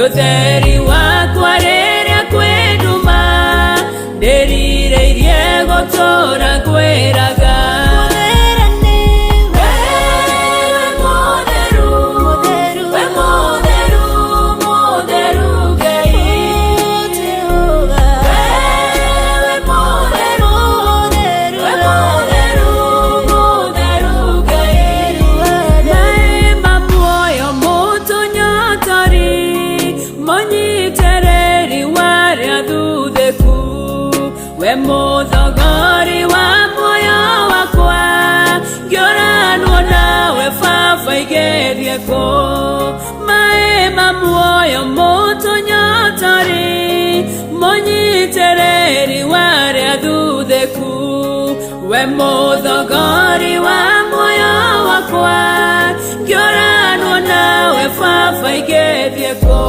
Yotheri wakwa rĩrĩa kwĩnduma ndĩrirĩirie gũtũũra ngwĩraga Muthogori wa moyo wakwa ngĩoranwo nawe baba igerie kũ maema muoyo mũtũnyotori mũnyitĩrĩri warĩa thuthĩku we muthogori wa moyo wakwa ngĩoranwo nawe baba igerie kũ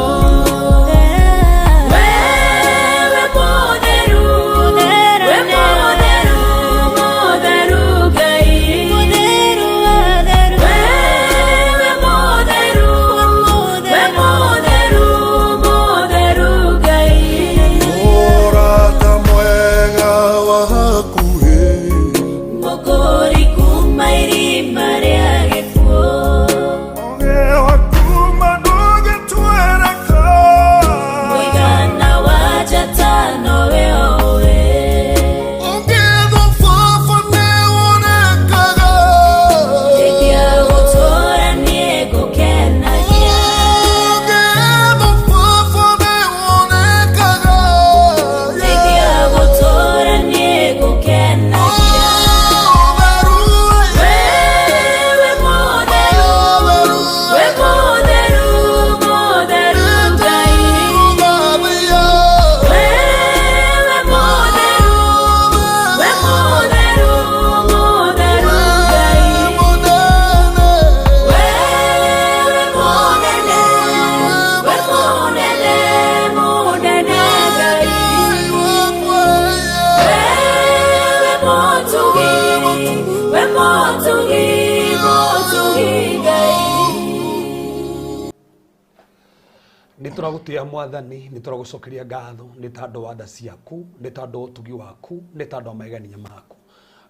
Nituragutia mwathani nituragucokeria ngatho ni tando wa tha ciaku ni tando utugi waku ni tando magegania maku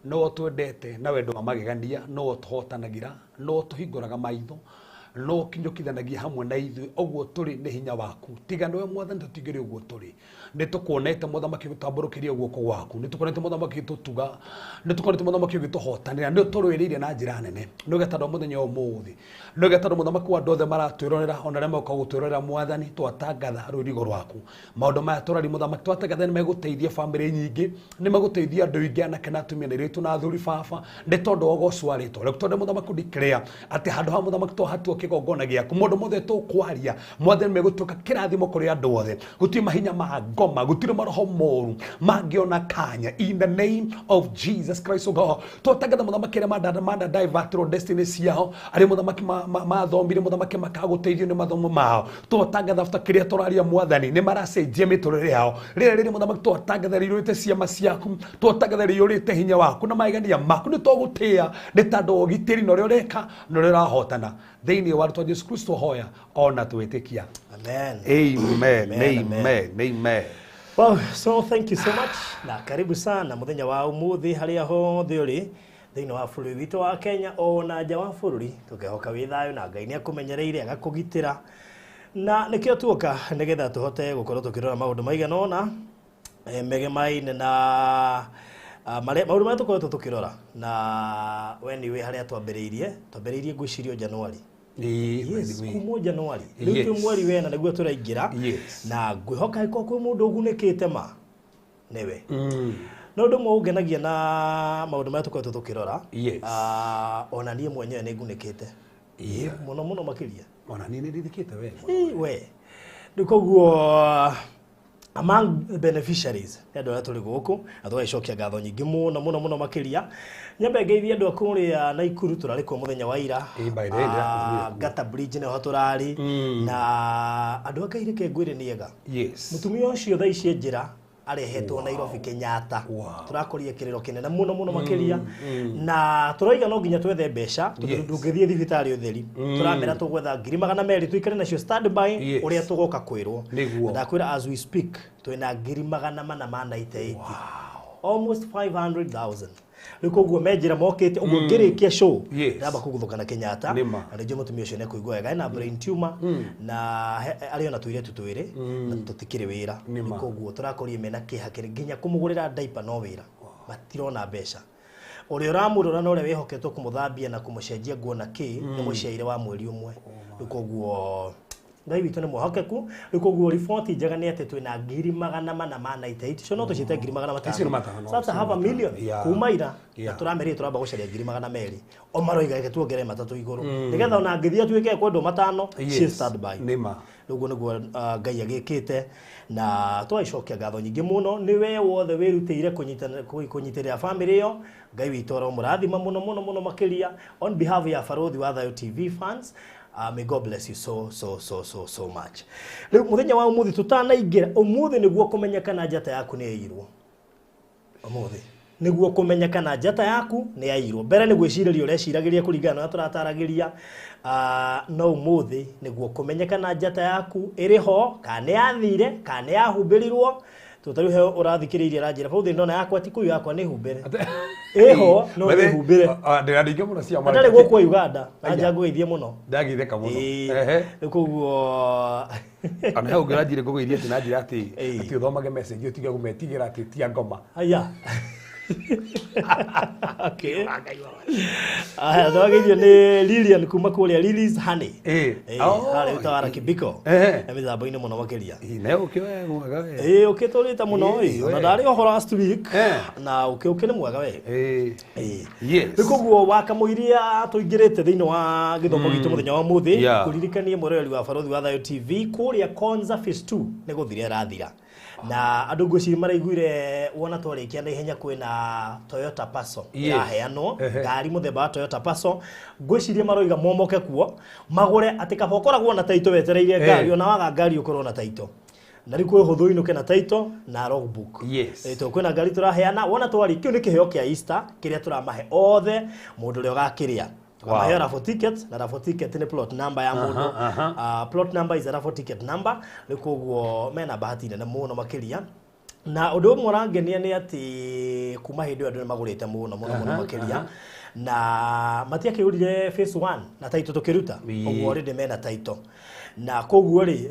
no twendete na wendo wa magegania no tuhotanagira no tuhinguraga maitho no kinyukithanagia hamwe na ithu ogwo turi ni hinya waku tiga niwe mwathani tutigire ogwo turi nitukuonete muthamaki gutamburukiria guoko gwaku nitukuonete muthamaki tutuga nitukuonete muthamaki gituhotanira ni turwiriire na njira nene no getando muthenya umuthi no getando muthamaki wa ndothe maratwirorera ona rema ukagutwirorera mwathani twatangatha rurigo rwaku maundu maya turari muthamaki twatangatha ni meguteithia family nyingi ni meguteithia andu ingi anake na atumia na ritu na thuri baba ni tondu ogocwa rito reke tondu muthamaki declare ati handu ha muthamaki to hatu kigongona giaku mundu mothe tukwaria mwathani megutuka kirathimo kuri andu othe guti mahinya ma ngoma gutire maroho moru mangiona kanya in the name of Jesus Christ o God twatangatha muthamaki re manda divert destiny ciao ari muthamaki mathomire muthamaki makaguteithio ni mathomo mao twatangatha after kiria turaria mwathani ni maracenjia miturire yao riri muthamaki twatangatha riurite ciama ciaku twatangatha riurite hinya waku na maigania maku ni twagutia ni tando gitiri no rioreka no rirahotana thini wa rutwa Yesu Kristo hoya ona twitikia amen amen amen amen. Well, so thank you so much na karibu sana muthenya wa umuthi haria hothe uri thini wa bũrũri witũ wa Kenya ona nja wa bũrũri tukihoka wi thayo na Ngai ni akumenyereire agakugitira na nikio tuoka nigetha tuhote gukorwo tukirora maundu maigana ona megemaine na maundu maya tukoretwo tukirora na we wi haria twambĩrĩirie ngwĩciria Januari. Yes, kumo Januari. Rĩu mweri wena nĩguo tũraingira na ngwihoka iko kwĩ mũndũ ũgunĩkĩte ma newe. No ndũ mũngenagia na maũndũ maya tũkoretwo tukirora. Ona niĩ mwenyewe nĩngunĩkĩte. Mũno makĩria. Ona niĩ nĩndithikĩte we. Ndikoguo among beneficiaries ya dola tuli guku atwa icokia ngatho nyingi muno makiria nyambe ngeithia andu akuria na Ikuru turari kwa muthenya wa ira Gata bridge ne hoturari na andu akaire ke ngwire niega yes mutumia ucio tha ici njira arehetwo Nairobi Kenyatta turakorie kiriro kinene muno muno makiria na turoiga no nginya twethe mbeca tungithie thibitari utheri turamera tugwetha 200,000 tuikare nacio standby uria tugoka kwirwo ndakwira as we speak twina 480 almost 500,000 Nikuguo mejira mokete uguo ngirikia show ndaba kuguthukana Kenyatta na ndio mutumia ucio ne kuigwa wega na brain tumor na ari ona tuire tutwire na tutikire wira nikuguo turakorie mena kihakire nginya kumugurira diaper no wira matirona mbeca uri uramurora na uri wihoketwo kumuthambia na kumucenjia nguo na ki ni muciaire wa mweri umwe nikuguo Ngai witu ni muhokeku rikuguo report njaga ni ate twina 480 so no tucite 480 sasa half a million kumaira na turameri turamba gucaria 400,000 o maroiga ke tuongere matatu iguru nigetha ona ngithia tuike kwendo matano she stand by nima rugo niguo Ngai agikite na twaicokia ngatho nyingi muno ni we wothe wirutire kunyitirira family yo Ngai witu ro murathima muno makiria on behalf ya Farodhi wa Thayo TV fans. May God bless you so much. Leo muthenya wa umuthi tutanaingira umuthi niguo kumenyekana njata yaku ni yairwo. Umuthi niguo kumenyekana njata yaku ni yairwo. Mbere ni gwiciriria ureciragiria kuringana na turataragiria no umuthi niguo kumenyekana njata yaku iri ho kana yathire kana yahumbirirwo tutari he urathikiriria ranjira Farodhi ndona yakwa ti kuyu yakwa ni humbere eho no ni humbere ndirandinge muno cia mara ndari gukwa Uganda anja ngwithie muno ndagitheka muno kuguo ana he ungiranjire ngugithie ati nanjira ati uthomage message utige gumetigira ati tia ngoma aya okay ndagithio ni Lilian kuma kuria Lily's Honey hale utawara kibiko emithamba-ini muno makiria ne ukiwe mwega we ukiturita muno ona ndari ohoro last week na ukini mwega we yes bikuguo wakamuiria tuingirite thiini wa githomo gitu muthenya wa muthi kuririkanie murori wa Farodhi wa Thayo TV kuria Konza phase 2 ni guthire rathira na andu ngwiciri maraiguire wona twarikia na ihenya kwina Toyota Passo ya heano ngari muthemba wa Toyota Passo ngwicirie maroiga momoke kuo magure atika bokoragwo na taito wetereire ngari ona waga ngari ukorwo na taito na riku ihuthu inuke na taito na logbook to kwina ngari turaheana wona twarikia ni kiheo kia Easter kiria turamahe othe mundu ri ugakiria Kama raffle ticket na raffle ticket ni plot number ya mundu plot number is a raffle ticket number nikuguo mena bahati na muno makiria na undu umwe rangenia ni ati kuma hindi andu magurite muno makiria na matia kiurire phase 1 na taito tukiruta uguo already mena taito na koguo ri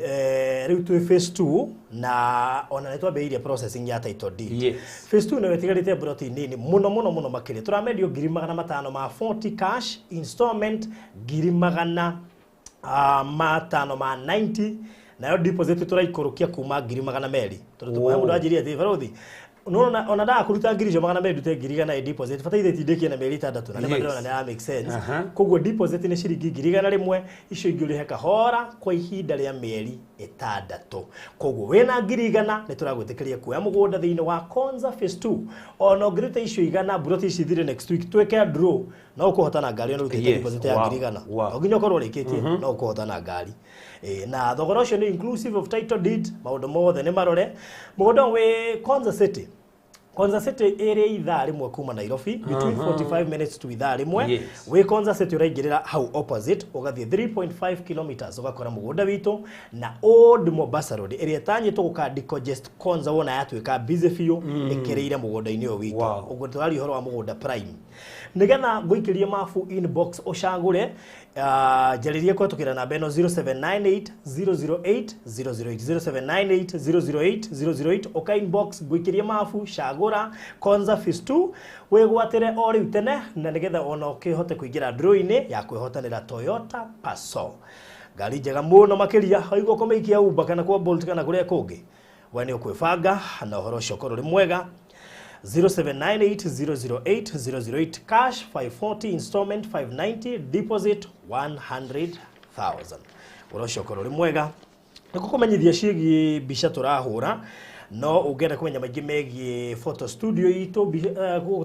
riu tu phase 2 na ona netwa beiria processing ya title deed phase 2 na wetigarite broti nini muno makiria turamedio 500 ma 40 cash installment 500 matano ma 90 na yo deposit turaikurukia kuma 200 turutumaye mundu ajiria ati Farodhi ona da kuruta ngirijo magana medu te ngirigana deposit fataithe tideki na meri 6 na ne madrona na make sense koguo deposit ni shiringi ngirigana rimwe icio ingi uri heka hora kwa ihinda ria meri 6 koguo wena ngirigana ni turagwitikiria kuya mugunda thiini wa Konza phase 2 ona ngirita icio igana broti cithire next week tweke draw na ukuhotana ngari ona rutite deposit ya ngirigana oginyo korwo rikitie na ukuhotana ngari na thogora ucio ni inclusive of title deed maundu mothe ni marore mugunda we Konza City area ithaa rimwe kuma Nairobi between 45 minutes to ithaa rimwe we Konza City uraingirira hau opposite ugathie 3.5 kilometers ugakora mugunda witu na Old Mombasa Road area tanyitwo guka decongest Konza wona yatwika busy few ikireire mugunda-ini uyu witu uguo twari horo wa mugunda prime nigetha nguikirie mafu inbox ucagure jaririe kwetukira namba eno 0798 008 008 0798 008 oka inbox nguikirie mafu cagura Konza phase 2 wigwatire ori utene na nigetha ona ukihote kuingira draw-ini ya kwihotanira Toyota Passo ngari njega muno makiria haigo komeikia Uber kana kwa Bolt kana kuria kungi wani ukwibanga na uhoro ucio ri mwega 0798 008 cash 540 installment 590 deposit 100,000 urocokoro ri mwega nikukumenyithia ciigi bisha turahura no ungenda kumenya maingĩ megie photo studio itu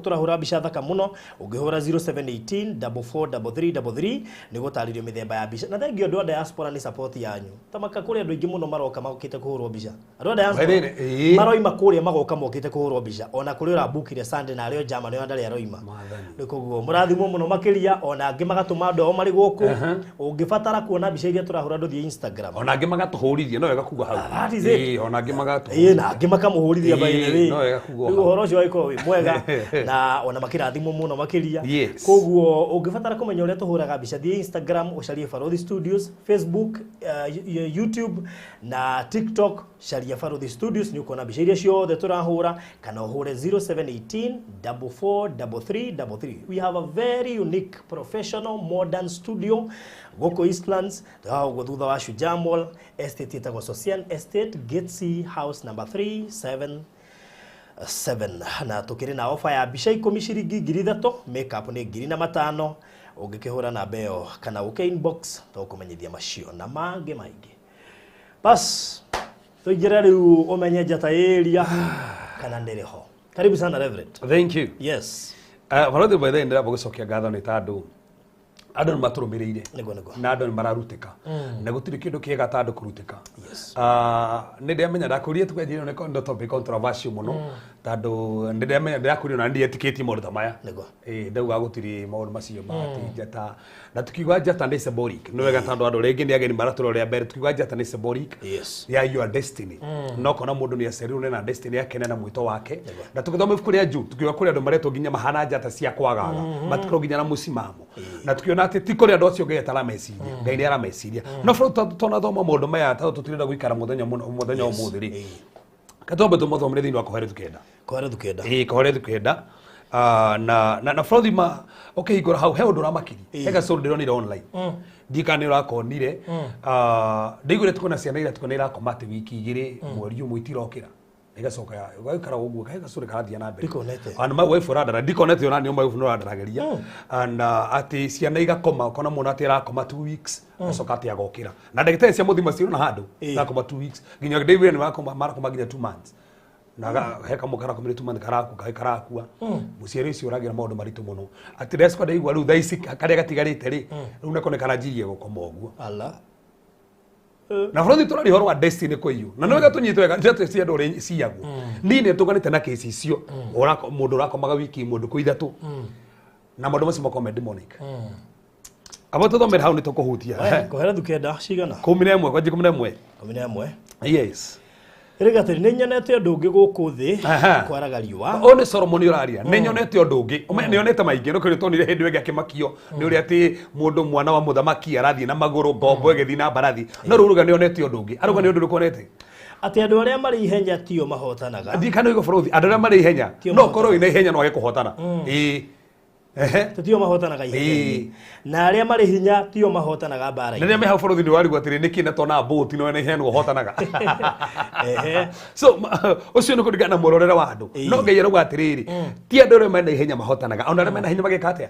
turahura mbica thaka muno ungihura 0718 443333 nigutarĩrio mĩthemba ya mbica na thengio andũ a diaspora ni support yanyu tamaka kũrĩa andũ aingĩ muno maroka magũkĩte kũhũrwo mbica andũ a diaspora maroima kũrĩa magoka mokĩte kũhũrwo mbica ona kũrĩa ũrabukire Sunday na arĩo German yo ndarĩ aroima nĩkoguo mũrathimwo muno makĩria ona angĩ magatũma andũ ao marĩ gũkũ ũngĩbatara kuona mbica iria turahura ndũthiĩ Instagram ona angĩ magatũhũrithia no wega kuga hau ona angĩ magatũhũrithia na angĩ makamũhũrithia baile no wega kuga hau ũhoro ũcio wĩko wĩ mwega na ona makĩrathimwo muno makĩria koguo ũngĩbatara kũmenya ũrĩa tũhũraga mbica thiĩ Instagram ũcarie Barothi Studios, Facebook, YouTube na TikTok caria Barothi Studios ni ũkuona mbica iria ciothe turahũra kana ũhũre 0718 443333. We have a very unique professional modern studio goko Eastlands tũhaũgwo thutha wa Shujaa Mall estate itagwo Social Estate Gate House number 377 na tukiri na offer ya mbica 10 ciringi 3,000 makeup ni 5,000 ungikihura na beo kana uke inbox tukumenyithia macio na mange maingi bas tuigire riu umenye njata area kana ndiriho karibu sana Reverend. Thank you. Yes. Barothi by the end ndĩramba gũcokia ngatho nĩ tandũ andũ nĩ matũrũmĩrĩire na andũ nĩ mararutĩka na gũtirĩ kĩndũ kĩega ta andũ kũrutĩka. Nĩ ndĩamenya ndakũria tukwenjire nĩ ndo topic controversial mũno tandũ nĩ ndĩamenya ndakũria na ndĩetĩkĩtie maũndũ ta maya ndauga gũtirĩ maũndũ macio ma njata na tukiuga njata nĩ symbolic nĩ wega tandũ andũ rĩngĩ nĩ ageni maratũrorera mbere tukiuga njata nĩ symbolic ya your destiny no kona mũndũ nĩ acerirwo na destiny yake na mwĩto wake na tũgĩthoma ibuku rĩa Jude tukiuga kũrĩ andũ maretwo nginya mahana njata cia kwagaga matikoro nginya na mũcimamo na tukiona atĩ ti kũrĩ andũ acio Ngai atarameciria Ngai nĩ arameciria no tona thoma maũndũ maya tondũ tũtirenda gũikara mũthenya ũmũthĩ rĩ katombe tũmothomere thĩinĩ wa Koherethu kenda na Barothi ma ukihingura hau he ũndũ ũramakiri hega so ndĩronire online ndika nĩ ũrakonire ndĩigũire tukona ciana ira tukona irakoma atĩ wiki igĩrĩ mweri ũmwe itirokĩra igacoka ũgaikara ũguo kahega so rĩkarathia na mbere and my wife ũrandara ndikonete ona nĩ my wife no ũrandarageria and atĩ ciana igakoma ukona mũndũ atĩ arakoma 2 weeks acoka atĩ agokĩra na ndagĩtarĩ cia mũthima ciĩ na handũ arakoma 2 weeks nginya David nĩ marakoma nginya 2 months na heka mukara komire months karakua muciari ucio uragira maundu maritu muno ati resco ndaigua riu thaici karia gatigarite ri riu nakonekana njirie gukoma uguo ala na Barothi turari horo wa destiny kwiyu na nwega tunyitwe wega njate cia ndore ciagu nine tuganite na case icio mundu urakomaga wiki mundu ku ithatu na maundu macio makome demonic abo tuthomera hau ni tukuhutia Koherethu kenda cigana 11 kwa 11 yes Irigatiri nĩ nyonete ũndũ ũngĩ gũkũ thĩ kwaraga riũa o nĩ Solomon ũraria nĩ nyonete ũndũ ũngĩ nĩ nyonete maingĩ no kĩrĩ tonire hĩndĩ ĩngĩ akĩmakio nĩ ũrĩa atĩ mũndũ mwana wa mũthamaki arathiĩ na magũrũ ngombo ĩgĩthiĩ na mbarathi no rĩu ruga nĩ nyonete ũndũ ũngĩ aruga nĩ ũndũ ũrĩkonete atĩ andũ arĩa marĩ ihenya tio mahotanaga ndikano igo Barothi andũ arĩa marĩ ihenya no korwo ina ihenya no age kũhotana tio mahotanaga ihenya na arĩa marĩ hinya tio mahotanaga mbara-inĩ nĩ me hau Barothi nĩ warigwo atĩrĩ nĩkĩ na tona boat no ena ihenya no hotanaga so ũcio nĩ kũringana na mũrorere wa andũ no Ngai arauga atĩrĩrĩ ti andũ arĩa mena ihenya mahotanaga ona arĩa mena hinya mageka atĩa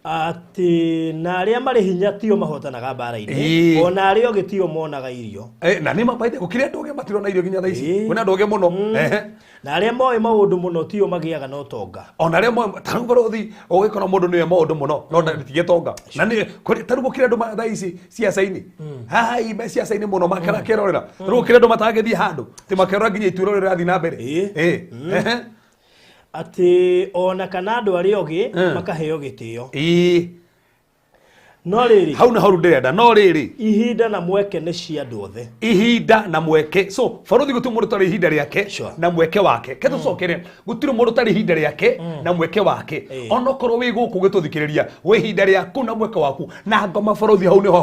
ati na arĩa marĩ hinya tio mahotanaga mbara-inĩ ona arĩa ũngĩ tio monaga irio na nĩ mabaite gũkĩrĩ andũ ũngĩ matirona irio nginya thaa ici kwĩna andũ ũngĩ mũno na arĩa moĩ maũndũ mũno tio magiaga no tonga ona arĩa moĩ tarĩu Barothi ũgĩkora mũndũ nĩwe maũndũ mũno no ndatige tonga na nĩ tarĩu gũkĩrĩ andũ thaa ici ciaca-inĩ haha me ciaca-inĩ mũno makerorera tarĩu gũkĩrĩ andũ matagĩthiĩ handũ tĩ makerora nginya ituĩro rĩrĩa rathiĩ na mbere ati ona kana andũ arĩa ũngĩ makaheo gĩtĩo no rĩrĩ hau na hau ndĩrenda no rĩrĩ ihinda na mweke nĩ cia andũ othe ihinda na mweke so Barothi gũtirĩ mũndũ tarĩ ihinda rĩake na mweke wake ke tũcokere gũtirĩ mũndũ tarĩ ihinda rĩake na mweke wake ona korwo wĩ gũkũ gĩtũthikĩrĩria wĩ ihinda rĩaku na mweke waku na ngoma Barothi hau nĩho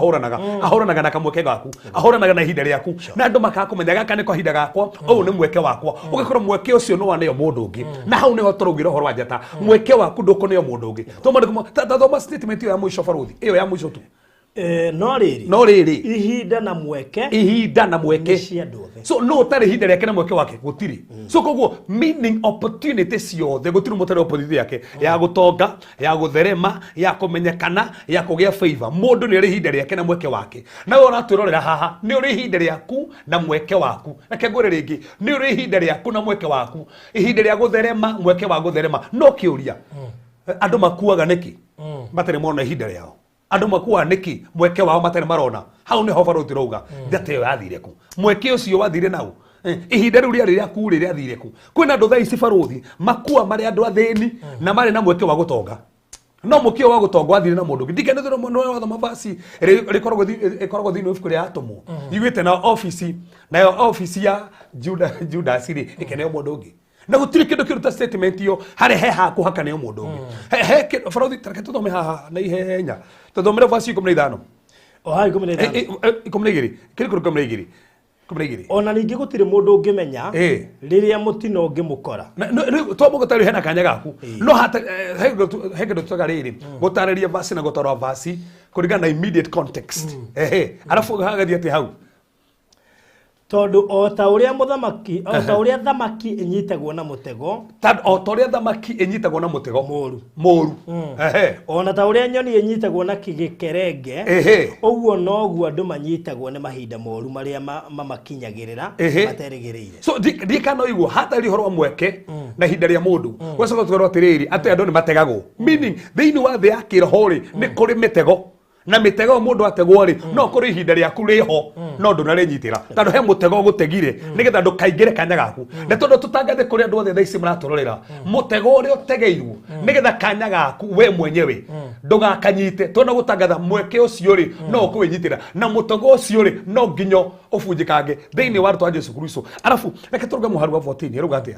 ahũranaga na kamweke gaku ahũranaga na ihinda rĩaku na andũ makakũmenya gaka nĩ kahinda gakwa ũyũ nĩ mweke wakwa ũgĩkorwo mweke ũcio nĩ waneo mũndũ ũngĩ na hau nĩho tũraugĩra ũhoro wa njata mweke waku ndũkũneo mũndũ ũngĩ thoma statement ĩyo ya mũico Barothi ĩyo ya mũico tu no rĩrĩ ihinda na mweke nĩ cia so no tari hinde yake na mweke wake gutiri so koguo meaning opportunity ciothe gutiri mutari opportunity yake ya gutonga ya gutherema ya kumenyekana ya kugia favor mundu ni ri hinde yake na mweke wake na we uratwirorera haha ni uri hinde yaku na mweke waku reke ngure ringi ni uri hinde yaku na mweke waku ihinde rya gutherema mweke wa gutherema no kiuria andu makuaga niki matari mona ihinde ryao andu makuaga niki mweke wao matari marona hau ni hofa ruti rouga njate yo yathire ku mweke ucio wathire nau ihinda riu riari rya ku riria thire ku kwina andu thaa ici baruthi makua mari andu athini na mari na mweke wa gutonga no mukio wa gutonga wathire na mundu ndikene thiro mundu wa thoma basi ikoragwo thini ifuku ria atomo igwite na office na yo office ya Judas ri ikene mundu ungi na gutiri kindu kiruta statement yo hari he haku hakane yo mundu ungi he baruthi tareke tuthome haha na ihenya tuthomere basi 15 hai 15 kiri kuri 12 ona ningi gutire mundu ungimenya riria mutino ngimukora to mugutari hena kanya gaku no hata hege tutaga riri gutariria basi na gutara basi kuringana na immediate context arafu hagathia ati hau tondu o ta uria muthamaki o ta uria thamaki inyitagwo na mutego o ta uria thamaki inyitagwo na mutego moru ona ta uria nyoni inyitagwo na kigikerenge uguo noguo andu manyitagwo ni mahinda moru maria mamakinyagirira materigireire so dikano igwo hata ri horwa mweke na hinda ria mundu gwecoka twero atiriri ati andu ni mategagwo meaning thiini wa thi akira hori ni kuri mitego na mitego mundu ategwo ri no kuri ihinda riaku riho no ndunarinyitira tondu he mutego gutegire nigetha ndukaingire kanya gaku na tondu tutangathe kuri andu othe thaici muraturorera mutego uri utegeirwo nigetha kanya gaku we mwenyewe ndugakanyite tondu gutangatha mweke ucio ri no kuwinyitira na mutego ucio ri no nginyo ubunjikange thiini wa rutwa Jesu Kristo arafu reke turuge muharu wa 14 ruga atia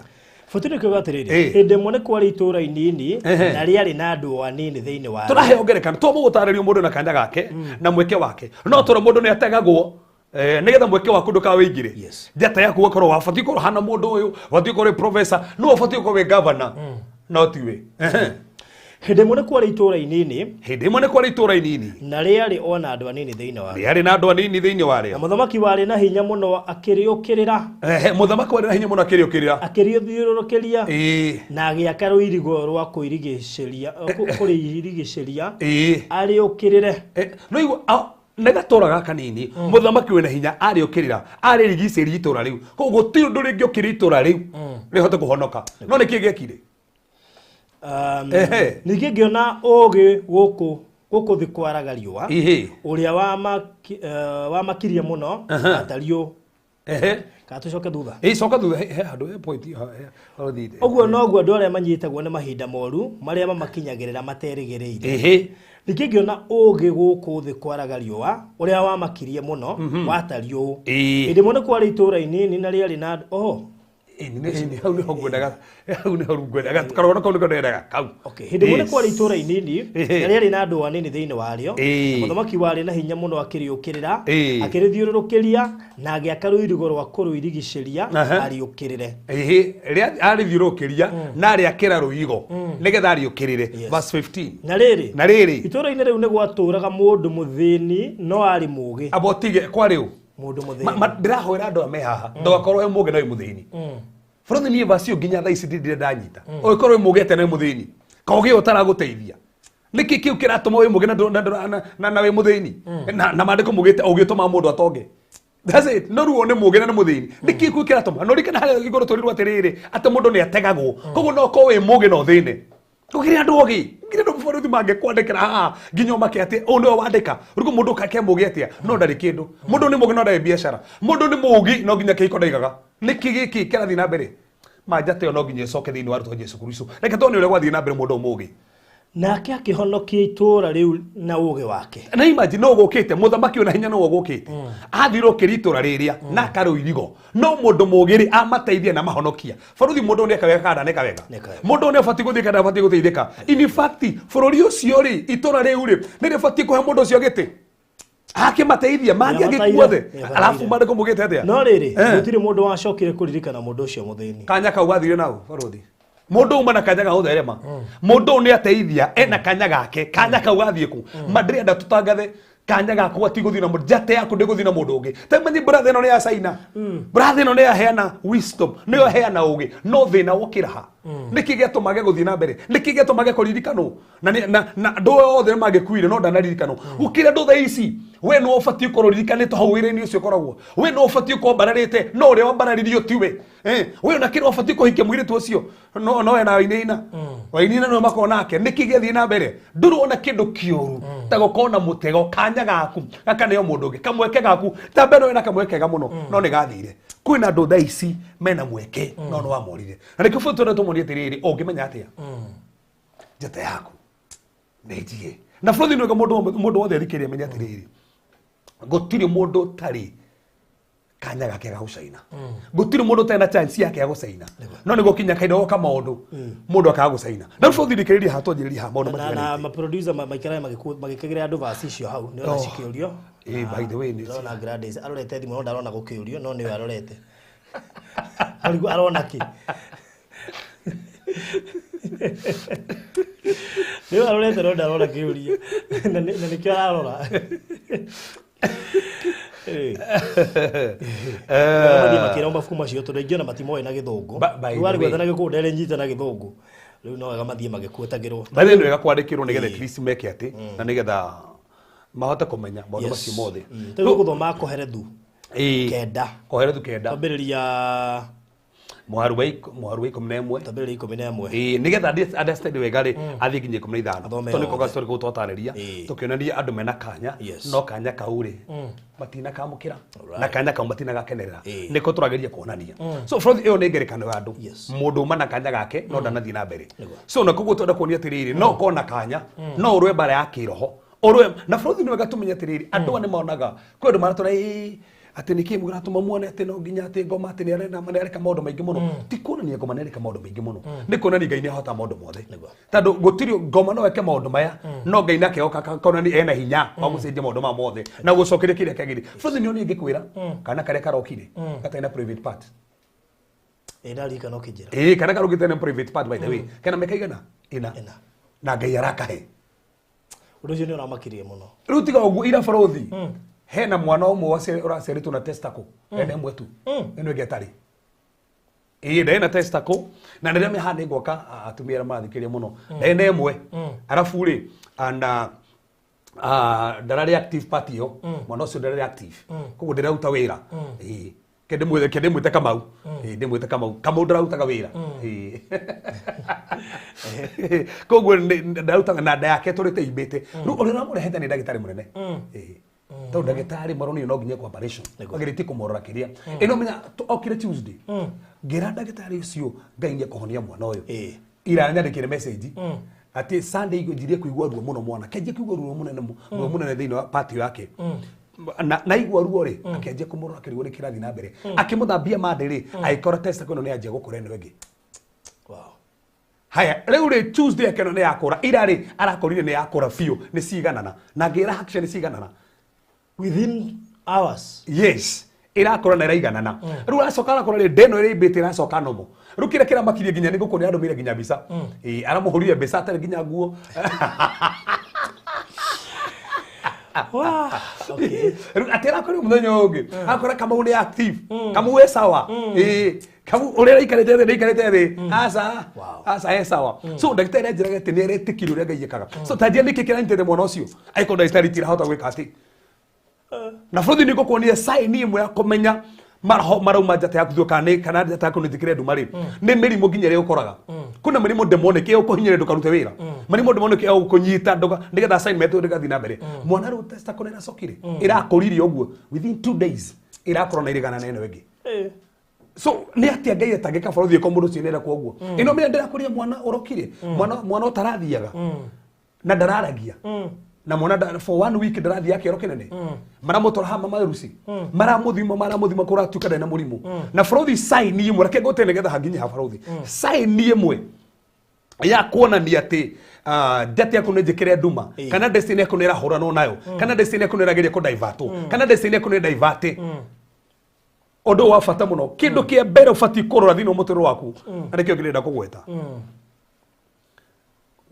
Futini kwa gatiriri hinde mone kwari itura inini na riari na andu anini thiini wa turahe ongerekana to mugutaririo mundu na kanya gake na mweke wake no toro mundu ni ategagwo nigetha mweke waku ndukaweingire njata yaku gukoro wabati korwo hana mundu uyu wabati korwo professor no wabati korwo governor no tiwe hinde mone kwari itura inini na riari ona andu anini thiini wa riari na andu anini thiini wa rio muthamaki wari na hinya muno akiriukirira muthamaki wari na hinya muno akiriuthiururukiria na agiaka ruirigo rwa kuirigiceria ariukirire no igwo nega tora gaka nini muthamaki wena hinya ariukirira aririgiceri itura riu koguo ti undu ringi ukiri itura riu rihote kuhonoka no niki gekire ningi ngiona ugi guku thi kwaraga riua uria wa makiria muno atario ka tucoke thutha coka thutha handu point othite oguo noguo andu aria manyitagwo ni mahinda moru maria mamakinyagirira materigireire ningi ngiona ugi guku thi kwaraga riua uria wa makiria muno watario indi mone kwari itura inini na riari na hau ni hongwendaga tukarona kau niko ndendaga kau hindi mone kwari itura inini na riari na andu anini thiini wario muthamaki wari na hinya muno akiriukirira akirithiururukiria na agiaka ruirigo rwa kuruirigiceria ariukirire ria arithiururukiria na ariakira ruigo nigetha ariukirire verse 15 na riri itura-ini riu ni gwaturaga mundu muthini no ari mugi abotige kwa riu mundu muthini ndirahoera andu ame haha ndogakorwo he mugi na muthini Frothi ni vasio ginya thaa ici ndire ndanyita oikorwo mugete na muthini kaugi utaraguteithia niki kiu kiratuma we mugi na we muthini na mandiko mugite ugituma mundu atonge that's it no ruo ne mugi na muthini niki kiu kiratuma no rikana hari igoro torirwa atiriri ate mundu ni ategagwo koguo no ko we mugi no thini ukiri andu ogi ngire ndo Frothi mange kwandikira haha ginyo make ati o no wandika rugo mundu kake mugi atia no ndari kindu mundu ni mugi no ndari biashara mundu ni mugi no ginya kiko ndaigaga niki giki kirathi na mbere majate no ginya coke thiini wa rutwa Jesu Kristo reke tone ule gwathi na mbere mundu mugi nake akihonokia itura riu na uge wake na imagine no gukite muthamaki ona hinya no gukite athiro kiritura riria na karuirigo no mundu mugiri amateithia na mahonokia Frothi mundu ni akaweka kada ne kawega mundu ni afati guthika na afati guteithika in fact bururi ucio ri itura riu ri ni rifati kuhe mundu ucio giti ake mateithia mangi agikuothe alafu mandiko mugite atia no riri gutire mundu wacokire kuririkana mundu ucio muthini kanya kau gathire nau Frothi mundu uma na kanya ga utherema mundu ni ateithia ena kanya gake kanya kau gathie ku mandire nda tutangathe kanya gaku gatigothi na njate yaku ndiguthi na mundu ungi temenye brother no ya saina brother no ya heana wisdom no ya heana ugi no thina wokiraha niki getumage guthi na mbere niki getumage kuririkano na ndo othe magikuire no ndanaririkano ukire ndo thaici we no ofati kuririkanite hau wira-ini ucio koragwo we no ofati kwambararite no uri wambararirio tiwe we na kiro ofati kuhikia mwiritu ucio no ena wainina wainina no makonake niki gethi na mbere ndurona kindu kiuru ta gukona mutego kanya gaku gaka neo mundu ungi kamweke gaku ta mbere wena kamweke ga muno no ni gathire kwina ndo thaici mena mweke no no amorire na nikifutu na tumonie tiriri ungimenya atia njate yaku nejie na bũrũri nĩ mũndũ wothe thikĩrĩria menya atĩrĩrĩ gũtirĩ mũndũ tarĩ kanya gake ga gũcaina gũtirĩ mũndũ tarĩ na chance yake ya gũcaina no nĩ gũkinya kahinda goka maũndũ mũndũ akaga gũcaina na bũrũri thikĩrĩria ha twanjĩrĩria ha maũndũ matiganĩte na ma producer maikaraga magĩkĩgĩra andũ vaci icio hau nĩ ona cikĩũrio by the way nĩ ona Gladys arorete thimũ no ndarona gũkĩũrio no nĩwe arorete arona kĩ Nĩwe arorete no ndarona kĩũria na nĩkĩo ararora mathi makĩra mabuku macio tondũ aingĩ ona matimoĩ na gĩthũngũ rĩu gwetha na gĩkũndũ nderĩ nyite na gĩthũngũ rĩu no wega mathiĩ magĩkuĩtagĩrwo bathĩ nĩ wega kwandĩkĩrwo nĩgetha at least meke atĩ na nĩgetha mahote kũmenya maũndũ macio mothe tũguo gũthoma koherethu kenda kwambĩrĩria mwaru wa 11 tabiri 11 nigetha understand wega ri athi nginya 15 to niko gastori ko twatariria tukionania andu mena kanya no kanya kauri matina kamukira na kanya kau matina gakenerera niko turageria kuonania so from iyo ni ngerekano ya andu mundu mana kanya gake no ndanathi na mbere so na kuguo twenda kuonia tiriri no kona kanya no urwe bara ya kiroho urwe na from ni wega tumenya tiriri andu ni monaga kwe andu maratora ati niki mugatuma muone ati no nginya ati ngoma ati ni arenda manereka maundu maingi muno ti kuonania ngoma nereka maundu maingi muno ni kuonania Ngai ni ahota maundu mothe tondu gutiri ngoma no eke maundu maya no Ngai nake oka kuonania ena hinya wa gucenjia maundu ma mothe na gucokeria kiria kagiri bũrũri ni oni ngikwira kana karia karokire gataina private part ndari kana ukijira kana karokite na private part by the way kana mekaigana ina na Ngai arakahe undu ucio ni uramakirie muno riu tiga uguo ira bũrũri hena mwana umwe uraceritwo na testacle ene mwe tu eno getari ndena testacle na ndirĩa mehana ngoka atumia mathikĩria mũno ene mwe arafu ri and ndararĩ active party yo mwana ũcio ndararĩ active koguo ndĩraruta wĩra kende mwĩte Kamau ndĩmwĩte Kamau ndararutaga wĩra koguo ndararutaga na nda yake tũrĩte imbĩte rĩu ũrĩa ũramũrehete nĩ ndagĩtarĩ mũnene to ndagĩtarĩ maroni no nginya kwa operation agirĩtie kũmũrora kĩrĩa ĩno menya okire Tuesday ngira ndagĩtarĩ ũcio Ngai nĩ kũhonia mwana ũyũ ira nyandĩkĩre message ati Sunday njirie kũigua ruo mũno mwana kenje kũigua ruo mũnene thĩinĩ wa party yake na igua ruo ri akenje kũmũrora kĩrĩa nĩ kĩrathi na mbere akĩmũthambia mandĩ aikora test kwĩno nĩ anjia gũkũra ĩno ĩngĩ haya rĩu rĩ Tuesday akeno nĩ yakũra ira rĩ arakorire nĩ yakũra biũ nĩ ciganana na ngĩra hakisha nĩ ciganana within hours yes irakora na iraiganana riu aracoka arakora ri ndeno iri imbite iracoka nomo riu kira makirie nginya ni gukoni andu mire nginya mbica aramuhurire mbica atari nginya nguo okay riu atira kuri muthenya ungi akora Kamau ni active Kamau we sawa Kamau urira ikarete thi asa sawa so ndagĩtarĩ anjĩraga atĩ nĩ aretikire ũrĩa Ngai ekaga so tanjia nĩkĩ kĩranyitĩte mwana ũcio aiko ndagĩtarĩ tirahota gwĩka atĩ na bũrũri nĩ gũkuonia sign imwe ya kũmenya marauma njata yaku kana njata yaku nĩ njĩkĩre nduma rĩ nĩ mĩrimũ nginya ĩrĩa ũkoraga kuna mĩrimũ demonic ĩyo ũkũhinyĩrĩria ndũkarute wĩra mĩrimũ demonic ĩyo ũkũnyita nĩgetha assignment ĩyo ndĩgathiĩ na mbere mwana rĩu testacle ĩracokire ĩrakũririe ũguo within 2 days ĩrakorwo na irigana na ĩno ĩngĩ so nĩ atĩa Ngai etagĩka bũrũri ĩko mũndũ ũcio nĩera kwa ũguo ĩno mĩrĩa ndĩrakũria mwana ũrokire mwana ũtarathiaga na ndararagia na mwana for 1 week ndarathi yake ro kinene maramũtwara hama marusi maramuthima kuratuka ndena mũrimũ na bũrũri sign imwe reke ngote nĩgetha hanginya ha bũrũri sign imwe ya kuonania atĩ njata yaku nĩ njĩkĩre nduma kana destiny yaku nĩ ĩrahũranwo nayo kana destiny yaku nĩ ĩrageria kũ-divert kana destiny yaku nĩ divert ũndũ wa bata mũno kĩndũ kĩa mbere ũbatiĩ kũrora thĩinĩ wa mũtũrĩre waku na nĩkĩo ngĩrenda kũgweta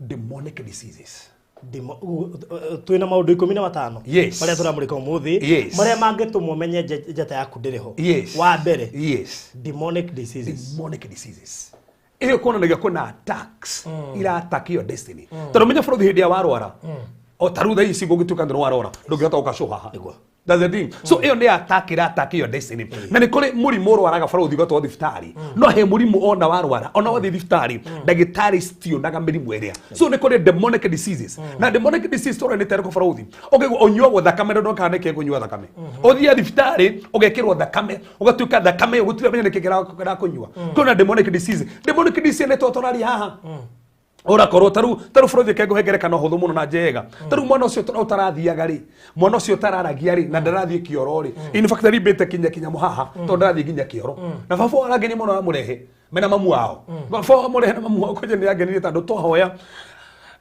demonic diseases twina maundu 15 Yes. maria turamurika umuthi Yes. maria mangitumwo menye njata yaku ndiriho. Yes. Wa mbere Yes. demonic diseases. Demonic diseases. Iyo kuonanagia kuna attacks ira attack your destiny. Tondũ menya bũrũri hĩndĩ ya warwara. O tarutha ici gũgĩtuĩka ndĩ warwara ndũngĩhota gũgacoka haha. That's the thing. So iyo nĩ attack your destiny. Na nĩ kũrĩ mũrimũ ũrwaraga bũrũri gatwa thibitarĩ. No he mũrimũ ona warwara ona wathi thibitarĩ ndagĩtarĩ citionaga mĩrimũ ĩrĩa. So nĩ kũrĩ demonic diseases. Na demonic disease tũrĩa nĩ tereko bũrũri. Ũngĩgwa ũnyuagwo thakame no kaneke kũnyua thakame. Ũthiĩ thibitarĩ ũgekĩrwo thakame ũgatuĩka thakame ũgũtuĩka menya nĩkĩ kĩrakũnyua. Kuna demonic disease. Demonic disease nĩ tũtũrari haha. Ora korwo taru bũrũri kengũhengerekana ũhũthũ mũno na njega. Taru mwana ũcio ũtarathiaga rĩ, mwana ũcio ũtararagia rĩ na ndarathiĩ kĩoro rĩ. In fact ribĩte kinya mũhaha tondũ ndarathiĩ nginya kĩoro. Na baba arageni mũno amũrehe mena mamu wao. Baba amũrehe na mamu wao kwenye nĩ agenirie tondũ twahoya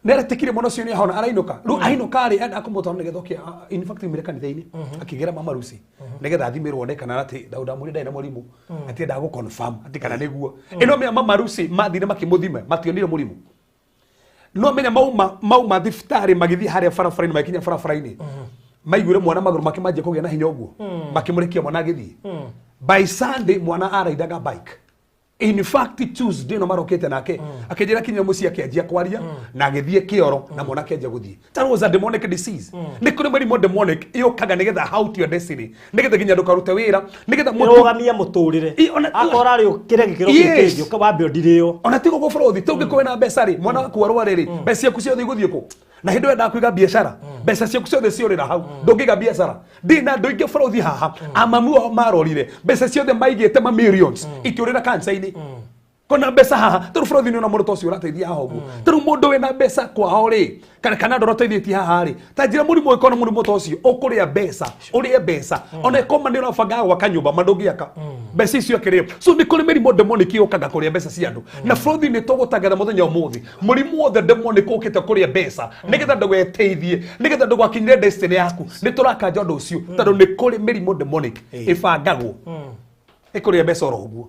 nĩaretekire mwana ũcio nĩ ahona arainũka. Rĩu ainũka rĩ enda kũmũtwara nĩgetha oke in fact imire kanitha-inĩ akĩgera mama Lucy nĩgetha athimĩrwo ne kana atĩ ndamũrĩ ndai na mũrimũ atĩ enda gũ confirm atĩ kana nĩguo. Ĩno mĩa mama Lucy mathire makĩmũthima mationire mũrimũ. No menya mauma thibitarĩ magĩthiĩ harĩa barabara-inĩ makinya barabara-inĩ maiguire mwana magũrũ make manjia kũgĩa na hinya ũguo makĩmũrekia mwana agĩthiĩ. By Sunday mwana araidaga bike. In fact Tuesday no marokete nake akĩnjĩra kinya mũciĩ akĩanjia kwaria na agĩthiĩ kĩoro na mwana akĩanjia gũthiĩ. That was a demonic disease. Nĩ kũrĩ mũrimũ demonic ĩũkaga nĩgetha how your destiny nĩgetha nginya ndũkarute wĩra nĩgetha mũrũgamia mũtũrĩre akora rĩ ũkĩre gĩkĩro kĩngĩ ũkawambio ndirĩo. Ona tigo gũbũrũthi tũngĩkorwo na mbeca rĩ mwana waku arware rĩ mbeca ciaku ciothe igũthiĩ kũ? Na hĩndĩ ĩyo ndakũiga biacara mbeca ciaku ciothe ciorĩra hau ndũngĩiga biacara. Ndina andũ aingĩ bũrũri haha amamu ao marorire mbeca ciothe maigĩte ma millions ikĩũrĩra cancer-inĩ. Kona mbeca haha tarũ bũrũri-inĩ ona mũndũ ũcio ũrateithia haha ũguo. Tarũ mũndũ wĩna mbeca kwao rĩ kana ndoro teithĩtie haha rĩ ta njĩra mũrimũ ũkona mũrimũ ta ũcio ũkũrĩa mbeca ũrĩe mbeca ona ikoma nĩ ũrabanga gwaka nyũmba mandũngĩaka mbeca icio akĩrĩa. So nĩ kũrĩ mĩrimũ demonic yũkaga kũrĩa mbeca cia andũ na bũrũri-inĩ tũgũtangatha mũthenya ũmũthĩ mũrimũ wothe demonic ũkĩte kũrĩa mbeca nĩgetha ndũgeteithie nĩgetha ndũgakinyĩre destiny yaku nĩ tũrakanja ũndũ ũcio tondũ nĩ kũrĩ mĩrimũ demonic ĩbangagwo ĩkũrĩa mbeca oro ũguo.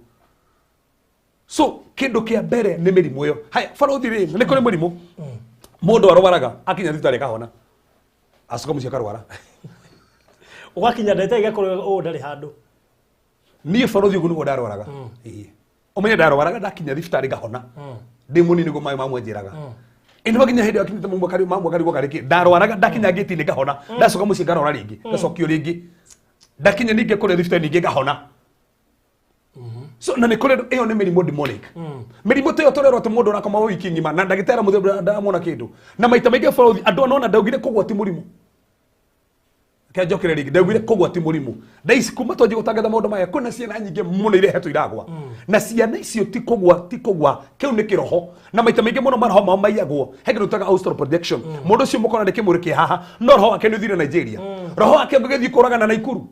So kĩndũ kĩa mbere nĩ mĩrimũ ĩyo. Haya bũrũri rĩ nĩ kũrĩ mũrimũ mũndũ arwaraga akinya thibitarĩ akahona acoka mũciĩ akarwara ũgakinya ndagĩtarĩ agakorwo ndarĩ handũ. Niĩ bũrũri ũguo nĩguo ndarwaraga. Ũmenye ndarwaraga ndakinya thibitarĩ ngahona ndĩ mũnini nĩguo maĩ mamwenjeraga. Ĩno nginya hĩndĩ ĩyo akinyĩte mamwe karigwo karĩkĩ ndarwaraga ndakinya ngĩti-inĩ ngahona ndacoka mũciĩ ngarwara rĩngĩ ngacokio rĩngĩ ndakinya ningĩ kũrĩa thibitarĩ ningĩ ngahona. So na nĩ kũrĩ ĩyo nĩ mĩrimũ demonic. Mĩrimũ ta ĩyo tũrerwo atĩ mũndũ ũrakoma wiki ng'ima na ndagĩtarĩ mũthemba ndamona kĩndũ na maita maingĩ bũrũri andũ anona ndaugire kũgwati mũrimũ. Kĩanjokere rĩngĩ ndaugire kũgwati mũrimũ. Ndaici kuma twanjie gũtangatha maũndũ maya kwĩna ciana nyingĩ mũno irehetwo iragwa na ciana icio ti kũgwa kĩu nĩ kĩroho na maita maingĩ mũno maroho mao maiyagwo he kĩndũ tutaga austral projection. Mũndũ ũcio mũkona nĩ kĩmũrĩ kĩ haha no roho wake nĩ ũthire Nigeria roho wake ũngĩgĩthiĩ kũragana na Ikuru.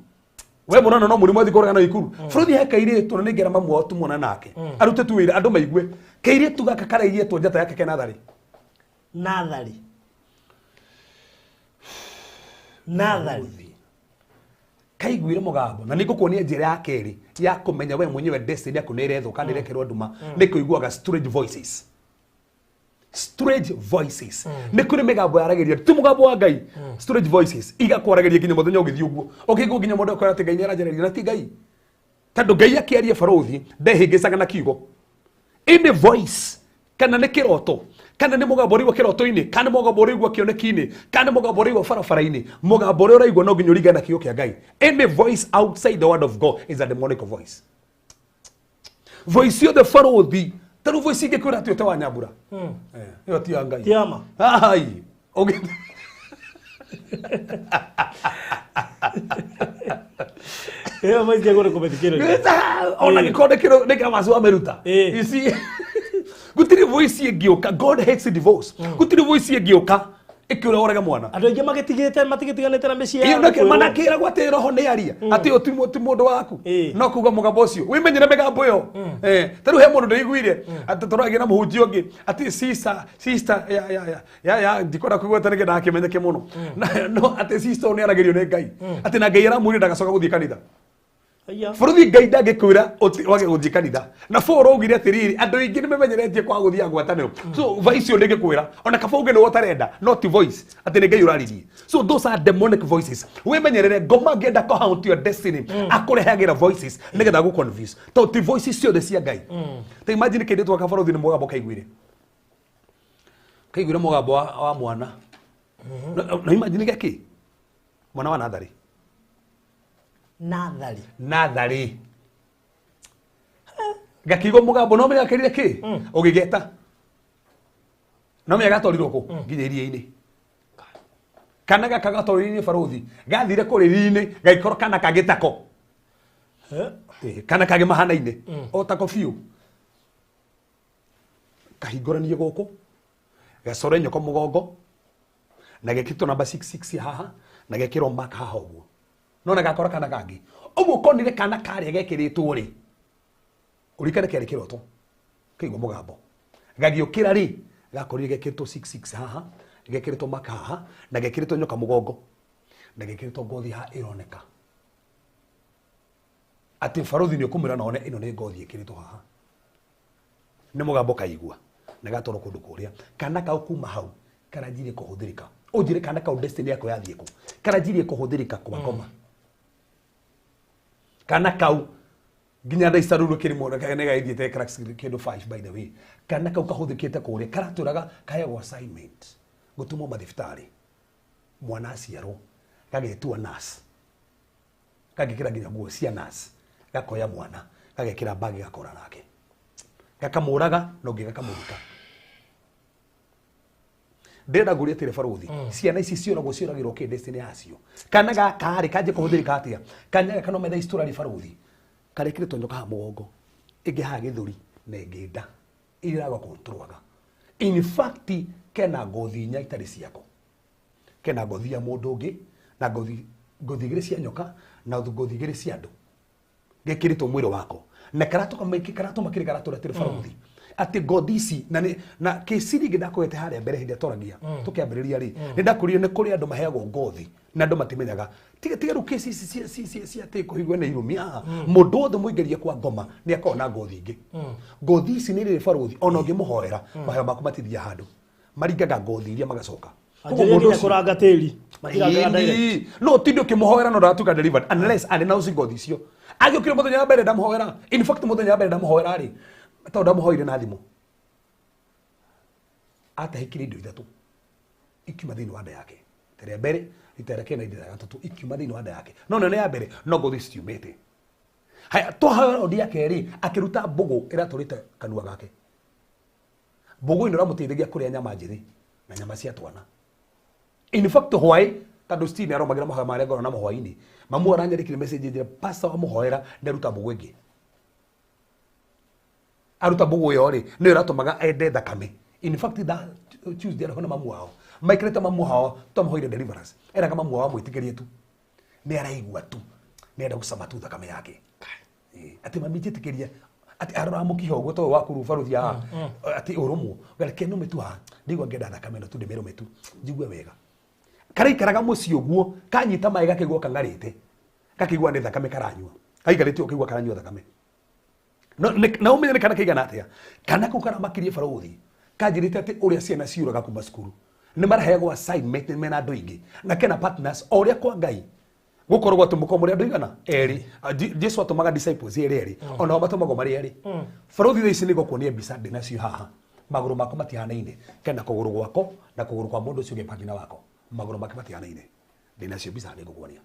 We mũrona no mũrimũ athikũraga na Ikuru. Bũrũri he kairĩtu na nĩngera mamu wao tumona nake arute tu wĩra andũ maigue kairĩtu gaka karaigĩtwo njata yake ke nathari kaiguire mũgambo na nĩngũkuonia njĩra ya kerĩ ya kũmenya we mwenyewe destiny yaku nĩ ĩrethũka nĩ ĩrekerwo nduma nĩ kũiguaga strange voices. Strange voices nĩ kũrĩ mĩgambo yaragĩria ti mũgambo wa Ngai. Strange voices igakwaragĩria nginya mũthenya ũgĩthiĩ ũguo ũkĩigua nginya mũndũ akora atĩ Ngai nĩ aranjarĩria na ti Ngai tondũ Ngai akĩaria bũrũri ndehĩngĩcaga na kiugo. Any voice kana nĩ kĩroto kana nĩ mũgambo ũraigua kĩroto-inĩ kana nĩ mũgambo ũraigua kĩoneki-inĩ kana nĩ mũgambo ũraigua barabara-inĩ mũgambo ũrĩa ũraigua no nginya ũringane na kiugo kĩa Ngai. Any voice outside the word of God is a demonic voice. Voice yothe bũrũri taru voice ingĩkwĩra atĩ ũte wa Nyambura ĩyo ti ya Ngai. Tiama. Ai okay. Ĩyo voice ngĩgũrĩ kũmethikĩrĩria ona gĩkondekero nĩ kama macu ameruta. You see gũtirĩ voice ĩngĩũka. God hates divorce. Gũtirĩ voice ĩngĩũka ĩkĩũra orega mwana. Andũ aingĩ matigĩtiganĩte na mĩciĩ yao. Iyo manakĩragwo atĩ roho nĩ aria atĩ ũyũ ti mũndũ waku no kuga mũgambo ũcio wĩmenyere mĩgambo ĩyo. Tarĩu he mũndũ ndaiguire atĩ tũragia na mũhunjia ũngĩ atĩ sister ya ndikona kũigua atĩ nĩgetha akĩmenyeke mũno no atĩ sister nĩ aragĩrio nĩ Ngai atĩ na Ngai aramwĩrire ndagacoka gũthiĩ kanitha. Furuthi Ngai ndangikwira wage guthii kanitha na foro ugire atiriri andu ingi ni memenyeretie kwa guthia ngwataniro so voice yo ndingikwira ona kaba uge ni wotarenda not voice ati ni Ngai uraririe so those are demonic voices we menyerere ngoma ngienda ko haunt your destiny akurehagira voices nigetha gu confuse to ti voices cio de cia Ngai ta imagine kende twa kabarothi ni mugambo kaiguire mugambo wa mwana na imagine gaki mwana wa nathari nathari gakigo mugambo no menya kirire ki ugigeta no menya gatorirwo ku nginya iria-ini kana gakagatorirwo barothi gathire kuriri-ini gaikoro kana kagitako kana kage mahana-ini o tako fiu kahingoranie guku gacore nyoko mugongo na gekito namba 66 haha na gekiro mark haha uguo no na gakora kana kangi uguo konire kana kari gekiritwo ri urikane kere kiroto kigo mugambo gagiukira ri gakorire gekirito 66 haha gekirito mark haha na gekirito nyoka mugongo na gekirito ngothi ha ironeka ati barothi ni ukumira none ino ni ngothi ekirito haha ni mugambo kaigua na gatoro kundu kuria kana ka kuma hau karajire kuhuthirika ujire kana ka destiny yako yathie ku karajire kuhuthirika kwa ngoma kana kau ginya nda isaruru kirimo na kana gaithiete cracks kindu 5 by the way kana kau kahuthikite kuria karaturaga kayagwo assignment gutumo mathiftari mwana aciarwo gagetua nurse gagikira ginya nguo cia nurse gakoya mwana gagekira bagi gakora nake gakamuraga no gigakamurika ndenda nguria tire barothi ciana ici cioragwo cioragirwo ki destiny yacio kana gakari kaje kuhuthirika atia kanya kana metha istura ri barothi karekire tonyoka ha mugongo ingi ha githuri na ingi nda irago controlaga in fact kena ngothi nya itari ciako kena ngothi ya mundu ungi na ngothi igiri cia nyoka na ngothi igiri cia andu gekirito mwiro wako na karatoka makiri karatura tire barothi ati godisi na kesiri gidakwete haria mbere hindi atoragia tukiambiriria ri nindakurie ni kuri andu maheagwo ngothi na andu matimenyaga tiga rukesi si ati kuhigwe na irumia mundu othe muingeria kwa ngoma ni akona ngothi ingi ngothi ici ni ri barothi ona ngimuhoera maheo maku matithia handu maringaga ngothi iria magacoka Anjĩrĩria kũranga tĩri. No tindio kimuhoera no ndatuka delivered unless and now ngodi icio. Agĩũkire mũthenya wa mbere ndamuhoera. In fact mũthenya wa mbere ndamuhoera ri. Tondũ ndamuhoire na thimũ. Atahikire indo ithatu. Ikiuma thĩinĩ wa nda yake. Rĩa mbere rĩtereke na indo ithatu ikiuma thĩinĩ wa nda yake. No nene ya mbere no ngothi citiumĩte. Haya twahoera odi yake ri akiruta mbugu ĩratũrĩte kanua gake. Mbugu ĩno ĩramũteithagia kũrĩa nyama njĩthĩ na nyama cia twana. In fact hwai tandå citini aromagira mahoya marĩa ngoro na hwaini mamu aranyandĩkire message njĩra pastor wa mũhoera ndaruta mbugu ĩngĩ aruta mbugu ĩyo rĩ nĩ ĩratũmaga ende thakame. In fact that Tuesday arahona mamu wao maikrete mamu hao tũmũhoire deliverance eraga mamu wao mwĩtĩkĩrie tu nĩ araigua tu nĩ enda gũcama tu thakame yake atĩ mami njĩtĩkĩria ati arora mukiho gũtũ wa kurubaruthia ati urumu galeke no metu ha ndigwa ngenda thakame no tu ndemero metu njigue wega karaikaraga muci uguo kanyita mai gakigwo kangarite gakigwa ni thakame karanyua aikarite ukigwa karanyua thakame na umenye kana kaigana atia kana kukara makirie barothi kanjirite ati uria ciana ciuraga kuma cukuru ni maraheagwo assignment mena andu ingi na kena partners oria kwa Ngai gukorwo atumuko muri andu igana eri Jesu atumaga disciples eri ona batumago mari eri barothi thaici ni gokuonia mbica ndina cio haha maguru mako matihanaine kena kuguru gwako na kuguru kwa mundu ucio gepagina wako maguru make matihanaine ndina cio mbica ni gokuonia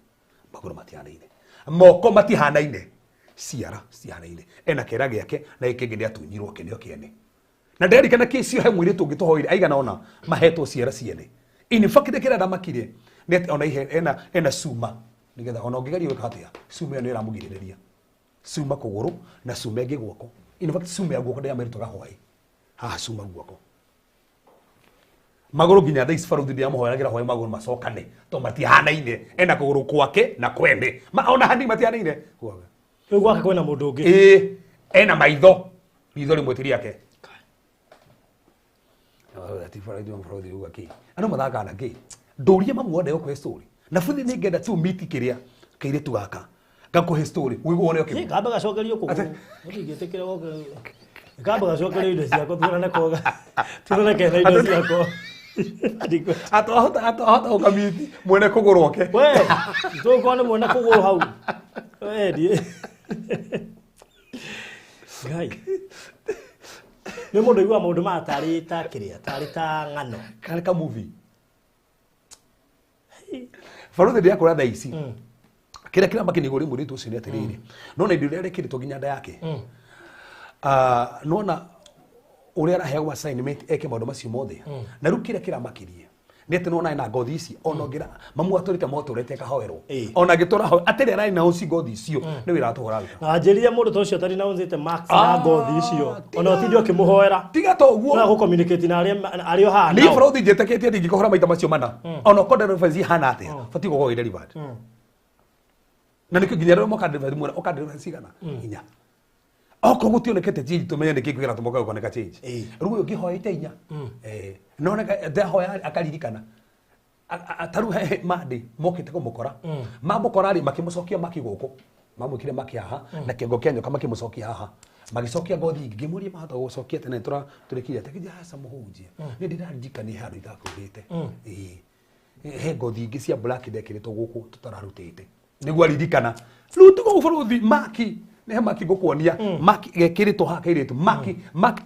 maguru matihanaine moko matihanaine ciara cihanaine ena kera giake na ikingi ni atunyirwo kinio kiene na nderi kana kicio he mwiri tungituhoire aigana ona mahetwo ciara ciene in fact kira ndamakire ni ona ihe ena suma nigetha ona ungigeria weka atia suma ĩyo nĩ ĩramũgirĩrĩria suma kũgũrũ na suma ĩngĩ guoko in fact suma ya guoko ndĩramĩrutaga hwaĩ haha suma guoko magũrũ nginya thaa ici barothi ndĩramũhoeragĩra hwaĩ magũrũ macokane to matihanaine ena kũgũrũ kwake na kwene ona hani matihanaine rĩu gwake kwĩna mũndũ ũngĩ ena maitho rĩmwe ti rĩake ati barothi rĩu akĩ andũ mathakaga na ngĩ ndũrie mamu wothe ũkwe story na futhi ni ngenda tu miti kiria kaire tu gaka Gakuhe story. Wiguo ne okay. Kamba gacokerio kugu. Ndigĩtĩkĩra goke. Kamba gacokerio indo ciakwa tuone koga. Tuone kena indo ciakwa. Atohota ukamiti mwene kuguru wake. We, tukone mwene kuguru hau. We die. Gai. Nĩ mũndũ igua maũndũ ma tarĩ ta kĩrĩa, tarĩ ta ng'ano. Karĩ ka movie. Baruthi ndiakũra thaa ici. Kĩrĩa kĩramba kĩnigũrĩ mũirĩtu ũcio nĩ atĩrĩrĩ. Nona indo iria rekĩrĩtwo nginya nda yake. Nona ũrĩa araheagwo assignment eke maũndũ macio mothe. Na rĩu kĩrĩa kĩramakirie nĩ atĩ nona ena ngothi ici ona ngĩra mamu atũrĩte motũrĩte kahoerwo. Ona ngĩtũra ho atĩrĩ ararĩ na uci ngothi icio nĩ wĩra atũhũra ruta. Na njĩrire mũndũ ta ũcio atarĩ na ũnzĩte max na ngothi icio. Ona ũtindi ũkĩmũhoera. Tiga to ũguo. Na gũcommunicate na arĩa hana. Nĩ Baruthi njĩtĩkĩtie ndingĩkũhũra maita macio mana. Ona ũkorwo reference hana atĩa. Batiĩ gũkorwo delivered. Na nĩkĩo nginya rĩrĩa moka delivery mwena ũka delivery cigana. Inya. Oko gutionekete change tumenye niki kwira tumoka kuoneka change. Rugo yo kihoete inya. Noneka ndahoya akaririkana. Ataru he mande mokite kumukora. Mamukora ri makimucokia makiguko. Mamwikire makiaha na kengo kenyo kama kimucokia haha. Magicokia ngothi ngimurie mahota gucokia tene turikire tekija hasa muhunjia. Ni ndiraririkani handu itakurite. He ngothi ingi cia black dekiritwo guku tutararutite. Niguo aririkana. Rutu go Baruthi maki ne maki gukuonia maki gekiritwo ha kairitu maki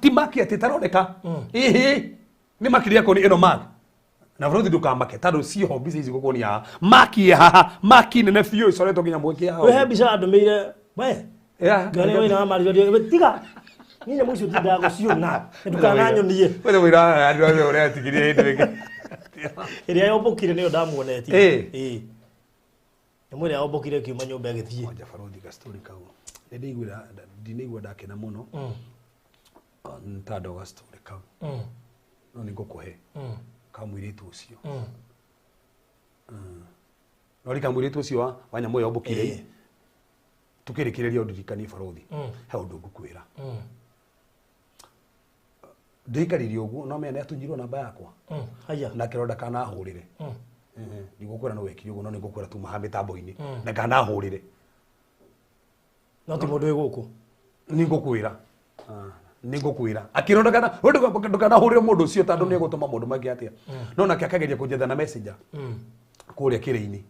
ti maki ati taroneka ni maki ria koni eno maki na Baruthi ndukamake tado si ho busy gukuonia maki haha maki nene biũ icoretwo nginya mweke haha we bica andumeire we ngane we na mari tiga ni nyamu icio tindaga guciona ndukananyonie we wira andu ayo uria atigirie hindi wingi iria yobokire niyo ndamuonetie nyamu iria yobokire kiuma nyumba githie oja Baruthi ga story kau ndinaigua ndakena muno ntando ga story kau no ningũkũhe kamwĩrĩtu ũcio no rĩ kamwĩrĩtu ũcio wa nyamũ ĩyo mbũkire tukĩrĩkĩrĩria ũndirikanie Baruthi he ũndũ ngũkwĩra ndĩikarire ũguo no menya nĩatunyirwo namba yakwa na kĩronda kanahũrĩre ndigũkwĩra no wekire ũguo no nĩngũkwĩra tu maha mĩtambo-inĩ na kanahũrĩre no ti mũndũ wĩgũkũ ningũkwĩra akĩrondakana ndũkanahũrĩre mũndũ ũcio tondũ nĩ egũtũma mũndũ mangĩ atĩa no nake akageria kũnjetha na messenger kũrĩa kĩrĩ-inĩ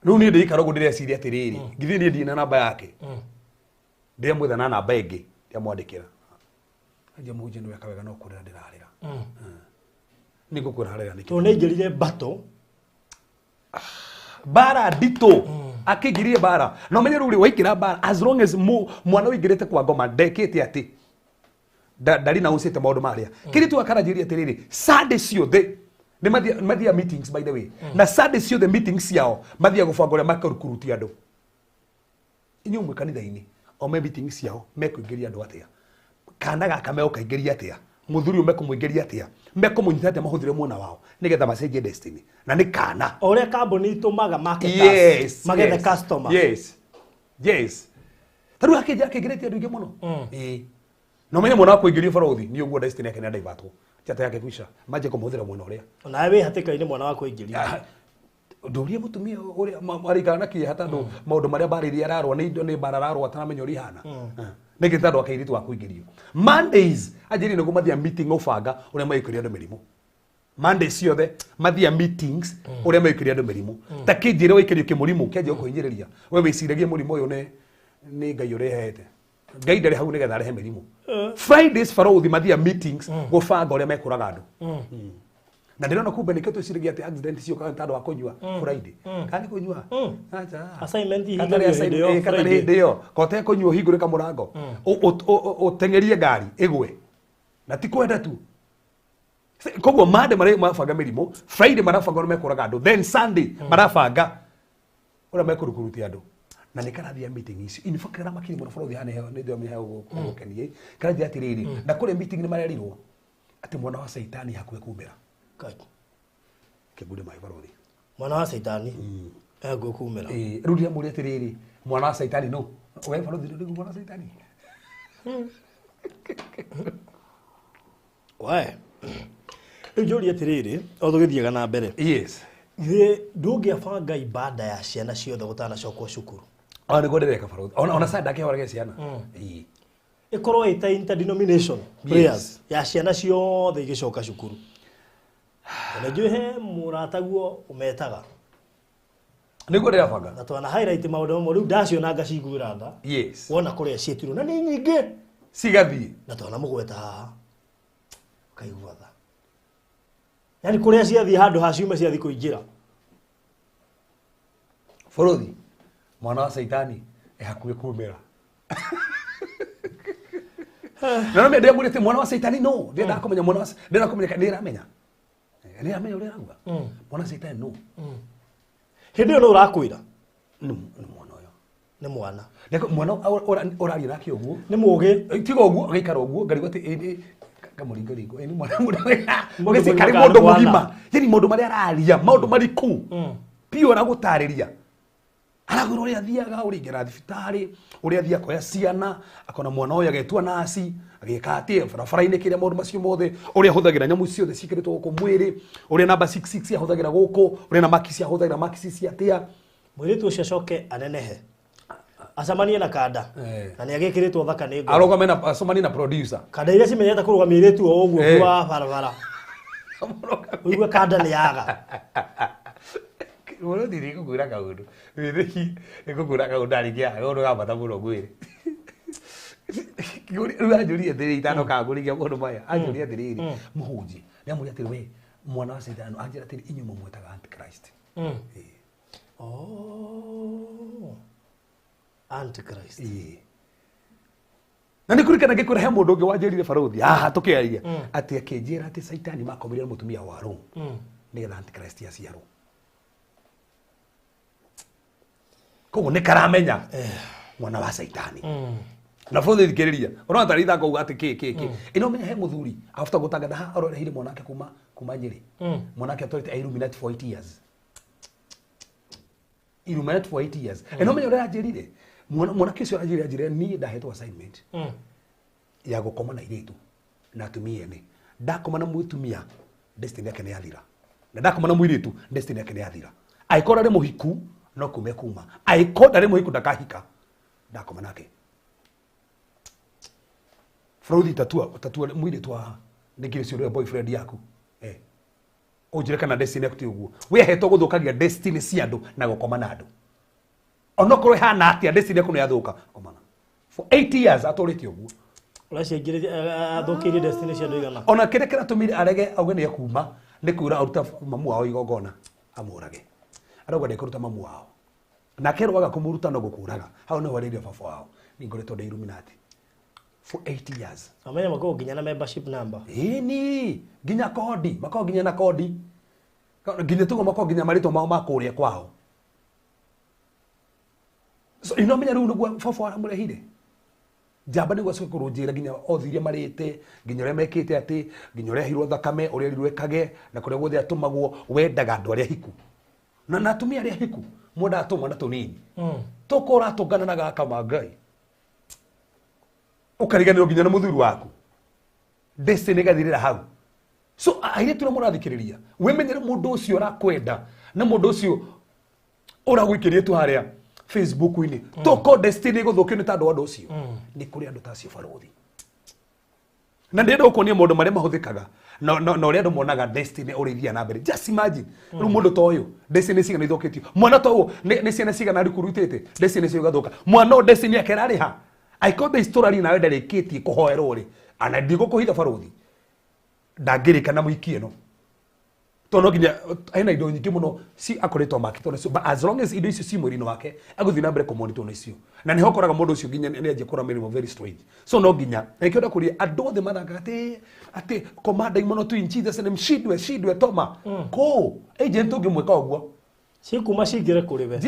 rĩu niĩ ndĩikara ũguo ndĩreciria atĩrĩrĩ ngithiĩ niĩ ndina namba yake ndĩamwetha na namba ĩngĩ ndĩamwandĩkĩra anja mũhunjia nĩ weka wega no kũrĩra ndĩrarĩra ningũkwĩra harĩa nĩkĩ nĩ aingĩrire mbatũ bara nditũ akĩngirie bara no menye rĩu waikĩra bara as long as mwana ũingĩrĩte kwa ngoma ndekĩte atĩ ndari na ũcĩte maũndũ marĩa kĩrĩtu akaranjĩria atĩrĩrĩ Sunday ciothe nĩ mathiaga meetings by the way na Sunday ciothe meetings ciao mathiaga gũbanga ũrĩa makarukurutia andũ inyuĩ mwĩ kanitha-inĩ o me meetings ciao mekũingĩria andũ atĩa kana gaka megũkaingĩria atĩa muthuri umekũmũingĩria atĩa mekũmũnyita atĩa mahũthĩre muona wao nĩgetha macenjie destiny na nĩ kana o ũrĩa kambuni itũmaga marketers magethe customer yes tarĩu akĩingĩrĩtie andũ aingĩ mũno no menye mwana wakũ ingĩrio Baruthi nĩ ũguo destiny yake nĩ ndaivatwo chata yake kwisha maje kũmũhũthĩra mwena ũrĩa nawe wĩ hatĩka-inĩ mwana wakũ ingĩrio ndoria mũtumia ũrĩa arikana na kĩeha tondũ maũndũ marĩa barĩria ararwa nĩ indo nĩ bara ararwa atanamenya ũrĩa ihana nĩkĩ tondũ akairitu wa kũingĩrio Mondays anjĩri nĩguo mathia meeting ũbanga ũrĩa maikĩria andũ mĩrimũ Mondays ciothe mathia meetings ũrĩa maikĩria andũ mĩrimũ ta kĩnjĩre waikĩrio kĩmũrimũ kĩanjia kũhinyĩrĩria we wĩciragie mũrimũ ũyũ nĩ Ngai ũrehete Ngai ndarĩ hau nĩgetha arehe mĩrimũ Fridays Baruthi mathia meetings gũbanga ũrĩa mekũraga andũ na ndĩrona kumbe nĩkĩo twĩciragia atĩ accident ciokaga nĩ tondũ wa kũnyua Friday kana kũnyua assignment katarĩ hĩndĩ ĩyo kote kũnyua ũhingũre kamũrango ũteng'erie ngari ĩgwe na ti kwenda tu koguo Monday marabanga mĩrimũ Friday marabanga ũrĩa mekũraga andũ then Sunday marabanga ũrĩa mekũrukurutia andũ na nĩ karathia meeting icio in fact ramakiri mũno Baruthi hane nĩ ndio mĩheo gũkenie karathia atĩrĩrĩ na kũrĩa meeting nĩ marerirwo atĩ mwana wa Saitani hakuhĩ kumĩra kĩgũrĩ mai Baruthi mwana wa Saitani hakuhĩ kumĩra rĩu ndiamũria atĩrĩrĩ mwana wa Saitani no we Baruthi ndio mwana wa Saitani we rĩu njũria atĩrĩrĩ o tũgĩthiaga na mbere yes Ithe ndũngĩabanga ibada ya ciana ciothe gũtanacokwo cukuru. Nĩ gwendereka barũthi. Ona sada kĩhora ciana. Ĩkorwo ĩta interdenomination prayers ya ciana ciothe igĩcoka cukuru. Na njũĩ he mũrataguo ũmetaga. Nĩ gwendereka banga. Na twana highlight maũndũ mamwe rĩu ndaciona ngaciguĩra tha. Yes. Wona kũrĩa ciĩtirwo na nĩ nyingĩ. Cigathiĩ. Na twana mũgweta haha. Kaigua tha. Yani kũrĩa ciathiĩ handũ ha ciume ciathiĩ kũingĩra. Barũthi. Mwana wa Saitani hakuhĩ kumĩra. Na no ndĩramwĩrĩte mwana wa Saitani no. Ndĩrenda kũmenya mwana wa ndĩrenda kũmenya ndĩramenya. Ndĩramenya ũrĩa arauga. Mwana wa Saitani no. Hĩndĩ ĩyo no ũrakwĩra. Nĩ mwana ũyũ. Nĩ mwana. Nĩko mwana ũraria nake ũguo. Nĩ mũũgĩ. Tiga ũguo agaikara ũguo ngarigwo atĩ kamuringo ni mwana mũndũ kari mũndũ mũgima. Yani maũndũ marĩa araria, maũndũ mariku. Pio aragũtarĩria. Aragũra ũrĩa athiaga ũringĩra thibitarĩ, ũrĩa athiaga koya ciana, akona mwana ũyũ agetua nasi, agĩka atĩ barabara-inĩ kĩrĩa maũndũ macio mothe, ũrĩa ahũthagĩra nyamũ ciothe cikĩrĩtwo gũkũ mwĩrĩ, ũrĩa namba 66 ahũthagĩra gũkũ, ũrĩa na makisi ahũthagĩra makisi cia atĩa. Mũirĩtu ũcio acoke anenehe. Acamanie na kanda. Na nĩ agĩkĩrĩtwo thaka nĩ ngoro. Arũgame na acamanie na producer. Kanda iria cimenyete kũrũga mũirĩtu o ũguo kwa barabara. Ũigua kanda nĩ yaga. Mũno ndiri kũgũra kaũndũ. Nĩ kũgũra kaũndũ arĩkia ũndũ gabata mũno gwĩrĩ. Rĩu anjũria atĩrĩrĩ itano kangũrĩkia mũndũ maya. Anjũria atĩrĩrĩ mũhunjia. Nĩamũria atĩrĩ we mwana wa Saitani anjĩra atĩrĩ inyuĩ mũmwĩtaga Antichrist. Antichrist. Na nĩ kũrikana ngĩkũrehe mũndũ ũngĩ wanjĩrire barũthi. Haha tũkĩaria atĩ akĩnjĩra atĩ Saitani makomire mũtumia wa Rome. Nĩgetha Antichrist aciarwo. Koguo nĩ karamenya mwana wa Saitani. Na barũthi thikĩrĩria. Ũrona ta ritha ngauga atĩ kĩ. Ĩno menya he mũthuri after gũtangatha haha arorehire mwanake kuma Nyeri. Mwanake atwarĩte Illuminati for 8 years. Illuminati for 8 years. Ĩno menya ũrĩa anjĩrire. Mwanake ũcio anjĩrire niĩ ndahetwo assignment ya gũkoma na airĩtu na atumia ene. Ndakoma na mũtumia destiny yake nĩ yathira. Na ndakoma na mũirĩtu destiny yake nĩ yathira. Aikora arĩ mũhiku no kume kuma. Aikora arĩ mũhiku ndakahika. Ndakoma nake. Fraudy tatua mũirĩtu wa ndĩkire cio boyfriend yaku. Ũnjĩre kana destiny yaku ti ũguo. We hetwo gũthũkagia destiny cia andũ na gũkoma na andũ. Onokorwo hana atia destiny yaku nĩ yathũka. Komana. For 8 years atũrĩte ũguo. Ũraciangire athũkĩrie destiny cia andũ igana. Ona kĩrĩa kĩratũmire arege auge nĩ akuma nĩ kuura aruta mamu wao igongona amũrage. Arauga nĩ kũruta mamu wao. Na kerwaga kũmũruta no gũkũraga. Hau nĩ warĩrio baba wao. Nĩ ngoretwo ndĩ Illuminati. For 8 years. Amenya makao nginya na membership number. Ni nginya kodi, makao nginya na kodi. Nginya tugo makao nginya marĩtwa mao makũrĩa kwao. So inomenya rĩu nĩguo baba aramũrehire. Njamba nĩguo acoke kũrũnjĩra nginya othiria marĩte, nginya ũrĩa mekĩte atĩ, nginya ũrĩa hirwo thakame, ũrĩa rirwekage, na kũrĩa guothe atũmagwo wendaga andũ arĩa hiku. Na atumia arĩa hiku, mwendaga tũmwana tũnini. Tũkora tũngana na gaka Ngai. Ũkariganĩrwo nginya na mũthuri waku. Destiny gathirĩra hau. So airĩtu na mũrathikĩrĩria, wĩmenyere mũndũ ũcio ũrakwenda na mũndũ ũcio ũragwĩkĩria tu harĩa Facebook-inĩ. Toko destiny gũthũkio nĩ tandũ wa andũ ũcio. Nĩ kũrĩ andũ tacio barũthi. Na ndĩrenda gũkuonia maũndũ marĩa mahũthĩkaga na ũrĩa andũ monaga destiny ũrĩithia na mbere. Just imagine, rĩu mũndũ ta ũyũ destiny cigana ithũkĩtio. Mwana ta ũyũ nĩ ciana cigana rikurutĩte, destiny cio igathũka. Mwana ũyũ destiny yake ĩrarĩha. Aikonde historari nawe ndarĩkĩtie kũhoerwo rĩ. Ana ndigũkũhitha barũthi. Ndangĩrĩka na mũikie no. Tono nginya aina indo nyingĩ mũno si akoretwo makĩtwo nacio. But as long as indo icio ci mwĩrĩ-inĩ wake, agũthiĩ na mbere kũmonitor nacio. Na nĩho ũkoraga mũndũ ũcio nginya nĩ anjia kũra mĩrimũ very strange. So no nginya. Na ikĩenda kũria andũ othe mathanga atĩ komanda imono tu in Jesus name shidwe toma. Ko agent ũngĩmwĩka ũguo. Cikuma cingire kũrĩ we.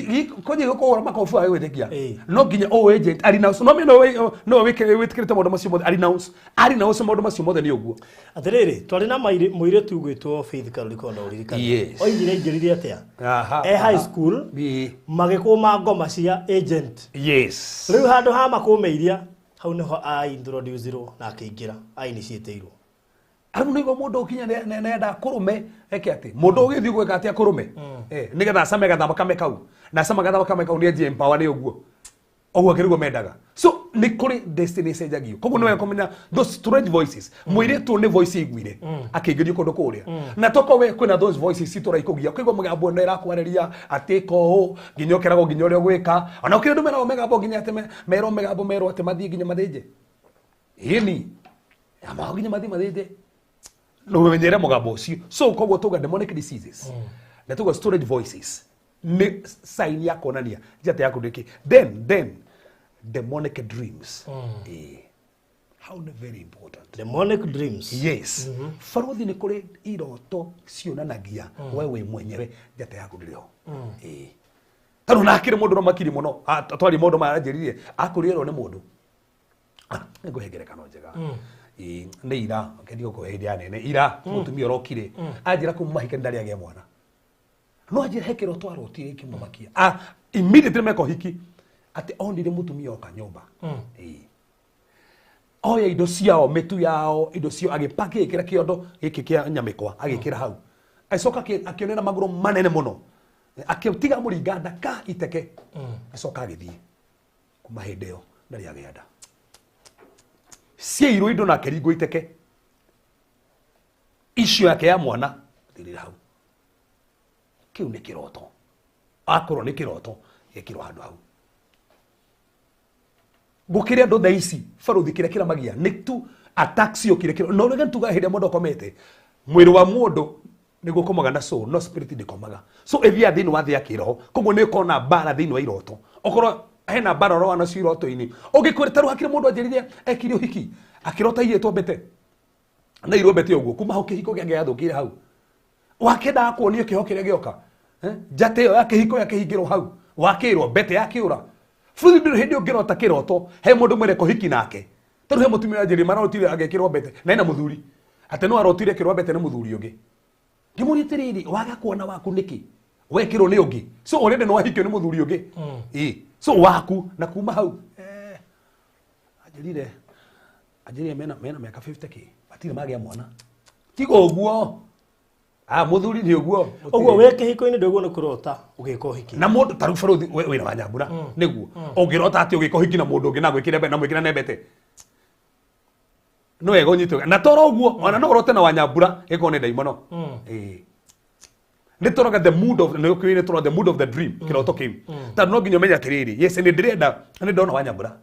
Konye gũkora makobu ayo wĩtĩkia. No nginya o agent arinaũs. No mĩno no wĩtĩkĩrĩte maũndũ macio mothe arinaũs maũndũ macio mothe nĩ ũguo. Atĩrĩrĩ, twarĩ na mũirĩtu gwĩtwo Faith Carol Kondo ũririkana. Oigire ingĩrire atĩa? High school magĩkũma ngoma cia agent. Yes. Rĩu handũ ha makũmeiria hau nĩho introduce-irwo na akĩingĩra ainiciĩtĩirwo. Aru nigo mundu ukinya nenda kurume eke ati mundu ugithi gweka atia kurume nigetha acame gathaba kame kau na acama gathaba kame kau ni enji empower ni uguo oguo kirigo mendaga so ni kuri destiny cenjagio koguo niwe kumenya those strange voices mwiritu ni voice igwire akingirio kundu kuria na toko we kwina those voices citura ikugia kwigwa mugambo no irakwareria atiko nginya okerago nginya uria gwika ona ukire ndumera megambo nginya ate megambo mero ate mathie nginya mathinje ini ama nginya mathie mathinje no menyere mugambo ucio so koguo tuga demonic diseases na tuga storage voices ni sign ya konania jate yako ndiki then demonic dreams how very important demonic dreams yes faruthi ni kuri iroto cionanagia wewe mwenyewe jate yako ndio tano na akire mundu no makiri muno atwari mundu maranjiririe akuriro ni mundu ngo hegerekano njega ni ira ngendio ko hindi anene ira mutumia rokire anjira kumahika ndari age mwana no anjira hekero twarotire kimumakia immediately meko hiki ati ondire mutumia oka nyumba oya indo ciao metu yao indo cio agipaki ikira kiondo giki kia nyamikwa agikira hau acoka akionera maguru manene muno akitiga muringanda ka iteke acoka agithie kuma hindeo ndari agianda ciiro indo na keringo iteke icio yake ya mwana thirira hau kiu ni kiroto akorwo ni kiroto gekirwo handu hau gukire andu thaici faruthi kira magia ni tu attacks yo kire no rega tuga hinde mundu komete mwiri wa mundu niguo komaga na soul no spirit ndikomaga so ethia thini wa thia kiroho koguo ni kona bara thini wa iroto okorwo hena bara ro ana ciroto ini ugikwira taru hakire mundu anjirithia ekire hiki akirota ietwo bete na irwo bete uguo kuma hoke hiko gege yathukire hau wakenda akuonie kihokire gioka jate yo yake hiko yake higiro hau wakirwo bete yakiura futhi ndio hindi ungirota kiroto he mundu mwere kohiki nake taru he mutumia anjiri marotire agekirwo bete na ina muthuri ate no arotire kirwo bete na muthuri ungi ngimuritiriri waga kuona waku niki wekirwo ni ungi so already no wahikio ni muthuri ungi so waku na kuma hau ajirire mena miaka 50k batire magia mwana tigo uguo muthuri ni uguo weke hiko-ini ndoguo no kurota ugiko hiki na mundu taru faruthi wina wa Nyambura niguo ungirota ati ugiko hiki na mundu ungi na gwikire na mwikira nebete no ego nyito na toro uguo ona no urote na wa Nyambura ego ne daimono ni toroga the mood of no kwine toro the mood of the dream kiroto kiu ta no ginyo menya kiriri yes ni ndirenda ni ndona wa Nyambura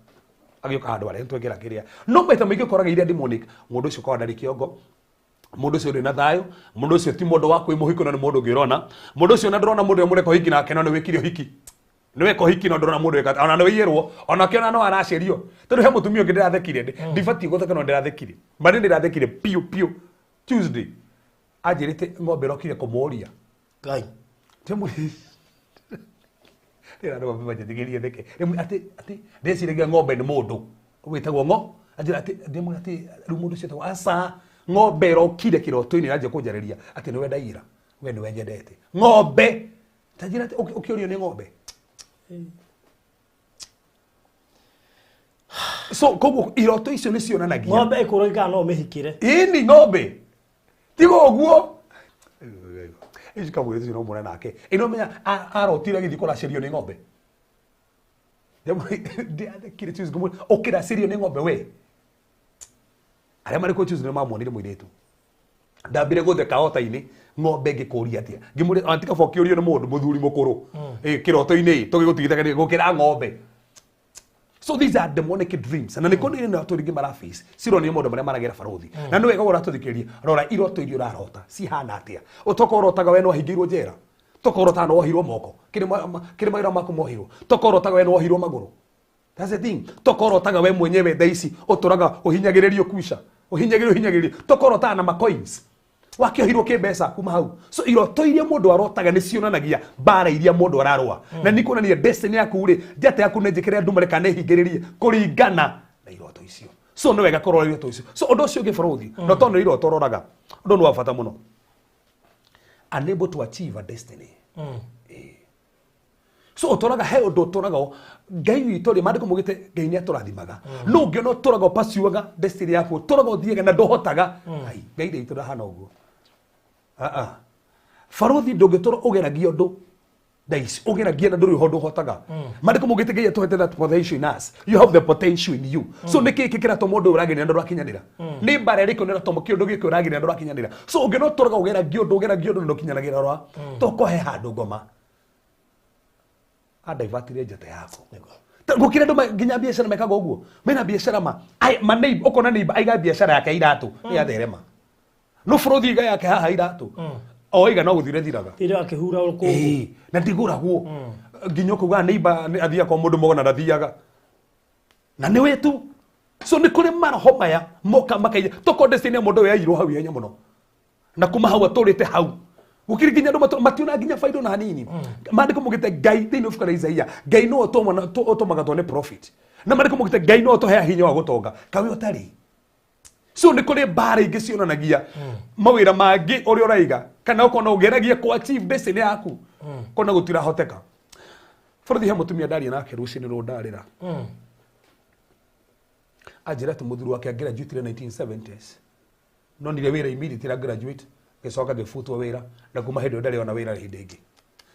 agioka handu ari ntwekera kiria no beta mwike koraga iria demonic mundu ucio kwa ndari kiongo mundu ucio na thayo mundu ucio ti mundu wa kwimuhiko na ni mundu ngirona mundu ucio na ndrona mundu mureko hiki nake no ni wikirio hiki ni weko hiki no ndrona mundu weka ona no yirwo ona kiona no aracerio tondu he mutumio ngindira thekire ndibati gutheka no ndirathekire bari ndirathekire piu Tuesday ajirite ngombe rokire kumuria ngai temuri ndira ndo baba jitigirie theke ati ndecirege ngombe ni mundu witagwo ngo ajira ati ndimwe ati ru mundu cio tawa asa ngombe rokire kiroto-ini aje kunjareria ati ni wenda ira we ni wenjendete ngombe tajira ati ukiorio ni ngombe so koguo iroto icio ni cionanagia ngombe ikuroiga no mihikire ini ngombe tigo uguo ikamwire no mwana nake ino menya arotire githi kora cerio ni ngombe ndethe kire tuzi gumu okira cerio ni ngombe we aria mari ko tuzi ni mamonire mwiretu ndambire gutheka ota-ini ngombe ngikuria atia ngimuri antika fokiurio ni mundu muthuri mukuru kiroto-ini tugigutigithagania gukira ngombe. So these are demonic dreams na niko ni na turingi marafis siro ni mundu maria maragera faruthi na no wega uratuthikiriria rora iroto irio urarota si hana atia utoko urotaga we no hingirwo njera toko urota no ohirwo moko kirima ira maku mohirwo toko urotaga we no ohirwo maguru. That's the thing. Toko urotaga we mwenyewe thaici uturaga uhinyagiririo kuisha uhinyagiririo toko urota na ma coins wakiohirwo kibesa kuma hau. So iroto iria mundu arotaga ni cionanagia bara iria mundu ararwa na niko na destiny yaku ri njata yaku ne njikire andu mareka ne hingiririe kuringana na iroto icio. So no wega korora iroto icio. So undu ucio gifaruthi no tono iroto roraga undu no wabata muno unable to achieve a destiny. so otoraga he undu otoraga ngai witu ri mandiko mugite ngai ni aturathimaga no ngiona otoraga pasuaga destiny yaku otoraga othiega na ndohotaga ai ngai ri itu hana uguo farothi ndungitora ugeragia undu daisi ugeragia na nduri hondu hotaga mandiko mugite ngai atuhete that potential in us, you have the potential in you, so niki kikira to mundu uragirira ndu rakinyanira ni bare riko nira to mukio giki uragirira ndu rakinyanira so ungino toraga ugeragia undu ndu kinyanagira rwa to kohe handu ngoma adaivatire njata yako gukire ndu nginya biashara mekaga uguo mena biashara ma neighbor ukona neighbor aiga biashara yake iratu ni atherema no frothi iga yake haha iratu oiga no guthire thiraga ira akihura uko na ndiguragwo nginya kuga neighbor athia kwa mundu mogona ndathiaga na ni wetu so ni kuri maroho maya moka makaija toko destiny mundu yairwo hau yenya muno na kuma hau aturite hau gukiri nginya ndu mationa nginya faida na hanini mandiko mugite ngai thini ufukara Isaia ngai no otomaga to ne profit na mandiko mugite ngai no otohe hinya wa gutonga kawe otari so ni kuri bara ingi cionanagia mawira mangi uri uraiga kana ukona ugeragia ku achieve destiny yaku kona gutira hoteka forothi he mutumia ndari nake rucini rundarira ajira tu muthuru wake graduate 1970s no nire wira immediately graduate gecoka gifutwo wira na kuma hindi ndari ona wira hindi ingi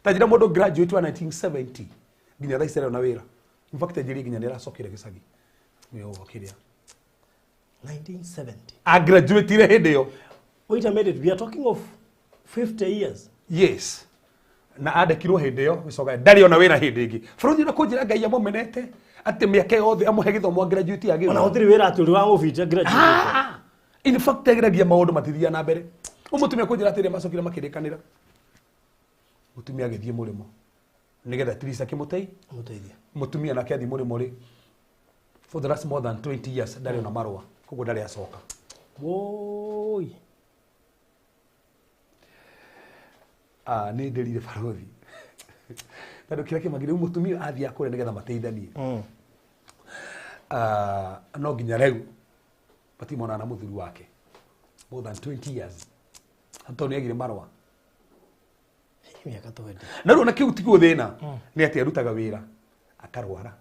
tajira mundu graduate wa 1970 nginya thaicere ona wira in fact ajiri nginya nira cokire gicagi yo kiria 1970 a graduate ile hindi yo. Wait a minute, we are talking of 50 years. Yes. Na andikirwo hindi yo gicoka ndari ona wira hindi ingi bũrũri na kunjira ngai amumenete ati miaka yothe amuhe githomo graduate agi ona hotiri wira ati uri wa mufite graduate in fact ageragia maundu matithia na mbere umutumia kunjira ati macokire makirikanira mutumia agithie murimo nigetha Teresa kimutei muteithia mutumia nake athi murimo ri for the last more than 20 years ndari ona marwa koguo ndari acoka woi ni ndirire barothi tando kira kimagire mutumia athi akore nigetha mateithanie no nginya reu batimona na muthuri wake more than 20 years Antoni agire marwa miaka 20 na rona kiu tiguo thina ni ati arutaga wira akarwara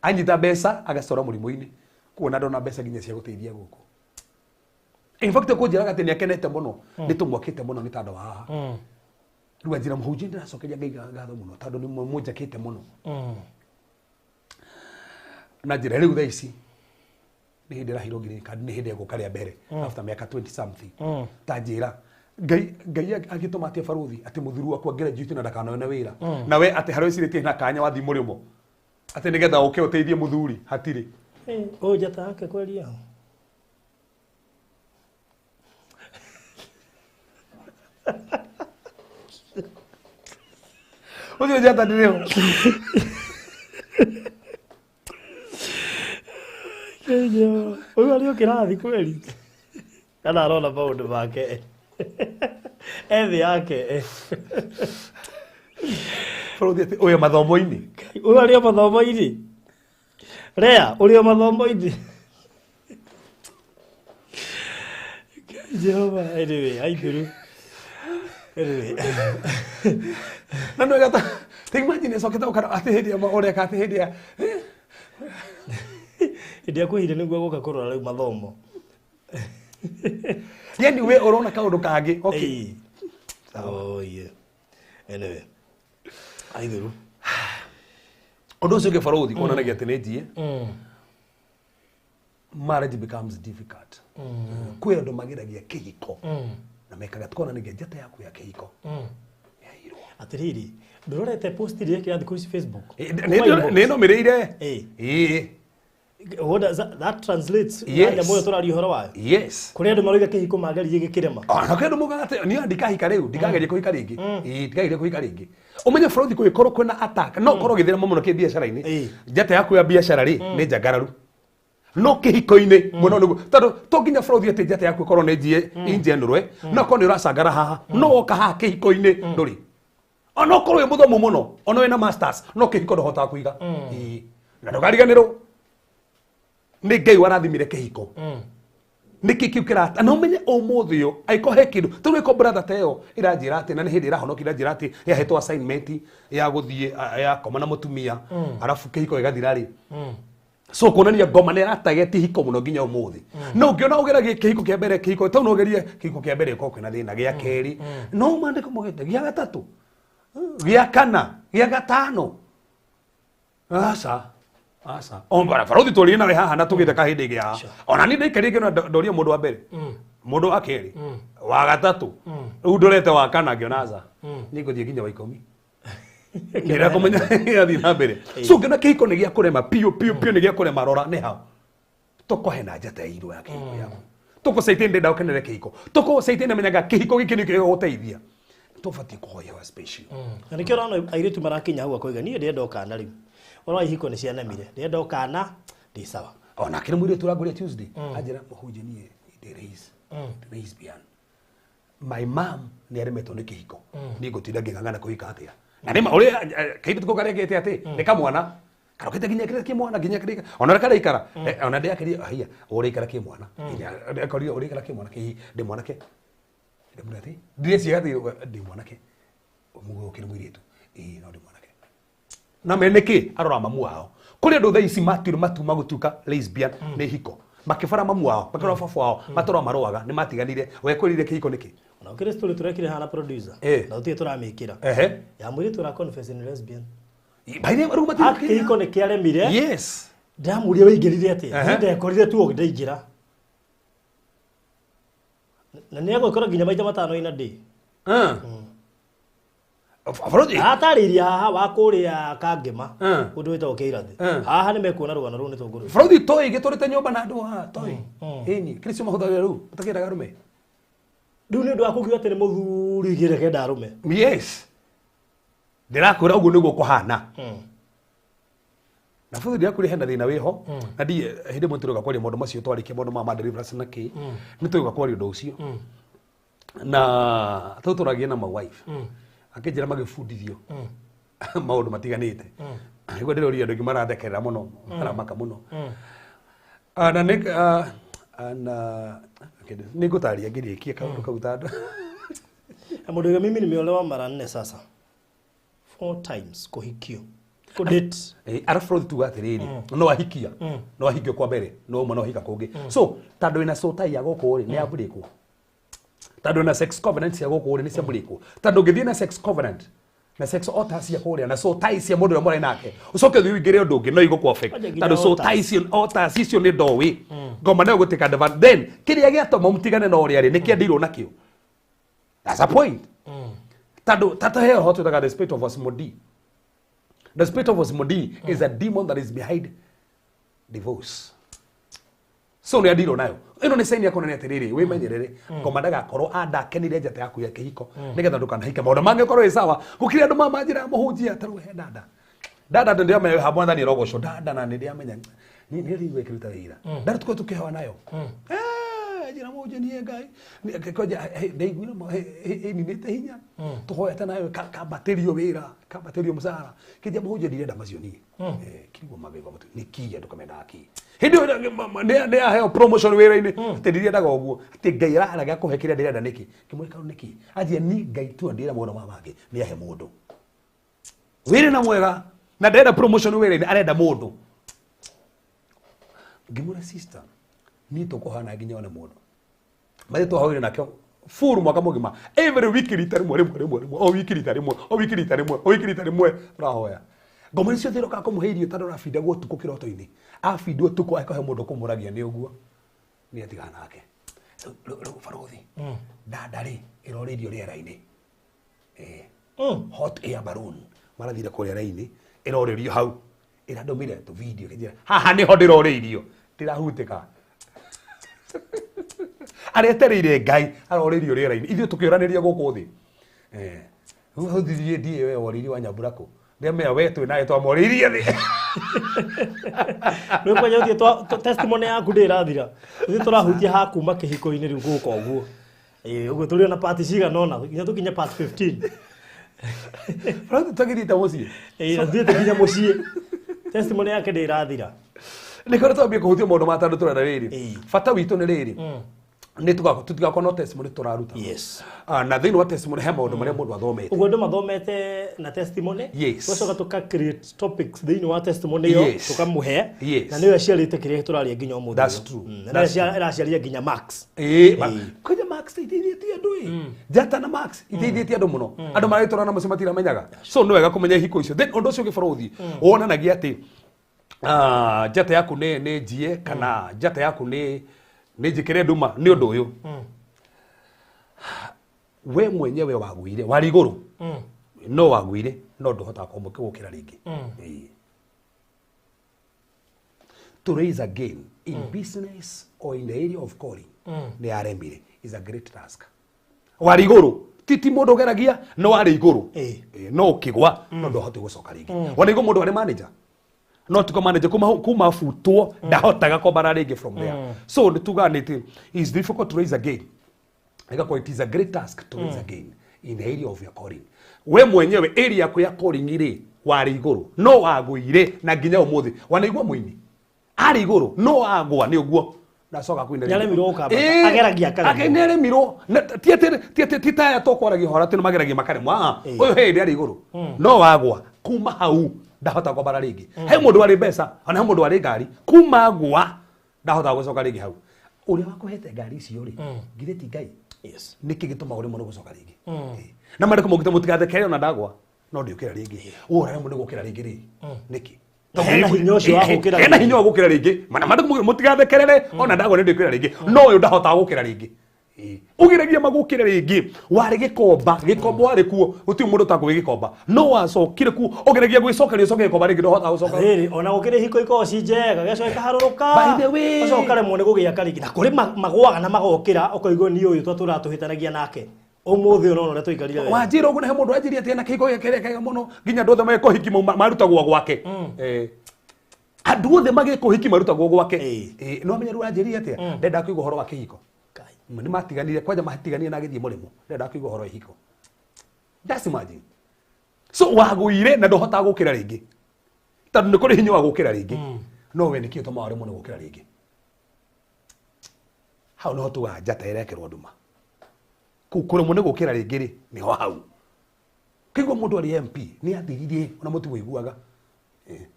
anyita mbeca agacora murimo-ini kuona ndona mbeca nginya cia guteithia guku in fact ko njiraga ati ni akenete muno nitumwakite muno ni tando haha ruga njira muhunjia ndiracokeria ngai ngatho muno tando ni munjakite muno na njira riu thaici ni hindi rahiro green card ni hindi gukaria mbere after miaka 20 something ta njira ngai agituma atia baruthi ati muthuru wakwa graduate na ndakanoone wira na we ati harwe cirite na kanya wathi murimo ati nigetha uke uteithie muthuri hatiri o njata yake kweli yao Odio njata ndireo Kenyo uyu alio kirathi kweli kana arona maundu make ethi yake Baruthi uyu mathomo-ini uyu alio mathomo-ini rea ulio mathomo-ini Jehova anyway aithiru anyway na no gata imagine soketa ukara ati hindi ya ore ka ati hindi ya ndia kuhire niguo guka kurora riu mathomo yani we urona kaundu kangi okay oh yeah anyway aithiru undu ucio gibaruthi kuonanagia ati ni njie marriage becomes difficult kwi andu magiragia kihiko na mekaga tukonanagia njata yaku ya kihiko atiriri ndorete post ile yake ya thikũ Facebook neno mireire what does that translates ya moyo turari horo wayo yes kuri andu maruga kihiko magaririe gikirema na kendo muga ati ni andika hika riu ndikagerie kuhika ringi ndikagerie kuhika ringi umenye fraud ku ikoro kwena attack no koro githira muno ke biashara-ini njata yaku ya biashara ri ni njagararu no kihiko-ini muno nigu tando to nginya fraud ati njata yaku ikoro ni njie inje ndurwe no ko ni uracangara haha no oka haha kihiko-ini nduri ono korwo we muthomu muno ono we na masters no kihiko ndohota kuiga na ndukariganirwo ni ngai warathimire kihiko niki kiu kirata no menye umuthi yo aiko he kindu tu ko brother teo iranjira ati na ni hindi irahonoki iranjira ati ya hetwa assignment ya guthie ya koma na mutumia arafu kihiko igathira ri so kuonania ngoma ni ratageti hiko muno nginya umuthi no ngiona ugeragie kihiko kia mbere kihiko to no ugerie kihiko kia mbere ko kwina thina gia keri no mandiko mugete gia gatatu gia kana gia gatano asa ombara farodi tuli na haha na tugite kahindi gia ona ni ndikari ngina ndoria mundu wa mbere mundu akeri wa gatatu udorete wa kana ngionaza ni guthie nginya wa 10 ngira komenya yathi na mbere so ngina kihiko ni gia kurema pio ni gia kurema rora ni ha toko hena njata iru ya kihiko yako toko saitende ndau kenere kihiko toko saitende menyaga kihiko giki ni giguteithia tofati kuhoya wa special na nikio rano airetu marakinya hau akoiga ni ndi endo kana riu ora ihiko ni cianamire ndi endo kana ndi sawa ona kire mwire turaguria Tuesday ajira muhuje ni raise bian my mom ni aremeto ni kihiko ni gutinda ngingangana kuhika atia na nima uri kaitu tuko karegete ati ni kamwana karokete ginya kire kimwana ginya kire ona kare ikara ona ndi akiri hia uri ikara kimwana ginya akori uri ikara kimwana ki ndi mwanake ndi mrati ndi ciati ndi mwanake mugo kire mwiritu no ndi mwanake na meneki arora mamu wao kuri ndo thaici matuma gutuka lesbian ni hiko makibara mamu wao makibara fafu wao matora maroaga ni matiganire wekurire kihiko niki na ukire story turekire hana producer na utie turamikira ya mwiri tura confess in lesbian baine maru matika kihiko ni kiaremire yes ndamurie weingirire ati ndekorire tu ogdaingira na niago ikora ginya maita matano ina day Afroji atariria haha wa kuria kangema undu wita ukirathi haha ni mekuona rugano ru ni tunguru Afroji toi gitorite nyumba na andu ha toi ini Kristo mahuthagira ru utakira rume riu ni ndu akugiwa ati ni muthuri gire kenda rume yes ndirakura uguo niguo kuhana na futhi ndirakuri henda thina wiho na ndi hindi mutiruga kwaria maundu macio twarikie maundu ma deliverance na ki ni tuiga kwaria undu ucio na tuturagie na my wife akijira magifundithio maundu matiganite igwe ndiri andu marathekerera muno maramaka muno ana nik ana nigutaria ngirikie kaundu kautando amudiga mimi nimeolewa mara 4 sasa 4 times kuhikio kudate arafro tu atiriri no ahikia no ahikio kwa mbere no mwana hika kungi so tando ina sota ya goko ri ni aburiko tando na sex covenant ya goko ri ni ciaburiko tando ngithie na sex covenant na sex otas ya kuria na so ties ya mundu mora nake ucoke thiu ngire undu ngi no igoko affect tando so ties otas icio ni ndowi ngoma na gutika devan then kiria giatoma mutigane no ria ri ni kiandirwo nakio that's a point tando tata heo hotu daga the spirit of Osmodi. The spirit of Osmodi is a demon that is behind divorce. So ni adiro nayo. Ino ni saini yako na atiriri we menyerere ngoma ndaga korwo anda kenire njata yaku ya kihiko nigetha ndukana maundu mange korwo isawa gukiri andu mama njira muhunjia taru he dada ndio ame habwa ndani rogoco dada na ndio amenya ni riwe kiruta wira dada tuko tukihewa nayo njira moja ni ngai koja ndeiguira ni nete hinya tuhoeta nayo ka baterio wira ka baterio musara kija muhunjia ndirenda macio ni kirigwo magaiva mutu ni kia ndukamenda aki hindi ne aheo promotion wira ini tendiria ndaga oguo ati ngai araga kuhekira ndirenda niki kimweka niki ajia ni ngai tu ndira muno mamange ni ahe mundu wira na mwega na ndenda promotion wira ini arenda mundu ngimura sister ni tukohana nginya ona mundu mari to hawire nakyo full mwaka mugima every week ritari mwere o week ritari mwe rahoya ngomani cio thiro ka kumuheirio tando na fida gutuko kiroto-ini a fidio tuko akahe mundu kumuragia ni uguo ni atigana nake farothi dada ri iroririo riera-ini hot air balloon marathire kuria raini iroririo hau iradomire tu video kijira haha ni ho ndiroririo ndirahutika aretereire ngai aroririo riera-ini ithuĩ tukioraniria guku thi huthirie ndie we woriri wa Nyamburako ndemea we tu nae twamoririe thi nĩ kwanya ũthiĩ testimony yaku ndĩrathira ithuĩ tũrahutia ha kuma kĩhiko-inĩ rĩu gũka ũguo ũguo tũrĩ na part cigana ũna nginya tũkinye part 15 Frank tagirita muciĩ na thiĩte nginya mũciĩ testimony yake ndĩrathira nä kå rä twambie kå hutia maå ndå matandå tå renda rä rä bata witå nä rä rä nä tutigakorwo no testimony tå raruta na thä inä wa testimony he maå ndå marä a må ndå athomete uguo andå mathomete na testimony tũgacoka tũka create topics thä inä wa testimony ĩyo tũkamũhe na nĩyo aciarĩte kĩrĩa tũraria nginya ũmũthĩ na ĩraciaria nginya Max kwĩna Max iteithĩtie andũ Njata na Max iteithĩtie andũ mũno andũ maragĩtũra na mũciĩ matiramenyaga so nĩ wega kũmenya ihiko icio then ũndũ ũcio ũgĩbara ũthiĩ wonanagia atĩ Njata yaku nĩ njie kana Njata yaku nĩ njikire nduma nĩ ũndũ ũyũ we mwenyewe wagũire warĩ igũrũ no wagũire no ndũhotaga gũkĩra rĩngĩ to raise again in business or in the area of calling nĩ aremire is a great task warĩ igũrũ titi mũndũ ũgeragia no warĩ igũrũ no ũkĩgwa no ndũhote gũcoka rĩngĩ wona igũrũ mũndũ arĩ manager no tiko manager kuma futwo ndahotaga kombana rĩngĩ from there so nĩ tuganĩte is difficult to raise again ĩgakorwo it is a great task to raise again in the area of your calling we mwenyewe area yaku ya calling rĩ warĩ igũrũ no wagũire na nginya ũmũthĩ wanaigua mũini arĩ igũrũ no agwa nĩ ũguo ndacoka kwĩna nĩaremirwo ũkamba ageragia akaremwo nĩaremirwo ti taya tũkwaragia hora tĩ nĩmageragia makaremwo ũyũ hĩndĩ arĩ igũrũ no wagwa kuma hau ndahota kwambara rĩngĩ he mũndũ arĩ mbeca ona he mũndũ arĩ ngari kuma gwa ndahota gũcoka rĩngĩ hau ũrĩa wakũhete ngari icio rĩ ngirĩ ti Ngai nĩkĩ gĩtũmaga ũrĩ mũno gũcoka rĩngĩ na marĩkũ mũgite mũtigathekere ona ndagwa no ndĩũkĩra rĩngĩ ũrĩa mũndũ gũkĩra rĩngĩ rĩ nĩkĩ hena hinya ũcio wa gũkĩra hena hinya wa gũkĩra rĩngĩ mana marĩkũ mũtigathekerere ona ndagwa nĩ ndĩũkĩra rĩngĩ no ũyũ ndahotaga gũkĩra rĩngĩ ugiragia magukire rĩngĩ warĩ gĩkomba warĩ kuo gũtirĩ mũndũ ta gwĩ gĩkomba no wacokire kuo ugiragia gwĩcokeria ũcoke gĩkomba rĩngĩ ndohota gũcoka rĩrĩ ona gũkĩrĩ hiko ikoci njega gĩcoka ĩkaharũrũka by the way ũcoka remwo nĩ gũgĩaka rĩngĩ na kũrĩ magwaga na magokĩra ũkaigua niĩ ũyũ tũratũhĩtanagia nake ũmũthĩ ona ũrĩa tũikarire wega wanjĩra ũguo na he mũndũ anjĩria atĩ ena kĩhiko gĩake kĩega mũno nginya andũ othe magĩkũhiki marutagwo gwake andũ othe magĩkũhiki marutagwo gwake no amenye rĩu anjĩria atĩa ndenda kũigua ũhoro wa kĩhiko nĩ matiganire kwanja matiganire na gĩthiĩ mũrĩmo ndenda kũigua ũhoro wa ihiko just imagine so wagũire na ndũhotaga gũkĩra rĩngĩ tondũ nĩ kũrĩ hinya wa gũkĩra rĩngĩ no we nĩkĩ ũtũmaga ũrĩ mũno gũkĩra rĩngĩ hau nĩho tuga Njata ĩrekerwo nduma kũrĩmwo nĩ gũkĩra rĩngĩ rĩ nĩho hau kĩigua mũndũ arĩ MP nĩ athirire ona mũtiwĩiguaga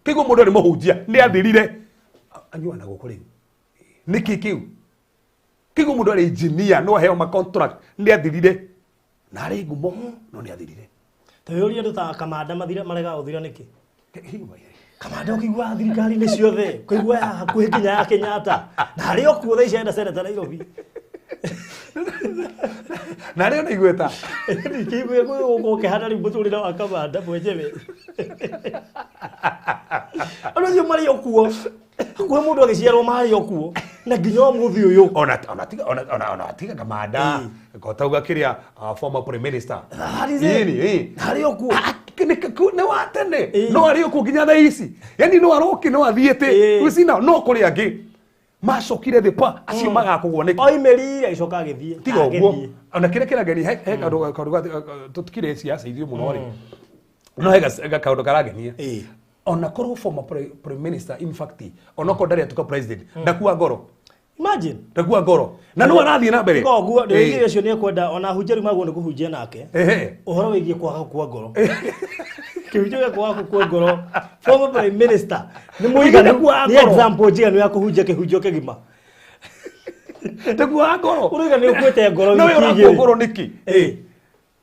kĩigua mũndũ arĩ mũhunjia nĩ athirire anyuana gũkũ rĩu nĩkĩ kĩu kĩigua mũndũ arĩ engineer no aheo ma contract nĩ athirire na arĩ ngumo no nĩ athirire tũyũria andũ ta Kamanda mathira marega ũthira nĩkĩ Kamanda ũkĩigua thirikari-inĩ ciothe kũigua hakuhĩ nginya ya Kenyatta na harĩ o kuo thaa ici enda Senate Nairobi na rĩo nĩ igweta kĩigua gũkĩhana rĩu mũtũrĩre wa Kamanda mwenyewe andũ acio marĩ o kuo hakuhĩ mũndũ agĩciarwo marĩ o kuo na nginya ũmũthĩ ũyũ ona tiga Kamanda gotauga kĩrĩa former prime minister harĩ o kuo nĩ wa tene no arĩ o kuo nginya thaa ici yani no aroki no athiĩte ũcina no kũrĩ angĩ macokire thĩ pa acio magakũgwo nĩkĩ oimerire agĩcoka agĩthiĩ tiga ũguo ona kĩrĩa kĩrangeni he kaũndũ tũtikire ciaca ithuĩ mũno rĩ no he kaũndũ karangenia ona korwo former prime minister in fact ona korwo ndarĩ atuĩka president ndakuua ngoro imagine ndakuua ngoro na no arathiĩ na mbere koguo ndio ũcio nĩ ekwenda ona hunjia rĩu magwo nĩ kũhunjia nake ũhoro wĩgiĩ kwaga gũkua ngoro kĩhunjio gĩa kwaga gũkua ngoro former prime minister nĩ mũigana nĩ example njiganu ya kũhunjia kĩhunjio kĩgima ndakuua ngoro ũrĩga nĩ ũkuĩte ngoro no ũrakua ngoro nĩkĩ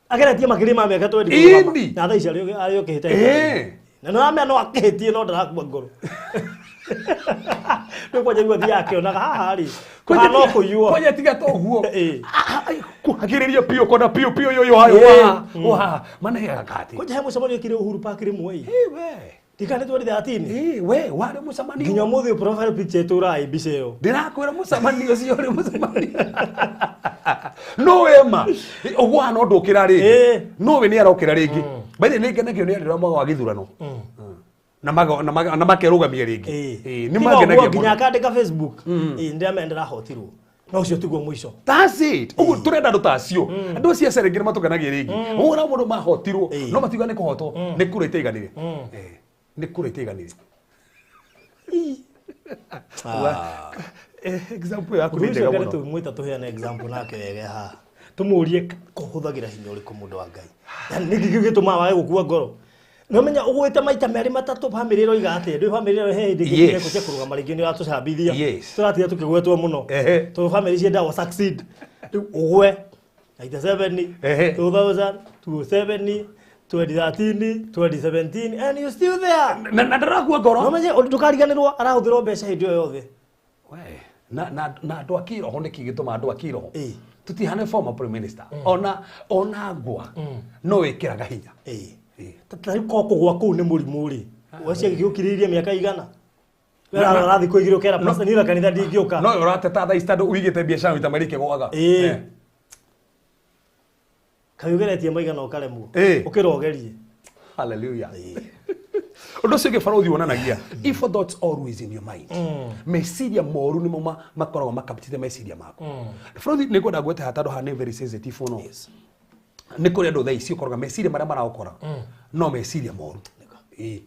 ageretie makĩria ma mĩaka 20 na thaa ici arĩ ũkĩhĩte na no amenya no akĩhĩtie no ndarakua ngoro nĩ kwanja rĩu athia akĩonaga haha rĩ no kũiywo kwanja tiga to ũguo kuhagĩrĩria piũ kona piũ yoyo hayo wa mana ya kati kwanja he mũcemanio kĩrĩ Uhuru Park rĩmwe ndikane 2013 we warĩ mũcemanio nginya mũthĩ profile picture tũrai mbica ĩyo ndĩrakwĩra mũcemanio ũcio ũrĩ mũcemanio no wema ũguo no ndũkĩra rĩngĩ no we nĩ arokĩra rĩngĩ by the way nĩngenagio nĩ andũ arĩa wa gĩthurano na makerũgamia rĩngĩ nĩ magenagia nginya akandĩka Facebook ndĩramendera hotirwo no ũcio tiguo mũico that's it ũguo tũrenda andũ ta acio andũ acio acerengĩ nĩ matũkenagia rĩngĩ ũra mũndũ mahotirwo no matiuga nĩ kũhotwo nĩ kura itaiganire nĩ kura itaiganire Example yaku ni ndega muno. Tumwita tuheana example nake wega ha. Tumurie kuhuthagira hinya uriku mundu wa Ngai. Yani niki gituma wae gukua ngoro. No menya ugwite maita meri matatu family ro iga atia ndi family ro he ndingire kuce kuruga maringi ni atucambithia. Turatia tukigwetwo muno. To family cie ndawa succeed. Ugwe 97 2000 2007 2013 2017 and you still there. Na ndarakuwa ngoro. No menya ndukariganirwo arahuthirwo mbeca hindi yo yothe. We na andu akiro ho niki gituma andu akiro. Tutihane former prime minister. Ona ngwa no wikiraga hinya. Tatari koko gwa kuu ni murimu ri. Wacia giukiririe miaka igana. Wera arathi kuigiro kera pasta nira kanitha ndingioka. No urateta tha istado uigite biashara itamarike gwaga. Kayugeretie maigana ukaremwo. Ukirogerie. Hallelujah. Undu cio gibarothi wonanagia if thoughts always in your mind. Meciria moru ni mo makoragwo makapitite meciria maku. Barothi ni kwenda gwete hatado ha very sensitive no. Ni kuri andu tha ici ukoroga meciria maria maraukora. No meciria moru.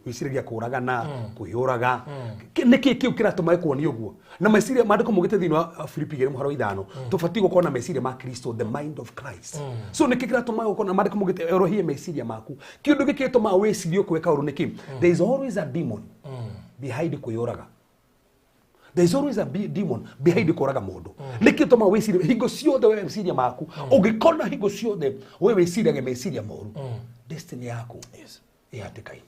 Wiciragia kuragana, kuhiuraga. Niki kiu kiratuma ikuoni uguo. Na meciria mandiko mugite thini wa Filipi 1:5 tubati gukona meciria ma Kristo, the mind of Christ. So niki kiratuma gukona mandiko mugite erohie meciria maku. Kiundu gikituma wicirio kweka uru niki. There is always a demon behind kuhiuraga. There is always a demon behind kuraga mundu. Niki tuma wiciria hingo ciothe we meciria maku. Ugikona hingo ciothe we wiciria meciria moru. Destiny yaku ihatikaine.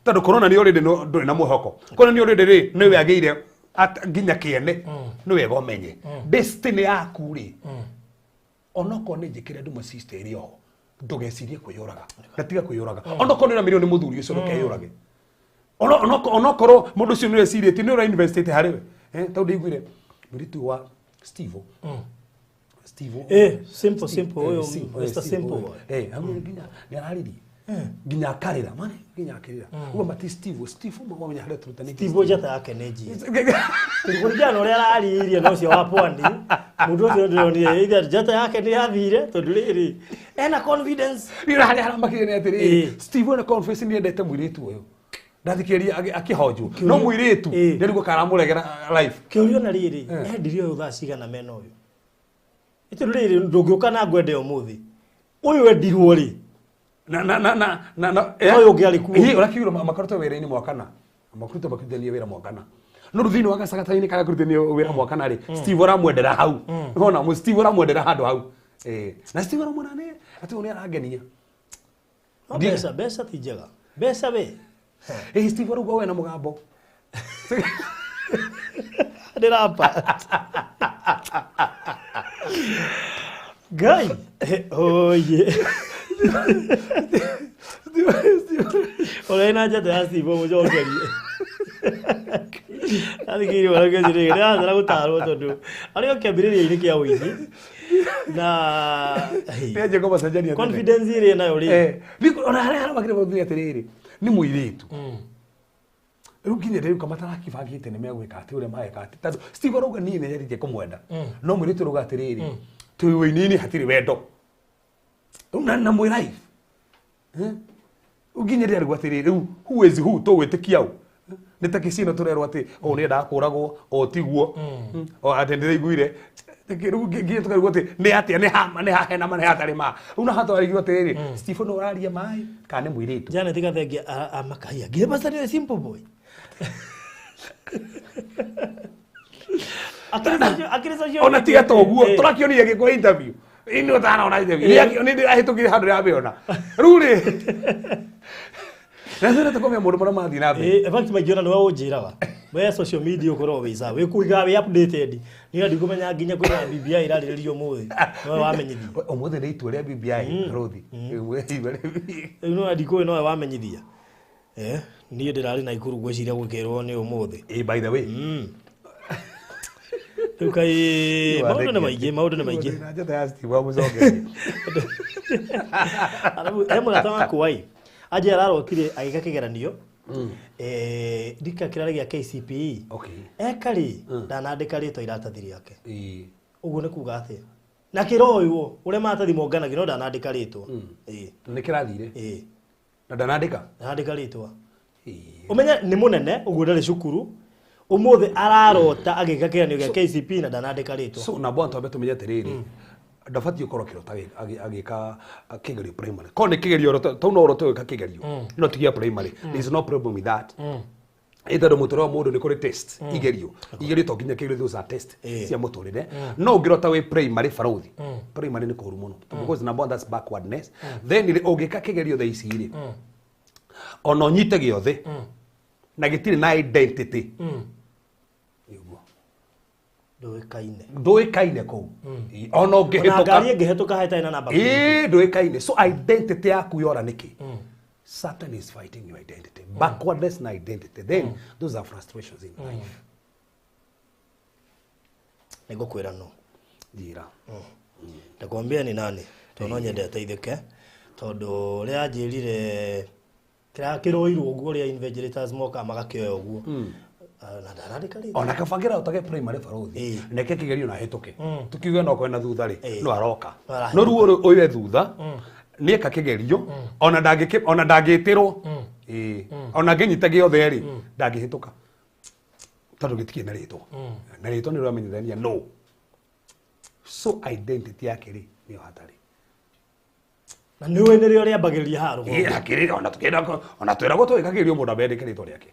Tado corona ni already no nduri na muhoko. Corona ni already ri ni we ageire nginya kiene ni we gomenye. Destiny yaku ri. Onoko ni njikire ndu sister iri ho. Ndugecirie kuyuraga. Gatiga kuyuraga. Onoko ni na milioni muthuri ucio ndukeyurage. Onokoro mundu ucio ni wecirie ti ni ura investate hariwe. Tau ndigwire muritu wa Steve. Simple oyo Mr. Simple. Hamu nginya ni arariri. Nginya akarira mane nginya akirira uba mati Steve mwa menya hare turutani Steve jata yake neji tulikurigana uri araririe no cio wa pwandi mundu ucio ndionire either jata yake ni yathire tondu riri ena confidence rira hare haramakire ni atiri Steve na confidence ni endete mwiritu uyu ndathikiria akihoju no mwiritu ndi niguo karamuregera life kiurio na riri endirio utha cigana mena uyu itu riri ndungiuka na ngwende umuthi uyu endirwo ri oyo ngiari ku urakiura makoruta wera-ini mwakana makuruta bakithania wera mwakana no ruthini wa gacagataini kaga kurithania wera mwakana ri Steve oramwendera hau hona mu Steve oramwendera handu hau na Steve oramwona ne ati uni aragenia besa ti njega besa we Steve orugo we na mugambo ndirapa Ngai oye Ora ina jata ya Steve mujokerie Alikiri wage jire ya ndara gutaro tondu ari okambiriria ini kia wini na peje ko basajania confidence ire nayo ri biko ora hara makire bothi atiriri ni muiritu rukinye rero kamatara kibagite ne megwika ati ure maeka ati tatu Steve roga ni ne yarije kumwenda no muiritu roga atiriri tuwe nini hatiri wendo na mwe life uginyerera rwatiriri riu huwezi hu to wetikia u nitakicino turerwa ati o ni ndakuragwo o tiguo o atendere iguire tikiru giye tukarigwo ati ni atia ni hama ni hahena mane hatari ma una hato arigwo ati Stephen oraria mai kana mwiritu jana tigathengia amakaya giye basari simple boy akirizo ona tiga toguo turakionire gikwa interview ino tana ona interview ni ndirahitukire handu ya beona ruri Nazara takomya mundu mara mathi na be fact magiona no ujiraga we social media ukoro wiza we kuiga we updated ni andi kumenya nginya kwina BBI irariririo muthi no wamenyithia umuthi ni itu ria BBI rothi no andi ko no wamenyithia ni ndirari na ikuru gweciria gwikirwo ni umuthi by the way tukai maundu na maige najata ya Steve wa muzoge arabu nataka kuwai aje ararokire agika kigeranio dika kirari gya KCPE ekari ndanandika ritwa iratathiri yake uguo ni kuga atia na kiroyo ure matathi mongana kino ndanandika ritwa ni kirathire na ndanandika ritwa umenya ni munene uguo ndari cukuru umuthi ararota agika kiranio gya KCP na ndanandika ritwa so na bwana twambe tumenye atiriri ndabati ukoro kirota agika kigerio primary ko ni kigerio to no roto ka kigerio no tigia primary there is no problem with that either the mutoro mundu ni kuri test igerio to ginya kigerio those are test cia muturire no ngirota we primary faruthi primary ni kuru muno because number that's backwardness then ile ogika kigerio tha ici ri ono nyite giothe na gitiri na identity nduikaine kou ona ngihituka heta ina namba nduikaine so identity yaku yora niki Satan is fighting your identity backwardness na identity then those are frustrations in life nego kwira no dira ndakwambia ni nani tononye ndeteithike tondu ria njirire kiroirwo uguo ria invigilators moka magakioya uguo na ndarandika ri ona kabangira utage primary faruthi neke kigerio na hituke tukiuga no kwena thutha ri no aroka no ruo oye thutha nieka kigerio ona ndagitirwo ona nginyita giothe ri ndangihituka tondu gitikie na ritwa ni ramenyithania no so identity yake ri ni hatari na niwe ni rio riambagiriria haru akiri ona twira go twika kigerio mundu abendike ritwa riake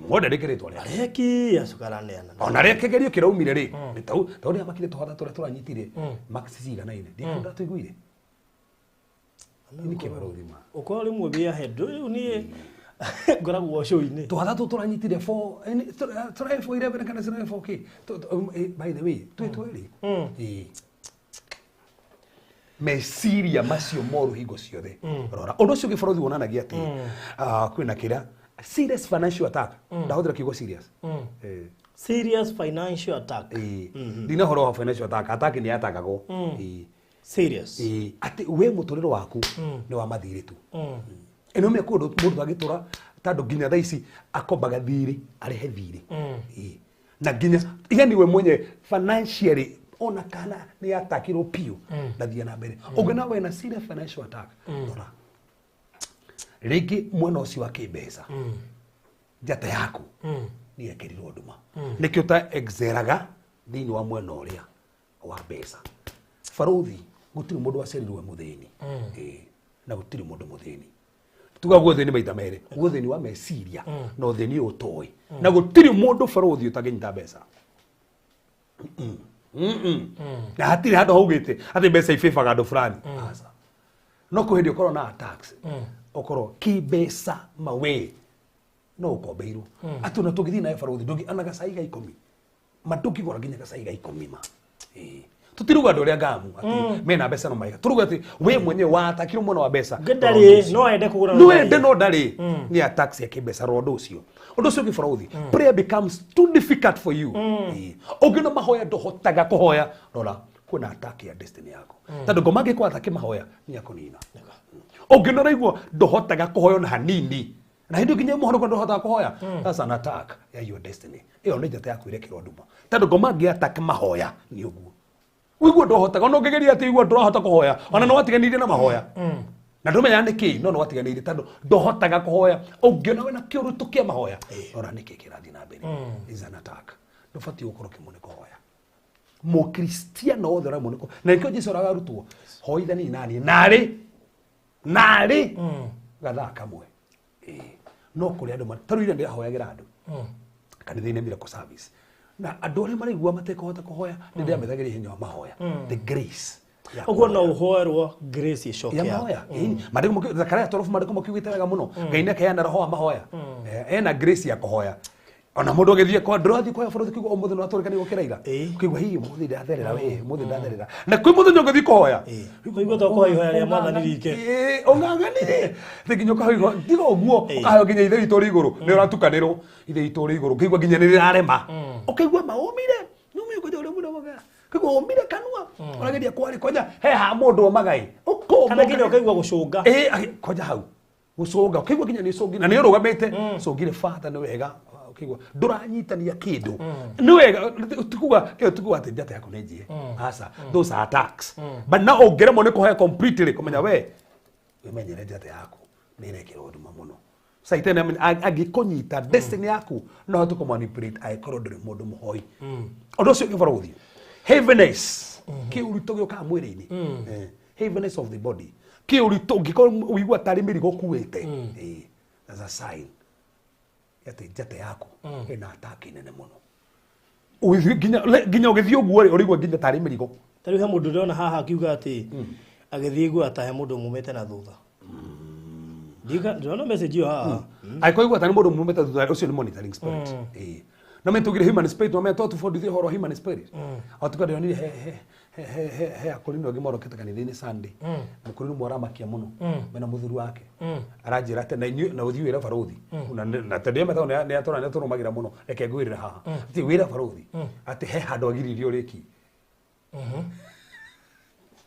mwende rikiritwa ria reki asukarane ana ona reke kigerio kiraumire ri ni tau ria makire tuhota turanyitire max cigana ine ndikunda tuiguire ni kibaruthima uko rimwe bia head ni ngoragwo show-ini tuhota turanyitire 4 try 411 kana 4K by the way twetweri meciria macio moru hingo ciothe rora undu ucio gibaruthi wonanagia ati kwina kira serious financial attack ndahuthira kiugo serious serious financial attack dina horo wa financial attack ni atakago serious ati we muturiro waku ni wa mathiri tu eno me kundu mundu agitura tando ginya thaisi akombaga thiri arehe thiri na ginya yani we mwenye financially ona kana ni atakiro pio ndathia na mbere ugena we na serious financial attack dora rigi mwana ucio akibeza njata yaku ni ekirirwo nduma nikio ta exeraga thini wa mwena uria wa beza faruthi gutiri mundu acerirwe muthini na gutiri mundu muthini tuga guthini maita mere guthini wa meciria no thini utoi na gutiri mundu faruthi utaginyita beza na hatiri hado haugite ati beza ififaga ndo fulani asa no kuhendio korwo na tax okoro kibesa mawe no ukombeirwo atuna tugithi na faruthi ndogi anaga saiga 10 maduki gora ginya saiga 10 ma tutiruga ndoria ngamu ati mena besa no maiga turuga ati we mwenye watakiro mwana wa besa ndari no ende kugura no ende no ndari ni tax ya kibesa rodo ucio gifaruthi prayer becomes too difficult for you ogina mahoya ndohotaga kuhoya rora kuna attack ya destiny yako tando gomage kwa attack mahoya ni yako nina ogena igwo ndohotaga kuhoya na hanini na hindu ginya muhono kwa ndohotaga kuhoya that's an attack ya your destiny iyo ni njata yaku irekirwo nduma tando gomage attack mahoya ni uguo wigwo ndohotaga no ngegeria ati igwo ndohota kuhoya ona no watiganirie na mahoya na ndumenya niki no watiganirie tando ndohotaga kuhoya ogena we na kiurutu kia mahoya ora niki kirathi na mbere is an attack ndofati ukoro kimune kuhoya mo kristiano othe ra muniko na ikyo Jesu ragarutwo hoithani nani nari gatha kamwe no kuri andu taruire ndi ahoyagira andu kanitha-ini miracle service na andu ari maraigua matekahota kuhoya ndi ndiamethagiria hinya wa mahoya the grace ogwo no uhoerwo grace icoke ya mahoya madiko Zakaria 12 madiko mukiugite wega muno Ngai nake yana roho wa mahoya ena grace ya kuhoya ona mundu agithie kwa ndrothi kwa faruthi kigwa umuthe no atorikani gukiraira kigwa hihi muthi ndatherera we muthi ndatherera na kwi muthi nyogethi kuhoya kigwa to kwa ihoya ria mwathani rike onganganire thikinyo kwa hiho ndigo uguo ukahayo ginya ithe ituri iguru ni uratukanirwo ithe ituri iguru kigwa ginya ni rarema ukigwa maumire nyumi ko jore muno maga kigwa umire kanwa urageria kwari koja he ha mundu omagai uko kana ginya ukigwa gucunga koja hau gucunga kigwa ginya ni cungi na ni urugamite cungire fata ni wega kigwa nduranyitania kindu ni wega tukuga ati njata yako nejie asa those are attacks but now ongeremo ni kuhoya completely kumenya we menyere njata yako ni rekirwo nduma muno saitene agikonyita destiny yaku no to manipulate aikorwo nduri mundu muhoi ondo cio gibara guthio heaviness ki urito gioka mwiri-ini heaviness of the body ki urito ngiko uigwa tari mirigo kuwete as a sign yate jate yaku ina attack nene muno ginya ugithio guo urigwa ginya tari mirigo tari he mundu ndona haha akiuga ati agithie guo atahe mundu mumete na thutha diga ndona message yo haha aikoigwa tari mundu mumete thutha ucio ni monitoring spirit na mentugire human spirit no meto tufundithie horo human spirit atukade oni he akorino ngimorokete kanitha-ini Sunday mukorino mwaramakia muno mena muthuru wake aranjira ate na uthii wira baruthi na tende metho ne atora ne turumagira muno reke ngwirira haha ati wira baruthi ati he handu agiririo uriki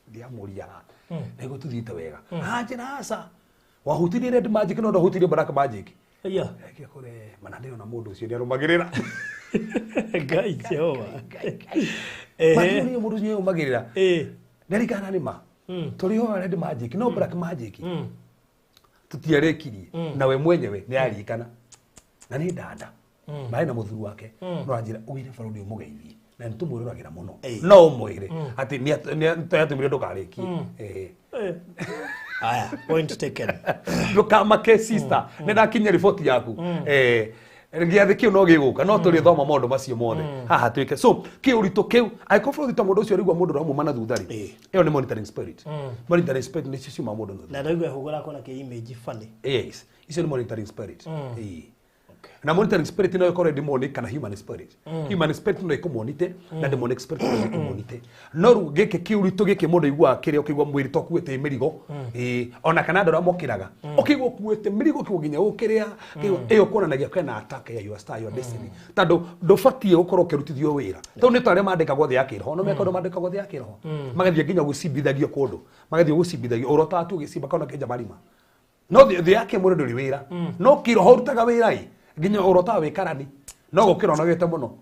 dia muria nego tuthiite wega anjira asa wahutirie red magic no ndahutirie black magic aya eke kure mana ndio na mundu ucio ni arumagirira Ngai Jehova Mani mundu ucio umagirira nerikana ni ma turi ho red magic no black magic tutiarekirie nawe mwenyewe ni arikana na ni dada mai na muthuru wake no anjira uire barudi umugeithie na ntumururagira muno no umwire ati ni atumire ndukariki aya point taken ndukamake sister nenda kinya report yaku giathi kiu no giguka no turi thoma maundu macio mothe haha twike so ki urito kiu aikofu thita mundu ucio rigwa mundu ramu mana thuthari iyo ni monitoring spirit monitoring spirit ni ciuma mundu na ndagwa hugura kona ke image funny yes icio ni monitoring spirit na monitoring spirit no ikore demonic kana human spirit human spirit no ikumonite na demonic spirit no ikumonite no ru gike kiurito gike mundu igwa kire ukigwa mwiri to kuete mirigo ona kana ndora mokiraga ukigwa kuete mirigo kiginya ukiria iyo kuonanagia kana attack ya your star your destiny tando ndufatie ukorwo kirutithio wira to ni tare mandika gothe yakiroho no meko mandika gothe yakiroho magathie ginya gucibithagia kundu magathie gucibithagia urota tu giciba kana kenja marima no the yake mundu nduri wira no kiroho rutaga wira ginya urota wikarani no gukira na wete muno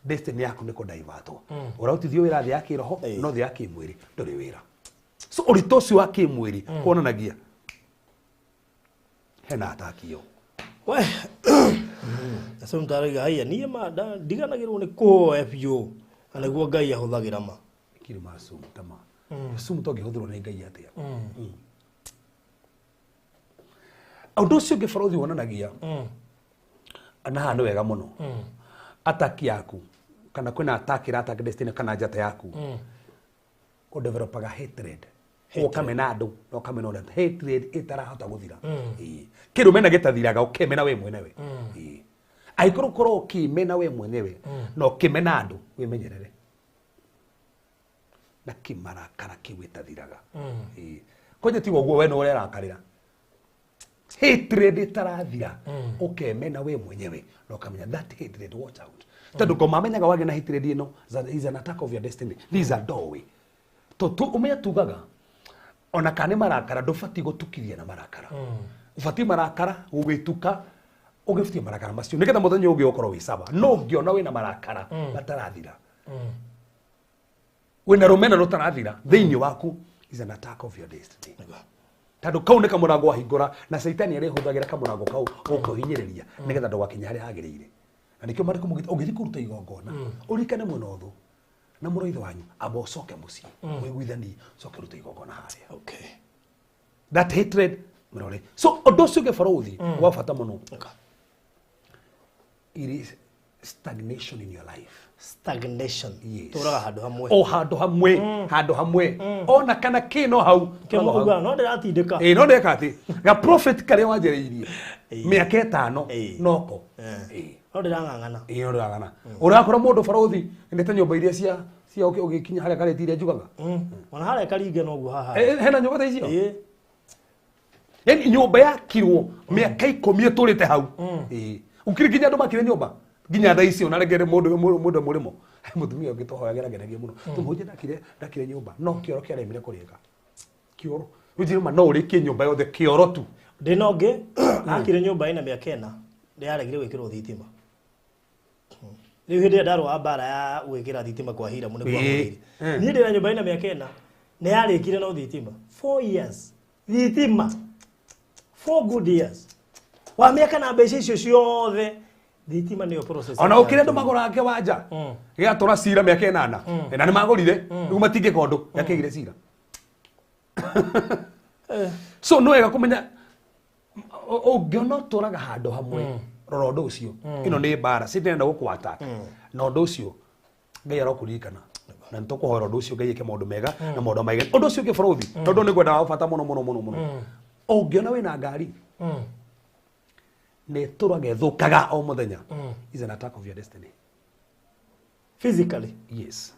destiny yaku ni kudivatwo urautithio wira thi yake roho no thi yake mwiri nduri wira so urito cio wake mwiri kuonanagia hena atakio we aso mtariga haya niye ma diganagirwo ni kuhoya biu anaguo Ngai ahuthagira ma kiri masu tama sumu to gihuthirwo ni Ngai atia aundo cio gibarothi wonanagia na handu wega muno ataki yaku kana kwina attack destiny kana jata yaku ko developaga hatred ukamena andu no kamena ule hatred itarahota guthira kiru mena gitathiraga ukemena we mwenewe aikoro koro ukimena we mwenewe no kimena andu wimenyerere na kimarakara kiwitathiraga konye ti woguo we no urerakarira hatred itarathira ukemena we mwenyewe no kamenya that hatred watch out tando ko mamenyaga wage na hatred ino is an attack of your destiny these are doorway to umetugaga ona kane marakara ndufati gutukiria na marakara ufati marakara ugituka ugifutie marakara macio nigetha muthenya ungi ukorwo wi saba no ngiona wina marakara batarathira wina rumena rutarathira thiini waku is an attack of your destiny tando kau ne kamurango ahingura na saitani ari huthagira kamurango kau ukuhinyiriria nigetha ndwakinya hari agirire na nikio mariko mugita ugithi kuruta igongona urikane muno thu na muroitho wanyu abocoke muci wiguithani coke ruta igongona haria okay that hatred murore so ondo cio gebarothi wa bata muno it is stagnation in your life stagnation yes. turaga handu hamwe handu hamwe ona kana kino hau kemuga no ndiratindika no ndekati ga prophet kare wanjeririe miaka 5 noko no ndirangangana no ndirangana urakora mundu barothi ndete nyumba iria cia ugikinya haria kare tiria njugaga ona haria karinge no gu haha hena nyumba ta icio yani nyumba yakirwo miaka 10 turite hau ukirikinya andu makire nyumba ginya tha icio na regere mundu murimo mutumia ungitohoyagira geregie muno tumuje ndakire nyumba no kioro kiaremire kurika kioro ujire ma no urikie nyumba yothe kioro tu ndinoge akire nyumba ina miaka 4 ndiaregire gwikirwo thitima riu hindi ndarwa mbara ya gwikira thitima kwa hira mune kwa mwiri ni ndira nyumba ina miaka 4 ni yarikire no thitima 4 years thitima 4 good years wa miaka na mbeca icio ciothe thitima niyo process ona ukire ndo magora ake wanja ya tora cira miaka 8 na ni magorire riu matinge kondo yakigire cira so no ega kumenya ongiona toraga hando hamwe rora undu ucio ino ni bara sitenda gukwata na undu ucio ngai arokurikana na ntukuhora undu ucio ngai ike maundu mega na maundu maiga undu ucio kiburuthi tondu ni gwenda wabata muno ongiona wina ngari ne turage thukaga o muthenya is an attack of your destiny physically. Yes.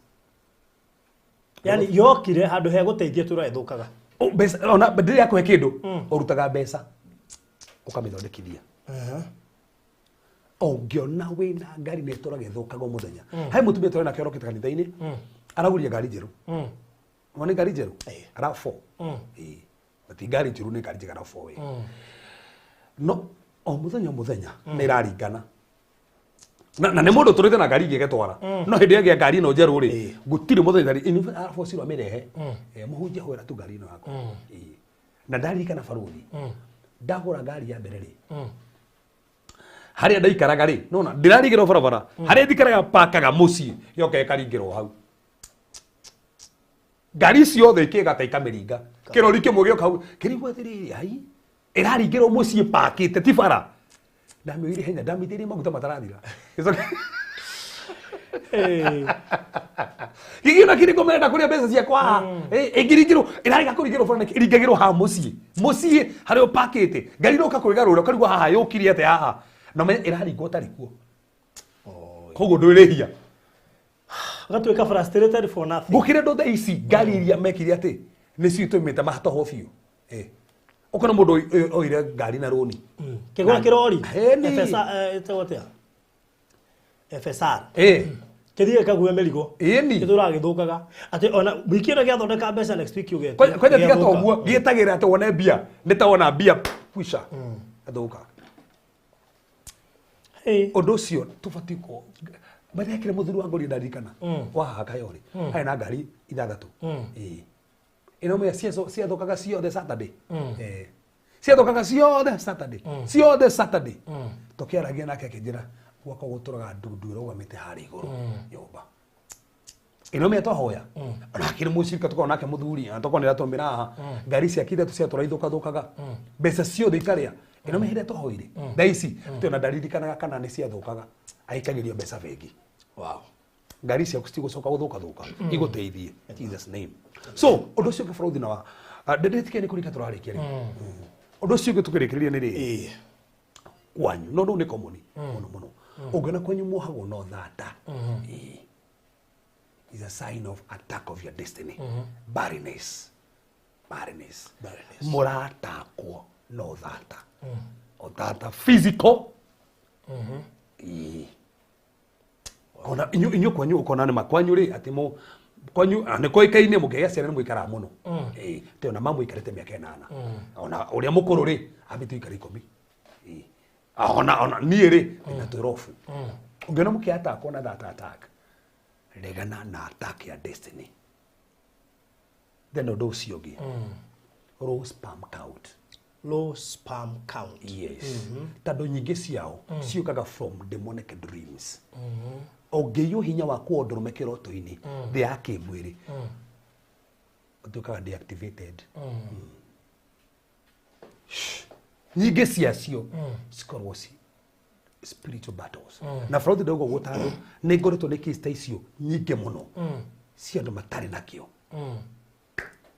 Yani yokire handu he guteithia turage thukaga ona ndiri yakwe kindu urutaga mbeca ukamithondekithia ongiona wina ngari ne turage thukaga o muthenya hai mutumia tore na kero kita kanitha-ini araguria ngari njeru wone ngari njeru ara 4 ati ngari njeru ni ngari njega 4 no o muthenya ni iraringana na ne mundu turite na ngari ngegetwara no hindi ya ngari no njeru ri gutiri muthenya ri arafu siro mirehe muhunjia hwera tu ngari no yako na ndaririkana baruthi ndagura ngari ya mbere ri haria ndaikaraga ri nona ndirarigirwo barabara haria thikaraga pakaga mucii yoka ikaringirwo hau ngari ciothe ikiga ta ikamiringa kirori kimwe gioka hau kirigwo atiriri ai iraringirwo mucii pakite ti bara ndamwire henya ndamitiri maguta matarathira gigina kiri komenda kuria mbeca ciakwa igiringirwo irariga kuringirwo bara iringagirwo ha mucii haria pakite ngari roka kwigarura karigwo haha yukiri ate haha na me iraringwo tarikuo koguo ndwirihia gatwika frustrated for nothing gukire ndo tha ici ngari iria mekire ati ni citumite mahata ho biu ukona mundu oire ngari na roni kigwa kirori FSR kithie kaguya merigo kithura githukaga ati ona wikira giathondeka mbeca next week ugete kwenya tiga toguo gietagira ati wone bia nitawona bia kwisha athuka undu ucio tubati ko bathekire muthuru wa ngori ndarikana wa hakayori hai na ngari 6 ino me cia thukaga ciothe Saturday cia thukaga ciothe Saturday tukiaragia nake akinjira gwako guturaga ndundu irogamite hari iguru nyumba ino me twahoya nakire mucirika tukona nake muthuri tukonera tumira haha ngari cia kide tucia turaithuka thukaga mbeca ciothe ikaria ino me hire twahoire thaici tuna ndaririkanaga kana ni cia thukaga aikagirio mbeca bengi wow ngari cia gustigũcoka guthuka iguteithie Jesus name so undu ucio gĩbũrũri na wa ndetike ni kurika turarikia ri undu ucio tukirikiria ni ri kwanyu no ndo ni komoni muno ungena kwanyu muhagwo no thata is a sign of attack of your destiny barrenness muratakwo no thata o thata physical kona inyo kwanyu ukona ni makwanyu ri ati mo kwanyu ne koikaine mukega ciana muikara muno te ona mamu ikarete miaka 8 ona uria mukuru ri abitu ikari 10 ona nie ri na turofu ungena mukiata kona that attack regana na attack ya destiny then odo ciongi low sperm count yes tando nyingi ciao ciukaga from demonic dreams ongeyo hinya wa kuondorume kiroto-ini thi yake mwiri utukaga deactivated nyingi ciacio cikorwo spiritual battles na fraud dogo gutaro ni ngoretwo ni case icio nyingi muno cia andu matari nakio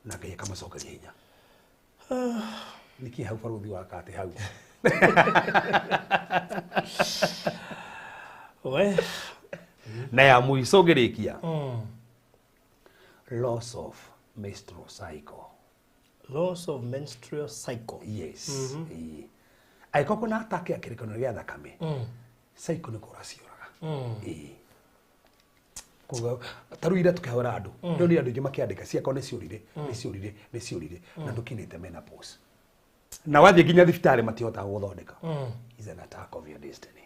na ngai akamacokeria hinya niki hau baruthi wakate hau we na ya muico ngirikia loss of menstrual cycle yes aiko na attack ya kirikano ya thakame cycle ni kuraciuraga kuga taruira tukahora andu ndio ni andu ingi makiandika ciako ni ciurire na ndukinite menopause na wathie nginya thibitari matihota guthondeka is an attack of your destiny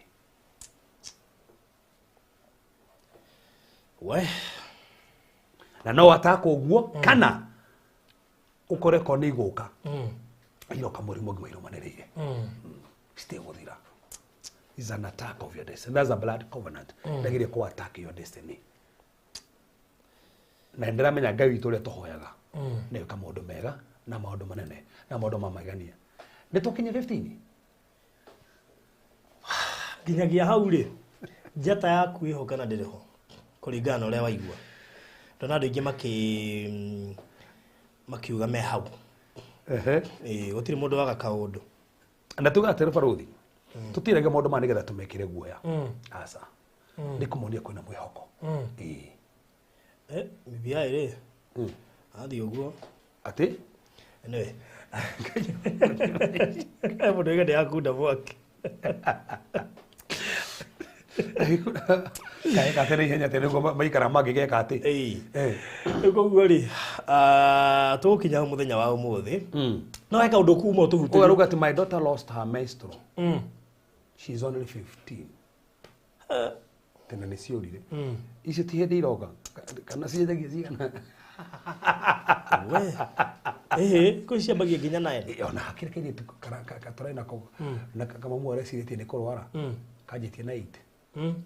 we na no attack oguo kana ukore ko ni guka iroka murimu ngima iromanereire citiguthira. Is an attack of your destiny. That's a blood covenant. Ndagire ko attack your destiny. Na ndiramenya Ngai witu ria tuhoyaga. Nĩ ka maũndũ mega na maũndũ manene na maũndũ mamagania. Nĩ tukinye 15. Nginyagia hau rĩ njata yaku ihoka na ndĩrĩho kũringana na ũrĩa waigua. Ndona andũ aingĩ makiuga me hau. Gũtirĩ mũndũ waga kaũndũ. Na tuga atĩrĩ baruthi. Tutirege maũndũ ma nĩgetha tumekire guoya. Aca. Nĩ kũmonia kwĩna mwĩhoko. Bibia ĩrĩ. Athiĩ ũguo. Atĩ? Anyway. Mũndũ wĩgende yakunda mwaki. Kaĩ katene ihenya tene ngo maikara magĩgeka atĩ. Ũguo rĩ tũkinya mũthenya wa ũmũthĩ. No weka ũndũ kuma ũtũhutĩrie. Ugaruga ati my daughter lost her menstrual. She's only 15. Tena nĩ ciũrire. Icio ti hĩndĩ iroga. Kana ciendagia cigana. Kũ ciambagia nginya nae. Ona hakire kairĩtu katũrai nako na kamamu arecirĩtie nĩ kũrwara. Kanjĩtie na 8.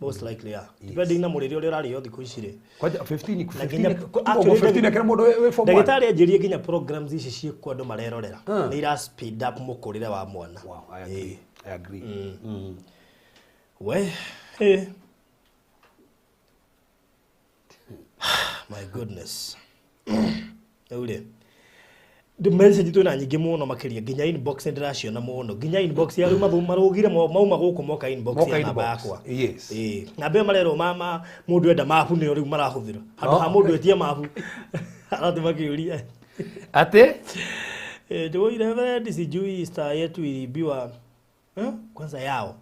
Most likely ya. Depending na mũrĩre ũrĩa ũrarĩo thikũ ici rĩ. Kwaja 15 15 akĩra mũndũ wĩ form 1. Ndagĩtarĩ anjĩrie nginya programs ici ciĩkwo andũ marerorera. Nĩ ira speed up mũkũrĩre wa mwana. Wow, I agree. We my goodness. Eure. The message twina nyingĩ mũno makĩria nginya inbox ndĩraciona mũno nginya inbox ya rĩu marũgire mauma gũkũ moka inbox ya namba yakwa. Yes. Namba marero mama mũndũ enda mabu nĩyo rĩu marahũthĩra handũ ha mũndũ etia mabu arathi makĩũria atĩ ndio ile sijui star yetu ilibiwa kwanza yao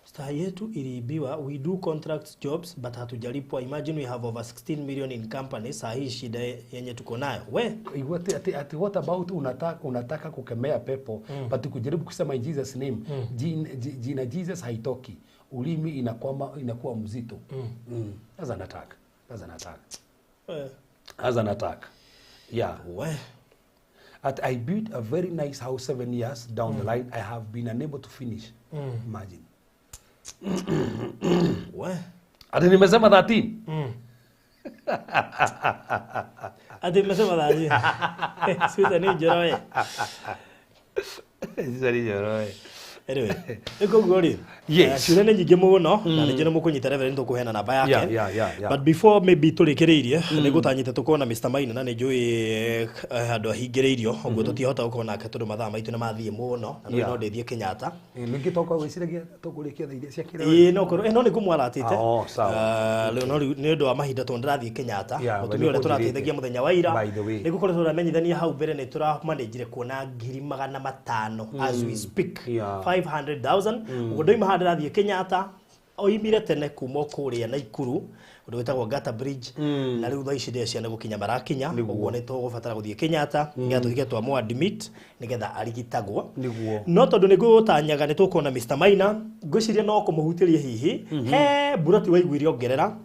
star yetu ilibiwa. We do contract jobs but hatujalipwa. Imagine we have over 16 million in companies. Hii shida yenye tuko nayo. We ati what about unataka kukemea pepo but kujaribu kusema in Jesus name. Jina Jesus haitoki. Ulimi inakuwa mzito. That's an attack. As an attack. Yeah. We I built a very nice house 7 years down the line. I have been unable to finish. Imagine. We ati nimesema 13. Ati nimesema 13. Sasa ni joroe. Sasa ni joroe. Anyway, eko gori. Yes. Shule nĩ nyingĩ mũno na nĩ njĩra mũkũnyita reverend tũkũheana namba yake. But before maybe tũrĩkĩrĩirie nĩ gũtanyĩte tũkona Mr. Maina na nĩ njũĩ handũ ahingĩrĩirio ũguo tũtihota gũkorwo nake tondũ mathaa maitũ nĩ mathiĩ mũno na no ndĩthiĩ Kenyatta. Ningĩ tokwa gwĩciragia tũkũrĩkia thaa iria cia kĩrĩa. No korwo no nĩ kũmwaratĩte. Rĩu no nĩ ũndũ wa mahinda tondũ ndĩrathiĩ Kenyatta. Mũtumia ũrĩa tũrateithagia mũthenya wa ira. Nĩ gũkorwo tũramenyithania hau mbere nĩ tũramanĩnjire kuona 500,000 as we speak. 500,000 ugondo ima ndĩrathiĩ Kenyatta oimire tene kuma kũrĩa Naikuru ũndũ wĩtagwo Gata Bridge na rĩu thaa ici ciana gũkinya marakinya ũguo nĩ tũgũbatara gũthiĩ Kenyatta nĩgetha tũthike twamũ admit nĩgetha arigitagwo no tondũ nĩ gũtanyaga nĩ tũkuona Mr. Maina ngwĩciria no kũmũhutĩria hihi he buroti waiguire ongerera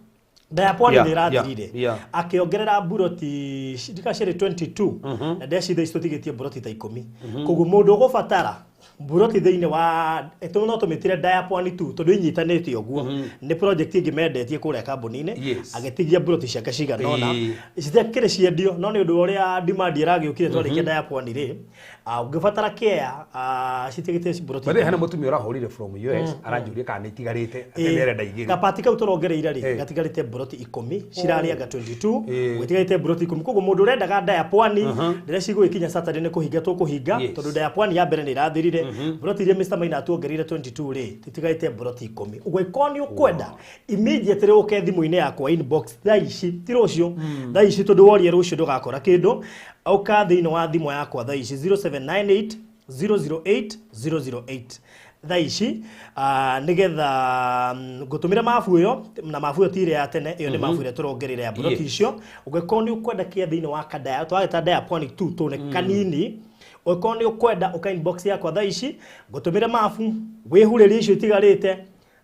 Diaponi nĩ rathirire akĩongerera buroti ndikacĩrĩ 22 na ndecitha ici tũtigĩtie buroti ta 10 koguo mũndũ ũgũbatara buroti thĩinĩ wa no tũmĩtire Diaponi tu tondũ inyitanĩte ũguo nĩ project ĩngĩ mendetie kũrĩa kambuni-inĩ agĩtigia buroti ciake cigana ona citakĩrĩ ciendio no nĩ ũndũ ũrĩa demand ĩragĩũkire twarĩkia Diaponi rĩ ũngĩbatara care citigĩtie buroti hena mũtumia ũrahũrire from US aranjũria kana itigarĩte atenderenda igĩrĩ kapati kau tũrongereire rĩ gatigarĩte buroti 10 cirarĩanga 22 gwĩtigarĩte buroti 10 koguo mũndũ ũrendaga Diaponi rĩrĩa cigũgĩkinya Saturday nĩ kũhinga tũkũhinga tondũ Diaponi ya mbere nĩ irathirire buroti iria Mr. Maina atuongereire 22 rĩ titigaĩte buroti 10 ũguo ikoni ũkwenda immediately ũke thimũ-inĩ yakwa inbox thaa ici ti rũciũ thaa ici tondũ worie rũciũ ndũgakora kĩndũ ũka thĩinĩ wa thimũ yakwa thaa ici 0798 008 008 thaa ici nĩgetha ngũtũmĩra mabu ĩyo na mabu ĩyo tire ya tene ĩyo nĩ mabu ĩrĩa tũrongereire ya buroti icio ũgĩkorwo nĩ ũkwenda kĩa thĩinĩ wa kadaya twagĩta Diaponi 2 tũne kanini ũgĩkorwo nĩ ũkwenda ũka inbox yakwa thaa ici ngũtũmĩre mabu wĩhurĩrie icio itigarĩte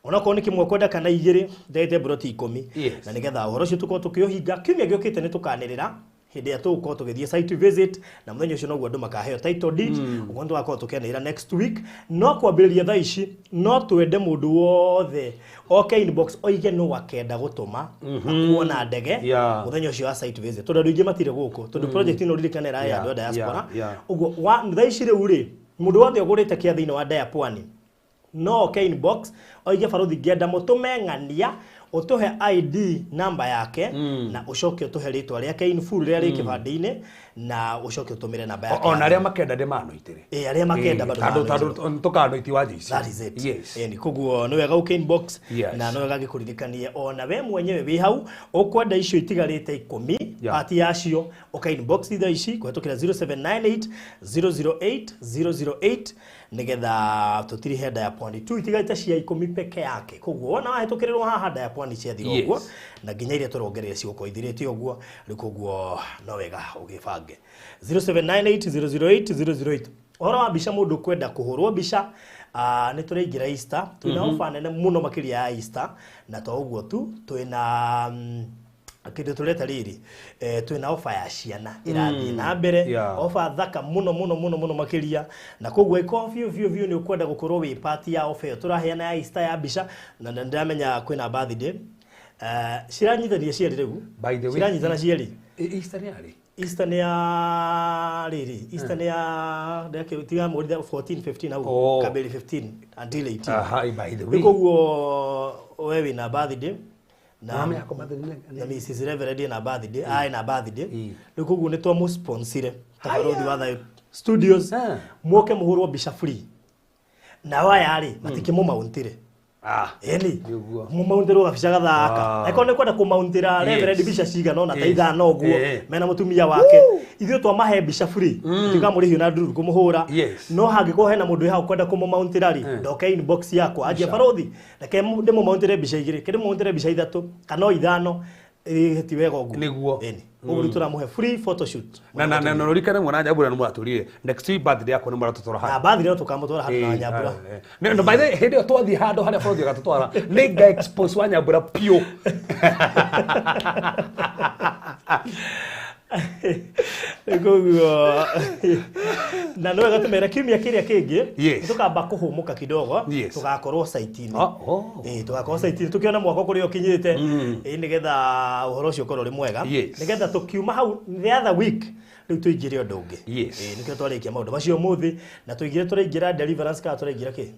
onakorwo nĩ kĩmwe kwenda kana igĩrĩ ndagĩte buroti 10 na nĩgetha ũhoro ũcio tũkorwo tũkĩũhinga kiumia gĩũkĩte nĩ tũkanĩrĩra hindi ya tuko tugithie site visit na muthenya ucio noguo andu makaheo title deed ugo ndu akwa tukenera next week no kwambĩrĩria thaa ici no twende mundu wothe okay inbox oige no wakenda gutuma akuona ndege muthenya ucio wa site visit tondu ingi matire guku tondu project ino ririkanera ya andu diaspora ugo thaa ici riu ri mundu wothe ugurite kia thiini wa Diapwani no okay inbox oige baruthi ngenda mutume ng'ania utuhe ID number yake na ucoke utuhe ritwa riake in full ria riki bandi-ini na ucoke utumire namba yake ona ria makenda de mano itire aria makenda bado tando tokano itiwa jisi that is it yes ni kuguo no wega uke inbox na no wega gikuririkanie ona we mwenyewe wi hau ukwenda icio itigarite 10 pati yacio uke inbox itha ici kwetukira 0798 008 008 nigetha tutiri henda ya Diapwani tu itigaita cia 10 peke yake kuguo ona wahitukirirwo haha Diapwani cia thiro uguo na nginya iria turongerere ciuko ithirite uguo rikuguo no wega ugibange 0798 008 ora wa bisha mundu kwenda kuhurwo bisha ni turaingira Easter twina ofa nene muno makiria ya Easter na to uguo tu twina kitu tuleta riri twina ofa ya ciana irathie na mbere ofa thaka muno makiria na kogwo iko view ni ukwenda gukorwo wi party ya ofa yo turaheana ya Easter ya bisha na ndamenya kwina birthday ciranyithania cieri riu by the way ciranyithana cieri Easter ni ari Easter ni ya riri Easter ni ya ndake tiga mo 14 15 au kabeli 15 until 18 by the way kogwo wewe na birthday na na Mrs. Reverend na birthday ai na birthday rikugu ni twa mu sponsor tabaruthi wa Thayo Studios muke muhurwo bisha free na waya ari matike mu mountire eni mu mountire gabisha gathaka eko ne kwenda ku mountira Reverend bisha ciga no na taitha no guo mena mutumia wake ithio twa mahe bisha free tiga muri hiyo na nduru kumuhura no hangiko hena mundu ha kwenda ku mountira ri ndoke inbox yako aje baruthi reke ndimo mountire bisha igire kende mountire bisha ithatu kana ithano ti wega uguo niguo eni ugu turamuhe free photo shoot na norikane mwana Nyambura no muraturire next week birthday yako ni muratutora ha na birthday no tukamutwara handu na Nyambura no by the hindi twathi handu haria borothi gatutwara nega expose wa Nyambura pio Gogo na no wega tumera kimia kiria kingi tukamba kuhumuka kidogo tugakorwo site-ini tugakorwo site-ini tukiona mwako kuri okinyite nigetha uhoro ucio korwo ri mwega nigetha tukiuma hau the other week riu tuingire undu ungi nikio twarikia maundu macio muthi na tuingire turaingira deliverance ka turaingira ki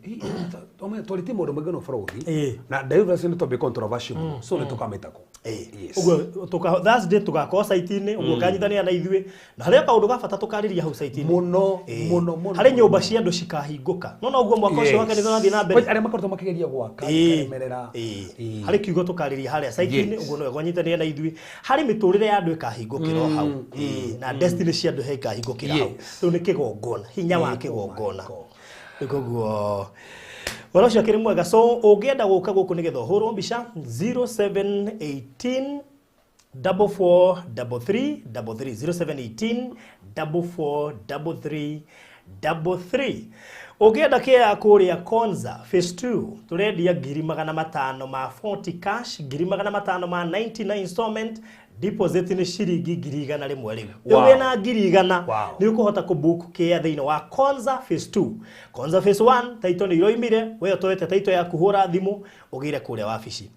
twarite maundu mageno borothi na deliverance ni topic controversial so ni tukametako uguo that's day tugakorwo site-ini uguo kanyithania na ithuĩ na haria kaundu gabata tukariria hau site-ini muno hari nyumba cia andu cikahinguka no uguo mwaka ucio wake nithonathie na mbere aria makorwo makigeria gwaka karemerera hari kiugo tukariria haria site-ini uguo no gwanyitania na ithuĩ hari miturire ya andu ikahingukira hau na destiny cia andu ikahingukira hau riu ni kigongona hinya wa kigongona niguo wala cia kiri mwega so ungienda guka guku nigetha hurwo mbica 0718 4433 0718 4433 ugienda kia kuria Konza phase 2 turendia 500,000 ma 40 cash 500,000 ma 99 installment deposit ni shiringi 100 rimwe riu wena 100 ni ukuhota kubook kia thiini wa Konza phase 2 Konza phase 1 taito ni iroimire we toete taito ya kuhura thimu ugire kuria wabici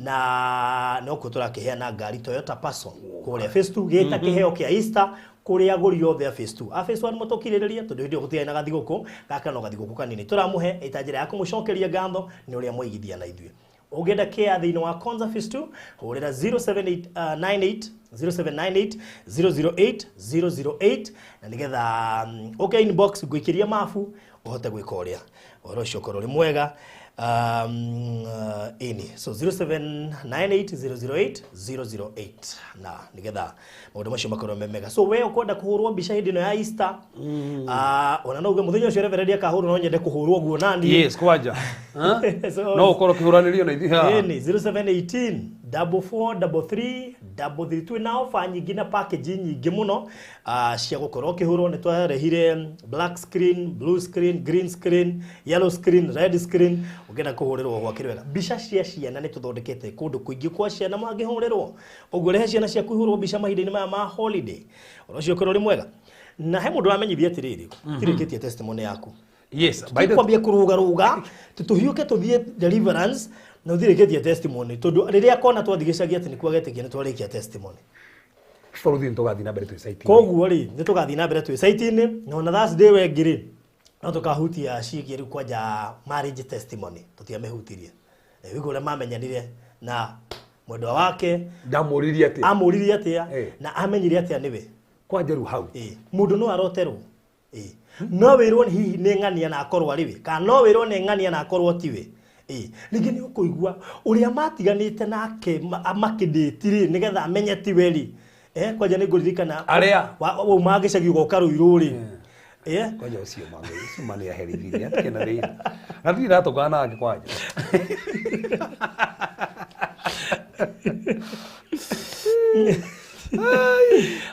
na no kutura kiheana ngari Toyota Passo kuria phase 2 gita kiheo kia Easter kuria aguri othe a phase 2 a phase 1 mutokiriria tondu ndio gutia na gathiguku gaka no gathiguku kanini turamuhe itajira ya kumucokeria ngatho ni uria muigithia na ithuĩ ugenda kia thiini wa Konza phase 2 hurira 0798 008 na nigetha okay inbox gwikiria mafu uhote gwika uria oro cio korwo ri mwega ini so 0798 na nigetha maundu macio makorwo memega so we ukwenda kuhurwo mbica hindi no ya Easter ona no uge muthenya ucio Reverend akahurwo no nyende kuhurwo guo nani kwanja no ukorwo kihuranirio na ithi ha ini 0718 44333 twĩ na ofa nyingĩ na package nyingĩ mũno cia gũkorwo kĩhũrwo nĩ twarehire black screen, blue screen, green screen, yellow screen, red screen ũngĩenda kũhũrĩrwo gwakĩrĩ wega. Mbica cia ciana nĩ tũthondekete kũndũ kũingĩ kwa ciana mangĩhũrĩrwo, ũguo rehe ciana ciaku ihũrwo mbica mahinda-inĩ maya ma holiday, ũcio ũkorwo ũrĩ mwega. Na he mũndũ wamenyithia atĩrĩrĩ, tirĩkĩtie testimony yaku. Yes, by the kwambia kuruga tuhiuke tuthie deliverance na uthirikitie testimony tondu riria kona twathigicagia ati ni kwagetekia ni twarikia testimony Faruthi ntugathi na mbere tu site koguo ri ni tugathi na mbere tu site ni na that's day wengiri no tukahutia ciĩgie riu kwanja marriage testimony tutiamehutirie wigure mamenyanire na mwendwa wake amuririe atia na amenyire atia niwe kwanja riu hau mundu no aroterwo no wirwo hihi nĩ ng'ania na akorwo ariwe kana no wirwo nĩ ng'ania na akorwo tiwe ningĩ nĩ ũkũigua ũrĩa matiganĩte nake makĩndĩti-rĩ nĩgetha amenye tiwe ri kwanja nĩ ngũririkana arĩa wauma gĩcagi ũgoka Ruiru-rĩ kwanja ũcio nĩ aherithirie atikena rĩi na thiĩ ratũkana nake kwanja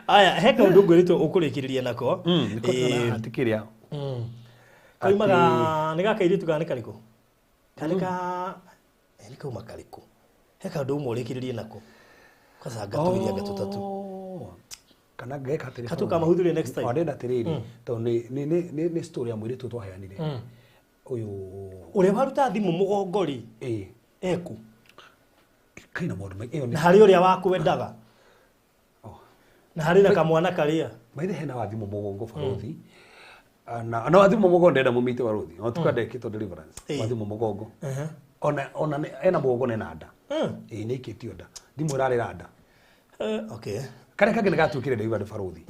aya he kaũndũ ngwĩrĩtwo ũkũrĩkĩrĩria nako atikĩrĩa koimaga nĩ gakairĩtu kana nĩ karĩkũ nĩ kauma karĩkũ he kaũndũ ũmwe ũrĩkĩrĩrie nako kasa ngatũgiria ngatũtatũ kana ngeka atĩrĩ katukamahuthurie next time ndenda atĩrĩrĩ tondũ nĩ story ya mũirĩtu twaheanire ũyũ ũrĩa waruta thimũ mũgongo-rĩ eku kaina maũndũ maingĩ na harĩ ũrĩa wakwendaga na harĩ na kamwana karĩa maithe hena wathimũ mũgongo Faruthi na wathimũ mũgongo ndenda mũmĩte Faruthi no tukandekĩtwo deliverance wathimũ mũgongo ona ena mũgongo nena nda nĩ ikĩtio nda thimũ ĩrarĩ nda okay kare kangĩ nĩ gatuĩkire delivery Faruthi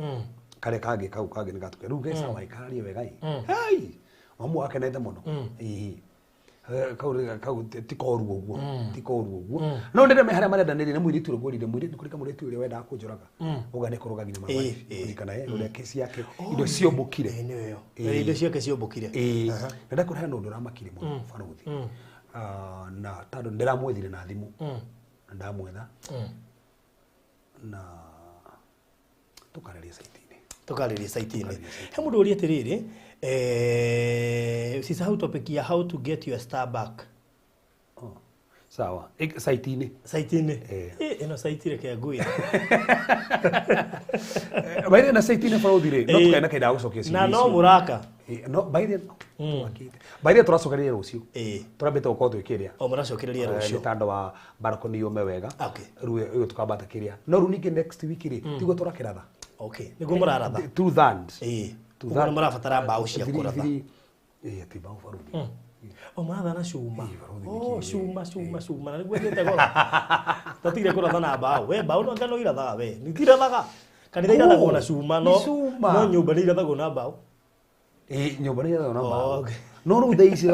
kare kangĩ kau kangĩ nĩ gatuĩkire rĩu geca waikararie wega hai mamu akenete mũno kau tikoru ũguo no ndĩrĩ harĩa marendanĩria nĩ mũirĩtu ũrĩa mũirĩtu kũrĩka mũirĩtu ũrĩa wendaga kũnjoraga ũgane kũroga nginya mama kana ũrĩa kesi yake indo ciombũkire indo ciake ciombũkire nenda kũrehe ũndũ ũramakire mũno Faruthi na tondũ ndĩramwethire na thimũ na ndamwetha na tukarĩria site-inĩ he mũndũ ũria atĩrĩrĩ sisahau topic ya how to get your star back sawa site-inĩ ĩno site reke ngui baire na site-inĩ Faruthi-rĩ no tukaina kaida gũcokia ciũria na no mũraka no baire tũracokereria rũciũ tũrambĩte gũkorwo twĩkĩrĩa mũracokereria rũciũ nĩ tondũ wa balcony yume wega rĩu tũkambata kĩrĩa no rĩu ningĩ next week-rĩ tiguo tũrakĩratha nĩguo mũraratha two thans nĩ mũrabatara mbaũ cia kũratha ti mbaũ Faruthi mũratha na cuma cuma na nĩguo thiĩte goro tatigire kũratha na mbaũ we mbaũ no ngano irathaga we nĩtirathaga kanitha irathagwo na cuma no nyũmba nĩ irathagwo na mbaũ nyũmba nĩ irathagwo na mbaũ no rĩu thaa ici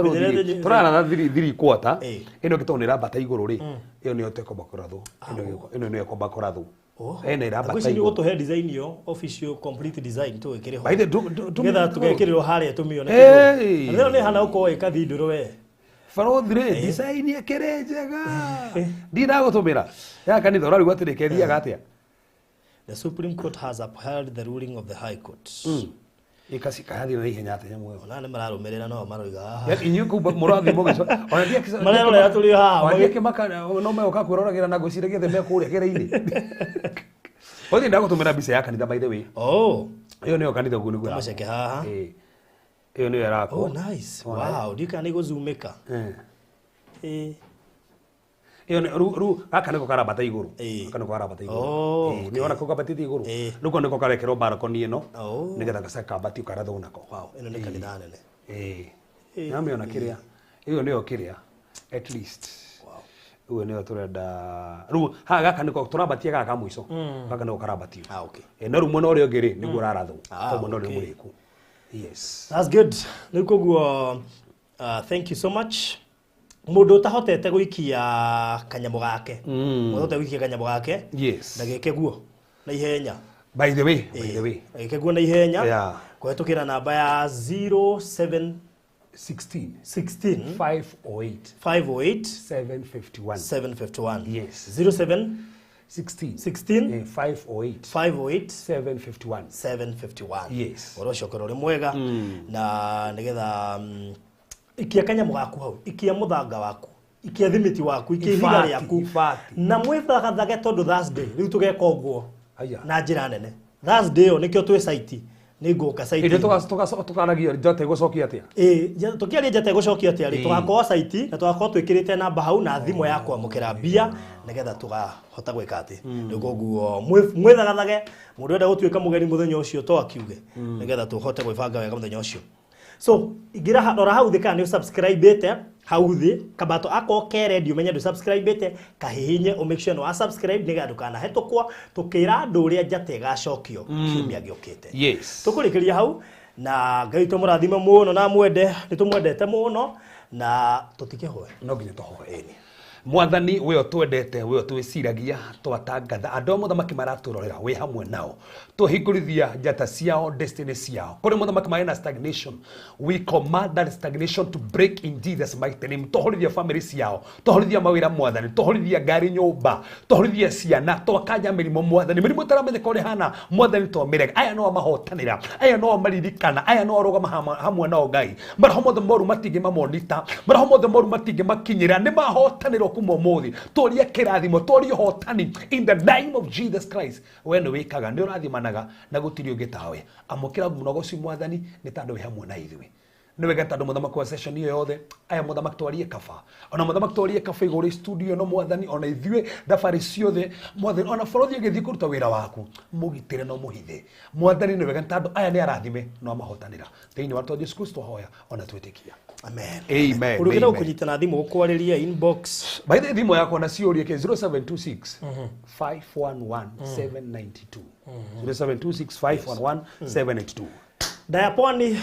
tũraratha thiri quarter ĩno gĩtoo nĩ ĩrambata igũrũ-rĩ ĩyo nĩyo tekomba kũrathwo ĩno nĩyo ĩkomba kũrathwo ene irambata igũrũ nĩ gũtũhe design yo official complete design tũgĩkĩre ho nĩgetha tũgekĩrĩrwo harĩa tũmĩone kĩndũ nĩ hana ũkorwo ĩkathindũrwo we Faruthi-rĩ design ĩkĩrĩ njega ndinagũtũmĩra ya kanitha ũrarigu atĩrĩ kethiaga atĩa the Supreme Court has upheld the ruling of the High Court ikathii na ihenya atĩa muoyo ona nĩ mararũmĩrĩra no maroiga haha inyuĩ kũu mũrathiĩ mũgĩco ona marerorera tũrĩ haha magĩkĩmaka no megoka kwĩroragĩra na ngwĩciragia othe me kũrĩa kĩrĩa-inĩ Faruthi ndagũtũmĩra mbica ya kanitha by the way ĩyo nĩyo kanitha ũguo nĩguo maceke haha ĩyo nĩyo ĩrakwo nice wow ndikana igũzumĩka iyo ru gaka niko karabata iguru gaka niko karabata iguru ni ona ko kabatiti iguru nuko niko karekero balcony ino nigetha gacaka batio karatho nako wow ino ni kanitha nene nami ona kiria iyo niyo kiria at least wow niyo turenda ru ha gaka niko turabatia gaka mwiso gaka niko karabatio okay na ru mwana uri ogiri niguo raratho ko mwana uri muriku yes that's good niko guo thank you so much mundu tahotete guikia kanyamo gake mundu guikia kanyamo gake yes ndageke guo na ihenya by the way ndageke guo na ihenya kwetukira namba ya 07 16 508 508 751. 751. Yes. 07 16 16 508 508 751. 751. Yes. Orocokero ri mwega na nigetha ikia kanyamu gaku hau, ikia muthanga waku, ikia thimiti waku, ikia ihiga riaku na mwithagathage tondu Thursday riu tugeka uguo na njira nene. Thursday o nikio twi site ni nguka site inde tukaragia njate gucokia atia tukiaria njate gucokia atia ri tugakorwo site na tugakorwo twikirite namba hau na thimo ya kwamukira mbia nigetha tugahota gwika ati niguo guo mwithagathage mundu enda gutuika mugeni muthenya ucio to akiuge nigetha tuhote gwibanga wega muthenya ucio. So igira rora hau thika ni subscribe ite hau thi kabato ako ke radio menya du subscribe ite kahihinye o make sure no subscribe niga ndukana hetokwa tukira nduria njate gacokio kiumia giokite. Yes. Tukurikiria hau na Ngai tumurathime muno na mwende nitumwendete muno na tutikehoe no nginya tohoe ni mwathani we twendete we twiciragia twatangatha andu muthamaki maraturorera we hamwe nao tuhingurithia njata ciao destiny ciao kuri muthamaki marina stagnation we command that stagnation to break in Jesus mighty name tuhorithia family ciao tuhorithia mawira mwathani tuhorithia ngari nyumba tuhorithia ciana twakanya mirimo mwathani mirimo taramenyeka uri hana mwathani twamirega aya no mahotanira aya no maririkana aya no arugama hamwe nao Ngai marahomo the moru matige mamonita marahomo the moru matige makinyira ni mahotanira kumo mothi toria kirathimo toria hotani in the name of Jesus Christ we no wikaga ni urathimanaga na gutiri ugitawe amukira munogo ci mwathani ni tandu we hamwe na ithui ni wega tandu muthamaki wa session iyo yothe aya muthamaki twarie kaba ona muthamaki twarie kaba iguri studio no mwathani ona ithui thabari ciothe mwathani ona borothi githi kuruta wira waku mugitire no muhithe mwathani ni wega tandu aya ni arathime no mahotanira thiini wa Yesu Kristo hoya ona twitikia. Amen. Amen. Urugera ukunyitana thimu ukwariria inbox. By the thimu yako na ciuria ke 0726 511 792. 0726 511 792. Diaponi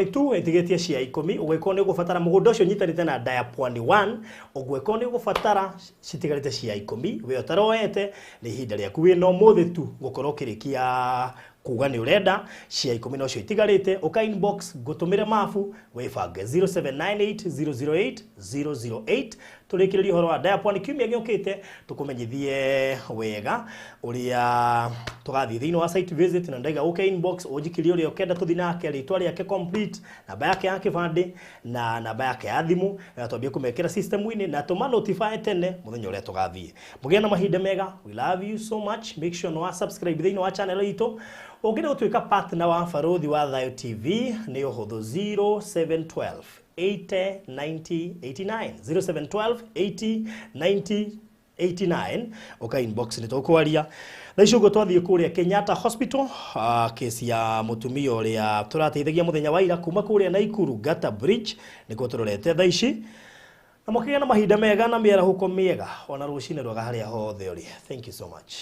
2 itigetie cia 10 ugweko ni gufatara mugundo ucio nyitanite na Diaponi 1 ugweko ni gufatara citigarite cia 10 we utaroete ni hinda riaku we no muthi tu gukorwo kirikia kuga ni urenda cia 10 no cio itigarite uka inbox gutumire mafu webange 0798008008 turikiririe horo wa Diaponi kiumia giokite tukumenyithie wega uria tugathie thiini wa site visit na ndaiga uka inbox ujikirie uria ukenda tuthi nake ritwa riake complete namba yake ya kibande na namba yake ya thimu twambie kumekira system ini na tuma notify tene muthenya uria tugathie mugia na mahinda mega. We love you so much. Make sure no subscribe thiini wa channel itu ugire gutuika partner wa Farodhi wa Thayo TV ni uhuthu 0712 80 90 89 0712 80 90 89 uka inbox ni tukwaria thaicio go twathie kuria Kenyatta Hospital kesi ya mutumia uria turateithagia muthenya wa ira kuma kuria Naikuru Gata Bridge niko turorete thaici na mukiga na mahinda mega na miera huko miega ona rucine rwaga haria hothe uri. Thank you so much.